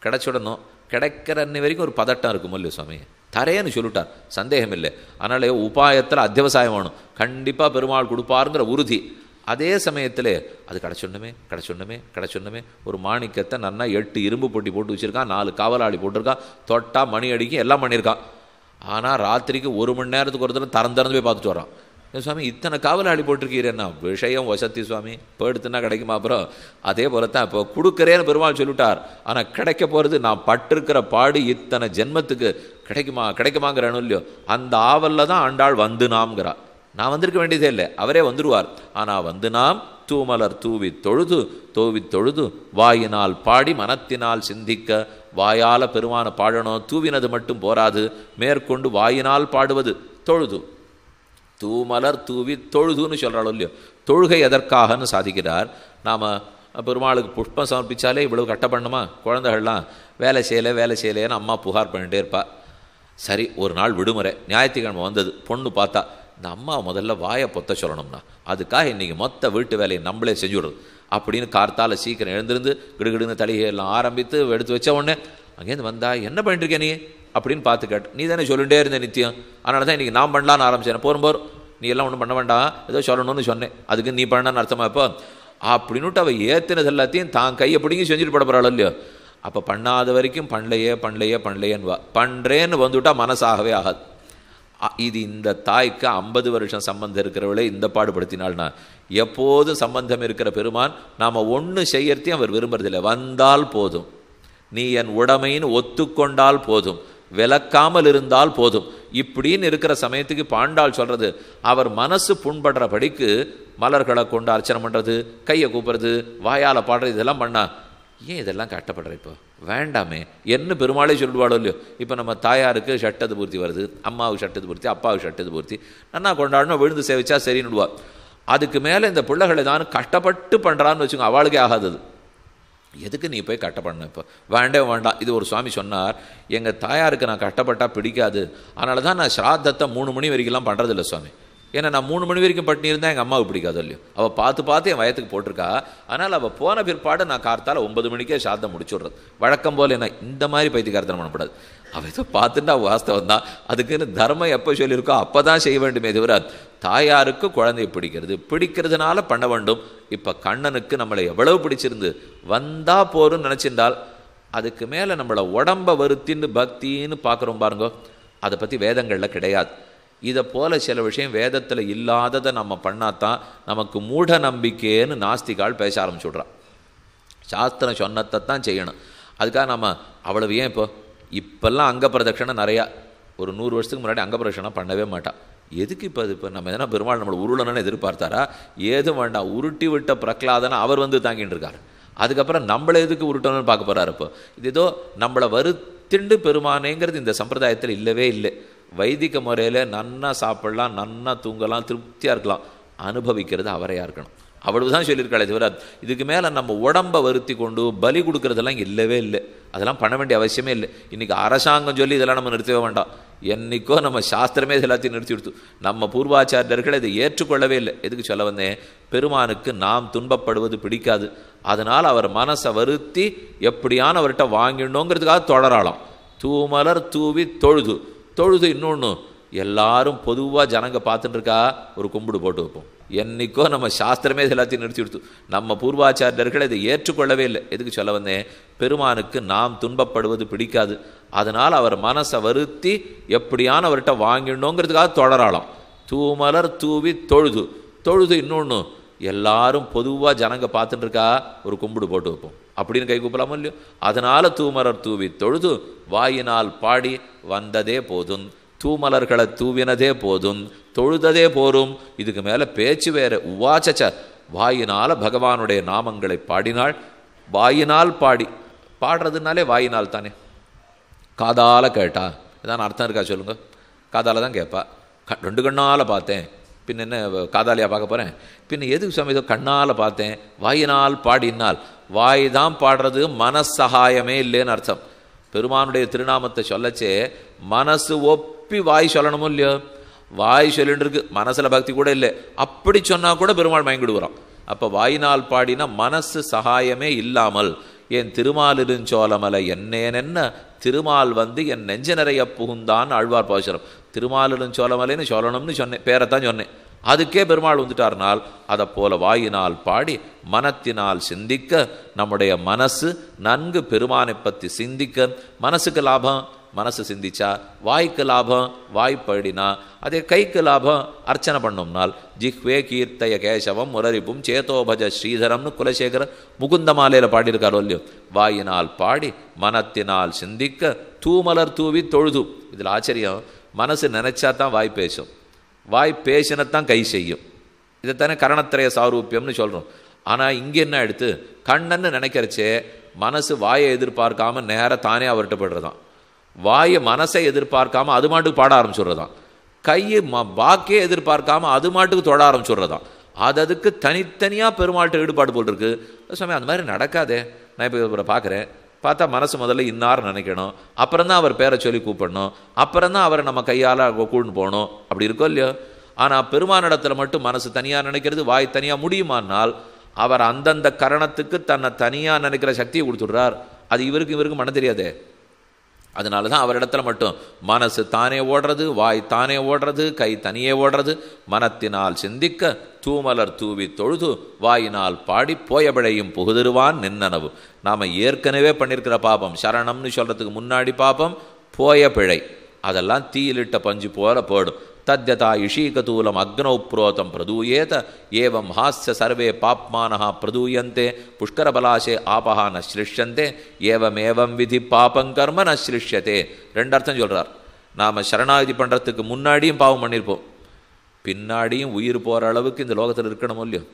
கிடைச்சிடணும். கிடைக்கிற அன்னை வரைக்கும் ஒரு பதட்டம் இருக்கும் இல்லையா சுவாமி, தரேன்னு சொல்லிட்டார், சந்தேகம் இல்லை. அதனால உபாயத்தில் அத்தியவசாயம் வேணும். கண்டிப்பாக பெருமாள் கொடுப்பாருங்கிற உறுதி. அதே சமயத்தில் அது கிடச்சொன்னுமே ஒரு மாணிக்கத்தை நன்னா 8 இரும்பு பொட்டி போட்டு வச்சுருக்கான், 4 காவலாளி போட்டிருக்கான், தொட்டா மணி அடிக்கும், எல்லாம் பண்ணியிருக்கான். ஆனால் ராத்திரிக்கு 1 மணி நேரத்துக்கு ஒரு தடவை திறந்து போய் பார்த்துட்டு வரான். சுவாமி இத்தனை காவலாளி போட்டிருக்கீரேன்னா விஷயம் வசதி சுவாமி, போயிடுத்துனா கிடைக்குமா? அப்புறம் அதே போல தான் இப்போ கொடுக்குறேன்னு பெருமாள் சொல்லிவிட்டார். ஆனால் கிடைக்க போகிறது நான் பட்டிருக்கிற பாடு இத்தனை ஜென்மத்துக்கு கிடைக்குமாங்கிறானு இல்லையோ, அந்த ஆவலில் தான் ஆண்டாள் வந்து நாம்ங்கிறா. நான் வந்திருக்க வேண்டியதே இல்லை, அவரே வந்துடுவார். ஆனால் வந்து நாம் தூமலர் தூவி தொழுது தொழுது வாயினால் பாடி மனத்தினால் சிந்திக்க. வாயால் பெருமான பாடணும், தூவினது மட்டும் போராது, மேற்கொண்டு வாயினால் பாடுவது தொழுது. தூமலர் தூவி தொழுதுன்னு சொல்கிறாளோ இல்லையோ, தொழுகை எதற்காகன்னு சாதிக்கிறார். நாம் பெருமாளுக்கு புஷ்பம் சமர்ப்பித்தாலே இவ்வளவு கட்ட பண்ணுமா? குழந்தைகள்லாம் வேலை செய்யலேன்னு அம்மா புகார் பண்ணிகிட்டே இருப்பா. சரி, ஒரு நாள் விடுமுறை, ஞாயிற்றுக்கிழமை வந்தது. பொண்ணு பார்த்தா இந்த அம்மா முதல்ல வாயை பொத்த சொல்லணும்னா அதுக்காக இன்றைக்கி மொத்த வீட்டு வேலையை நம்மளே செஞ்சுடுறது அப்படின்னு கார்த்தால் சீக்கிரம் எழுந்திருந்து கிடுகிடுன்னு தலிகையெல்லாம் ஆரம்பித்து எடுத்து வச்ச உடனே அங்கேருந்து வந்தா என்ன பண்ணிட்டுருக்கே நீ அப்படின்னு பார்த்து கேட்டு, நீ தானே சொல்லிகிட்டே இருந்தேன் நித்தியம், அதனால தான் இன்றைக்கி நான் பண்ணலான்னு ஆரம்பிச்சேன். போரும் நீ எல்லாம் ஒன்றும் பண்ண வேண்டாம், ஏதோ சொல்லணும்னு சொன்னேன், அதுக்கு நீ பண்ணான்னு அர்த்தமா இப்போ அப்படின்னுட்டு அவள் ஏற்றினது எல்லாத்தையும் தான் கையை பிடிங்கி செஞ்சுட்டு போட போகிறாள் இல்லையோ. அப்போ பண்ணாத வரைக்கும் பண்ணலையேன்னு பண்ணுறேன்னு வந்துவிட்டால் மனசாகவே ஆகாது. இது இந்த தாய்க்கு 50 வருஷம் சம்பந்தம் இருக்கிறவளே இந்த பாடுபடுத்தினாள்னா, எப்போதும் சம்பந்தம் இருக்கிற பெருமான் நாம் ஒன்று செய்யறதையும் அவர் விரும்புறதில்லை. வந்தால் போதும், நீ என் உடமைன்னு ஒத்துக்கொண்டால் போதும், விலக்காமல் இருந்தால் போதும் இப்படின்னு இருக்கிற சமயத்துக்கு பாண்டாள் சொல்கிறது, அவர் மனசு புண்படுறபடிக்கு மலர்களை கொண்டு அர்ச்சனை பண்ணுறது, கையை கூப்பிட்றது, வாயால் பாடுறது, இதெல்லாம் பண்ணா ஏன் இதெல்லாம் கட்டப்படுற? இப்போ வேண்டாமே என்ன பெருமாளே சொல்லுவாளோ இல்லையோ. இப்போ நம்ம தாயாருக்கு ஷட்டது பூர்த்தி வருது, அம்மாவுக்கு ஷட்டது பூர்த்தி, அப்பாவுக்கு ஷட்டது பூர்த்தி, நன்னா கொண்டாடணும், விழுந்து சேவிச்சா சரின்னு விடுவா. அதுக்கு மேலே இந்த பிள்ளைகளை தான் கஷ்டப்பட்டு பண்ணுறான்னு வச்சுக்கோங்க, அவளுக்கே ஆகாதது. எதுக்கு நீ போய் கஷ்டப்படணும்? இப்போ வேண்டாம். இது ஒரு சுவாமி சொன்னார், எங்கள் தாயாருக்கு நான் கஷ்டப்பட்டால் பிடிக்காது, அதனால தான் நான் ஸ்ராத்தத்தை 3 மணி வரைக்கும்லாம் பண்ணுறதில்ல சுவாமி. ஏன்னா நான் 3 மணி வரைக்கும் பட்டினி இருந்தால் எங்கள் அம்மாவுக்கு பிடிக்காதோ இல்லையோ. அவள் பார்த்து என் வயத்துக்கு போட்டிருக்கா. அதனால் அவள் போன பிற்பாடு நான் கார்த்தால் 9 மணிக்கே சாதம் முடிச்சுடுறது வழக்கம் போல். என்ன இந்த மாதிரி பைத்தியக்காரத்தனம் பண்ணக்கூடாது. அவள் ஏதோ பார்த்துட்டா வாஸ்தவம் தான், அதுக்குன்னு தர்மம் எப்போ சொல்லியிருக்கோ அப்போ தான் செய்ய வேண்டுமே தவிர தாயாருக்கு குழந்தையை பிடிக்கிறதுனால பண்ண வேண்டும். இப்போ கண்ணனுக்கு நம்மளை எவ்வளவு பிடிச்சிருந்து வந்தால் போருன்னு நினச்சிருந்தால் அதுக்கு மேலே நம்மளை உடம்பை வருத்தின்னு பக்தின்னு பார்க்குறோம் பாருங்கோ, அதை பற்றி வேதங்களில் கிடையாது. இதை போல் சில விஷயம் வேதத்தில் இல்லாததை நம்ம பண்ணாதான் நமக்கு மூட நம்பிக்கைன்னு நாஸ்திகால் பேச ஆரம்பிச்சுட்றான். சாஸ்திரம் சொன்னத்தை தான் செய்யணும். அதுக்காக நம்ம அவ்வளவு ஏன் இப்போல்லாம் அங்க பிரதட்சணை நிறையா, ஒரு 100 வருஷத்துக்கு முன்னாடி அங்க பிரதட்சணை பண்ணவே மாட்டான். எதுக்கு இப்போ நம்ம எதனா பெருமாள் நம்மளை உருளணும்னு எதிர்பார்த்தாரா? ஏதும் வேண்டாம், உருட்டி விட்ட பிரகலாதனை அவர் வந்து தாங்கிட்டு இருக்காரு. அதுக்கப்புறம் நம்மளை எதுக்கு உருட்டணும்னு பார்க்க போகிறாரு. இப்போ இது ஏதோ நம்மளை வருத்திண்டு பெருமானேங்கிறது இந்த சம்பிரதாயத்தில் இல்லவே இல்லை. வைதிக முறையில் நன்னா சாப்பிடலாம், நன்னா தூங்கலாம், திருப்தியாக இருக்கலாம், அனுபவிக்கிறது அவரையாக இருக்கணும். அவ்வளவுதான் சொல்லியிருக்காளே தவிர இதுக்கு மேலே நம்ம உடம்பை வருத்தி கொண்டு பலி கொடுக்கறதெல்லாம் இங்கே இல்லவே இல்லை. அதெல்லாம் பண்ண வேண்டிய அவசியமே இல்லை. இன்றைக்கி அரசாங்கம் சொல்லி இதெல்லாம் நம்ம நிறுத்தவே வேண்டாம். என்றைக்கோ நம்ம சாஸ்திரமே இது எல்லாத்தையும் நிறுத்தி கொடுத்து, நம்ம பூர்வாச்சாரியர்கள் இதை ஏற்றுக்கொள்ளவே இல்லை. எதுக்கு சொல்ல வந்தேன்? பெருமானுக்கு நாம் துன்பப்படுவது பிடிக்காது. அதனால் அவர் மனசை வருத்தி எப்படியான அவர்கிட்ட வாங்கிடணுங்கிறதுக்காக தொடராளாம். தூமலர் தூவி தொழுது இன்னொன்று எல்லாரும் பொதுவாக ஜனங்க பார்த்துட்டு இருக்கா, ஒரு கும்பிடு போட்டு வைப்போம். என்றைக்கோ நம்ம சாஸ்திரமே எல்லாத்தையும் நிறுத்தி கொடுத்து, நம்ம பூர்வாச்சாரியர்கள் இதை ஏற்றுக்கொள்ளவே இல்லை. எதுக்கு சொல்ல வந்தேன்? பெருமானுக்கு நாம் துன்பப்படுவது பிடிக்காது. அதனால் அவர் மனசை வருத்தி எப்படியான அவர்கிட்ட வாங்கிடணுங்கிறதுக்காக தொடராளாம். தூமலர் தூவி தொழுது இன்னொன்று எல்லாரும் பொதுவாக ஜனங்க பார்த்துட்டு இருக்கா, ஒரு கும்பிடு போட்டு வைப்போம் அப்படின்னு கை கூப்பலாமோ இல்லையோ. அதனால் தூமலர் தூவி தொழுது வாயினால் பாடி வந்ததே போதும், தூமலர்களை தூவினதே போதும், தொழுததே போரும், இதுக்கு மேலே பேச்சு வேறு. உவாச்ச வாயினால் பகவானுடைய நாமங்களை பாடினாள். வாயினால் பாடுறதுனாலே வாயினால் தானே. காதால் கேட்டா இதான் அர்த்தம் இருக்கா சொல்லுங்க? காதால் தான் கேட்பா. 2 கண்ணால் பார்த்தேன், பின் என்ன காதாலியாக பார்க்க போகிறேன்? பின் எதுக்கு சுவாமி இதோ கண்ணால் பார்த்தேன்? வாயினால் பாடினால் வாய் தான் பாடுறது, மனசகாயமே இல்லைன்னு அர்த்தம். பெருமானுடைய திருநாமத்தை சொல்லச்சே மனசு ஒப்பி வாய் சொல்லணுமோ இல்லையோ. வாய் சொல்லிட்டு இருக்கு, மனசில் பக்தி கூட இல்லை. அப்படி சொன்னால் கூட பெருமாள் மயங்கிடுவான். அப்போ வாயினால் பாடினா மனசு சகாயமே இல்லாமல் என் திருமாலிருஞ்சோலமலை என்னேனென்ன திருமால் வந்து என் நெஞ்ச நிறைய புகுந்தான் ஆழ்வார் பாசுரம். திருமாலிருஞ்சோலமலைன்னு சொல்லணும்னு சொன்னேன், பேரைத்தான் சொன்னேன். அதுக்கே பெருமாள் வந்துட்டார்னால் அதை போல வாயினால் பாடி மனத்தினால் சிந்திக்க, நம்முடைய மனசு நன்கு பெருமானை பற்றி சிந்திக்க. மனசுக்கு லாபம் மனசு சிந்திச்சா, வாய்க்கு லாபம் வாய் பாடினா, அதே கைக்கு லாபம் அர்ச்சனை பண்ணோம்னால். ஜிஹ்வே கீர்த்தய கேசவம் முரரிப்பும் சேதோபஜ ஸ்ரீதரம்னு குலசேகர முகுந்த மாலையில் பாடியிருக்காரோ இல்லையோ. வாயினால் பாடி மனத்தினால் சிந்திக்க, தூமலர் தூவி தொழுது. இதில் ஆச்சரியம், மனசு நினைச்சா தான் வாய் பேசும். வாய் பேசினத்தான் கை செய்யும். இதைத்தானே கரணத்திரய சாரூபியம்னு சொல்கிறோம். ஆனால் இங்கே என்ன எடுத்து கண்ணன்னு நினைக்கிறச்சே மனசு வாயை எதிர்பார்க்காம நேராக தானே அவர்கிட்ட போய்டுறதான். வாயை மனசை எதிர்பார்க்காம அது மாட்டுக்கு பாட ஆரம்பிச்சுடுறதான். கையை வாக்கே எதிர்பார்க்காம அது மாட்டுக்கு தொட ஆரம்பிச்சுடுறதான். அதுக்கு தனித்தனியாக பெருமாள்கிட்ட ஈடுபாடு போட்டிருக்கு. சமயம் அந்த மாதிரி நடக்காதே. நான் இப்போ இவரை பார்க்குறேன், பார்த்தா மனசு முதல்ல இன்னார் நினைக்கணும், அப்புறம் தான் அவர் பேரை சொல்லி கூப்பிடணும், அப்புறம் தான் அவரை நம்ம கையால் கூழ்னு போகணும். அப்படி இருக்கோ இல்லையோ? ஆனால் பெருமானிடத்தில் மட்டும் மனசு தனியாக நினைக்கிறது, வாய் தனியாக முடியுமானால் அவர் அந்தந்த கரணத்துக்கு தன்னை தனியாக நினைக்கிற சக்தியை கொடுத்துடுறார். அது இவருக்கு மன தெரியாதே. அதனால தான் அவரிடத்துல மட்டும் மனசு தானே ஓடுறது, வாய் தானே ஓடுறது, கை தனியே ஓடுறது. மனத்தினால் சிந்திக்க தூமலர் தூவி தொழுது வாயினால் பாடி போயபிழையும் புகுதிருவான் நின்னனவு. நாம் ஏற்கனவே பண்ணியிருக்கிற பாபம், சரணம்னு சொல்கிறதுக்கு முன்னாடி பாபம், போய பிழை, அதெல்லாம் தீயிலிட்ட பஞ்சு போல போடும். தத்யதா இஷீகதூலம் அக்னௌ புரோதம் பிரதூயேத ஏவம் ஹாஸ்ய சர்வே பாப்மானஹா பிரதூயந்தே புஷ்கரபலாசே ஆபஹா நஸ்லிஷ்யந்தே ஏவமேவம் விதி பாபங்கர்ம நஸ்லிஷ்யத்தே. ரெண்டு அர்த்தம் சொல்கிறார். நாம் சரணாகதி பண்ணுறதுக்கு முன்னாடியும் பாவம் பண்ணியிருப்போம், பின்னாடியும் உயிர் போகிற அளவுக்கு இந்த லோகத்தில் இருக்கணும் இல்லையோ?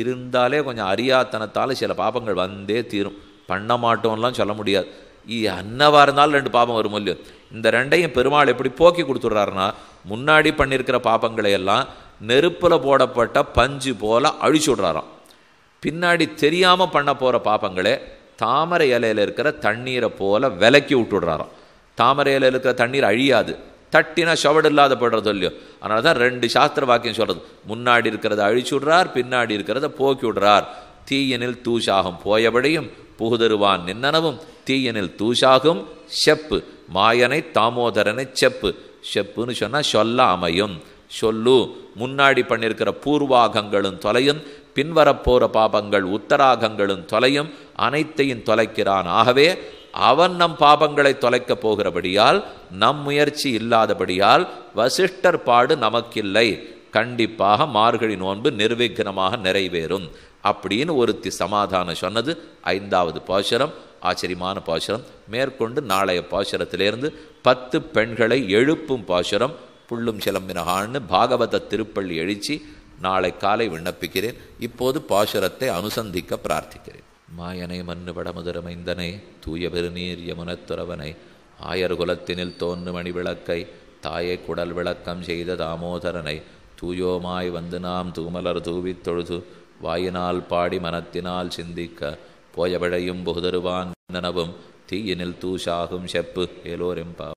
இருந்தாலே கொஞ்சம் அறியாத்தனத்தால் சில பாபங்கள் வந்தே தீரும். பண்ண மாட்டோம்லாம் சொல்ல முடியாது. அன்னவாக இருந்தாலும் ரெண்டு பாபம் வரும் இல்லையோ? இந்த ரெண்டையும் பெருமாள் எப்படி போக்கி கொடுத்துட்றாருன்னா, முன்னாடி பண்ணியிருக்கிற பாபங்களை எல்லாம் நெருப்பில் போடப்பட்ட பஞ்சு போல் அழிச்சு விட்றாராம். பின்னாடி தெரியாமல் பண்ண போகிற பாபங்களே தாமரை இலையில் இருக்கிற தண்ணீரை போல் விலக்கி விட்டுடுறாராம். தாமரை இலையில் இருக்கிற தண்ணீர் அழியாது, தட்டினா ஷவடு இல்லாத போடுறது இல்லையோ? அதனால தான் ரெண்டு சாஸ்திர வாக்கியம் சொல்கிறது. முன்னாடி இருக்கிறத அழிச்சு விட்றார், பின்னாடி இருக்கிறத போக்கி விடுறார். தீயனில் தூஷாகும் போயபடியும் புகுதருவான் நின்னனவும் தீயனில் தூஷாகும் செப்பு மாயனை தாமோதரனை செப்பு. செப்புன்னு சொன்னால் சொல்ல அமையும். சொல்லு முன்னாடி பண்ணியிருக்கிற பூர்வாகங்களும் தொலையும், பின்வரப்போகிற பாபங்கள் உத்தராகங்களும் தொலையும், அனைத்தையும் தொலைக்கிறான். ஆகவே அவன் நம் பாபங்களை தொலைக்கப் போகிறபடியால், நம் முயற்சி இல்லாதபடியால் வசிஷ்டர் பாடு நமக்கில்லை. கண்டிப்பாக மார்கழி நோன்பு நிர்விக்னமாக நிறைவேறும் அப்படின்னு ஒருத்தி சமாதானம் சொன்னது 5வது பாசுரம். ஆச்சரியமான பாசுரம். மேற்கொண்டு நாளைய பாசுரத்திலிருந்து 10 பெண்களை எழுப்பும் பாசுரம் புள்ளும் சிலம்பினகான்னு பாகவத திருப்பள்ளி எழுச்சி நாளை காலை விண்ணப்பிக்கிறேன். இப்போது பாசுரத்தை அனுசந்திக்க பிரார்த்திக்கிறேன். மாயனை மண்ணு வடமுதரமைந்தனை தூய பெருநீர் யமுனத்துறவனை ஆயர் குலத்தினில் தோன்று மணி விளக்கை தாயை குடல் விளக்கம் செய்த தாமோதரனை தூயோமாய் வந்து நாம் தூமலர் தூவித் தொழுது வாயினால் பாடி மனத்தினால் சிந்திக்க போயவிழையும் புகுதருவான் நினவும் தீயினில் தூஷாகும் செப்பு ஏலோரெம்பா.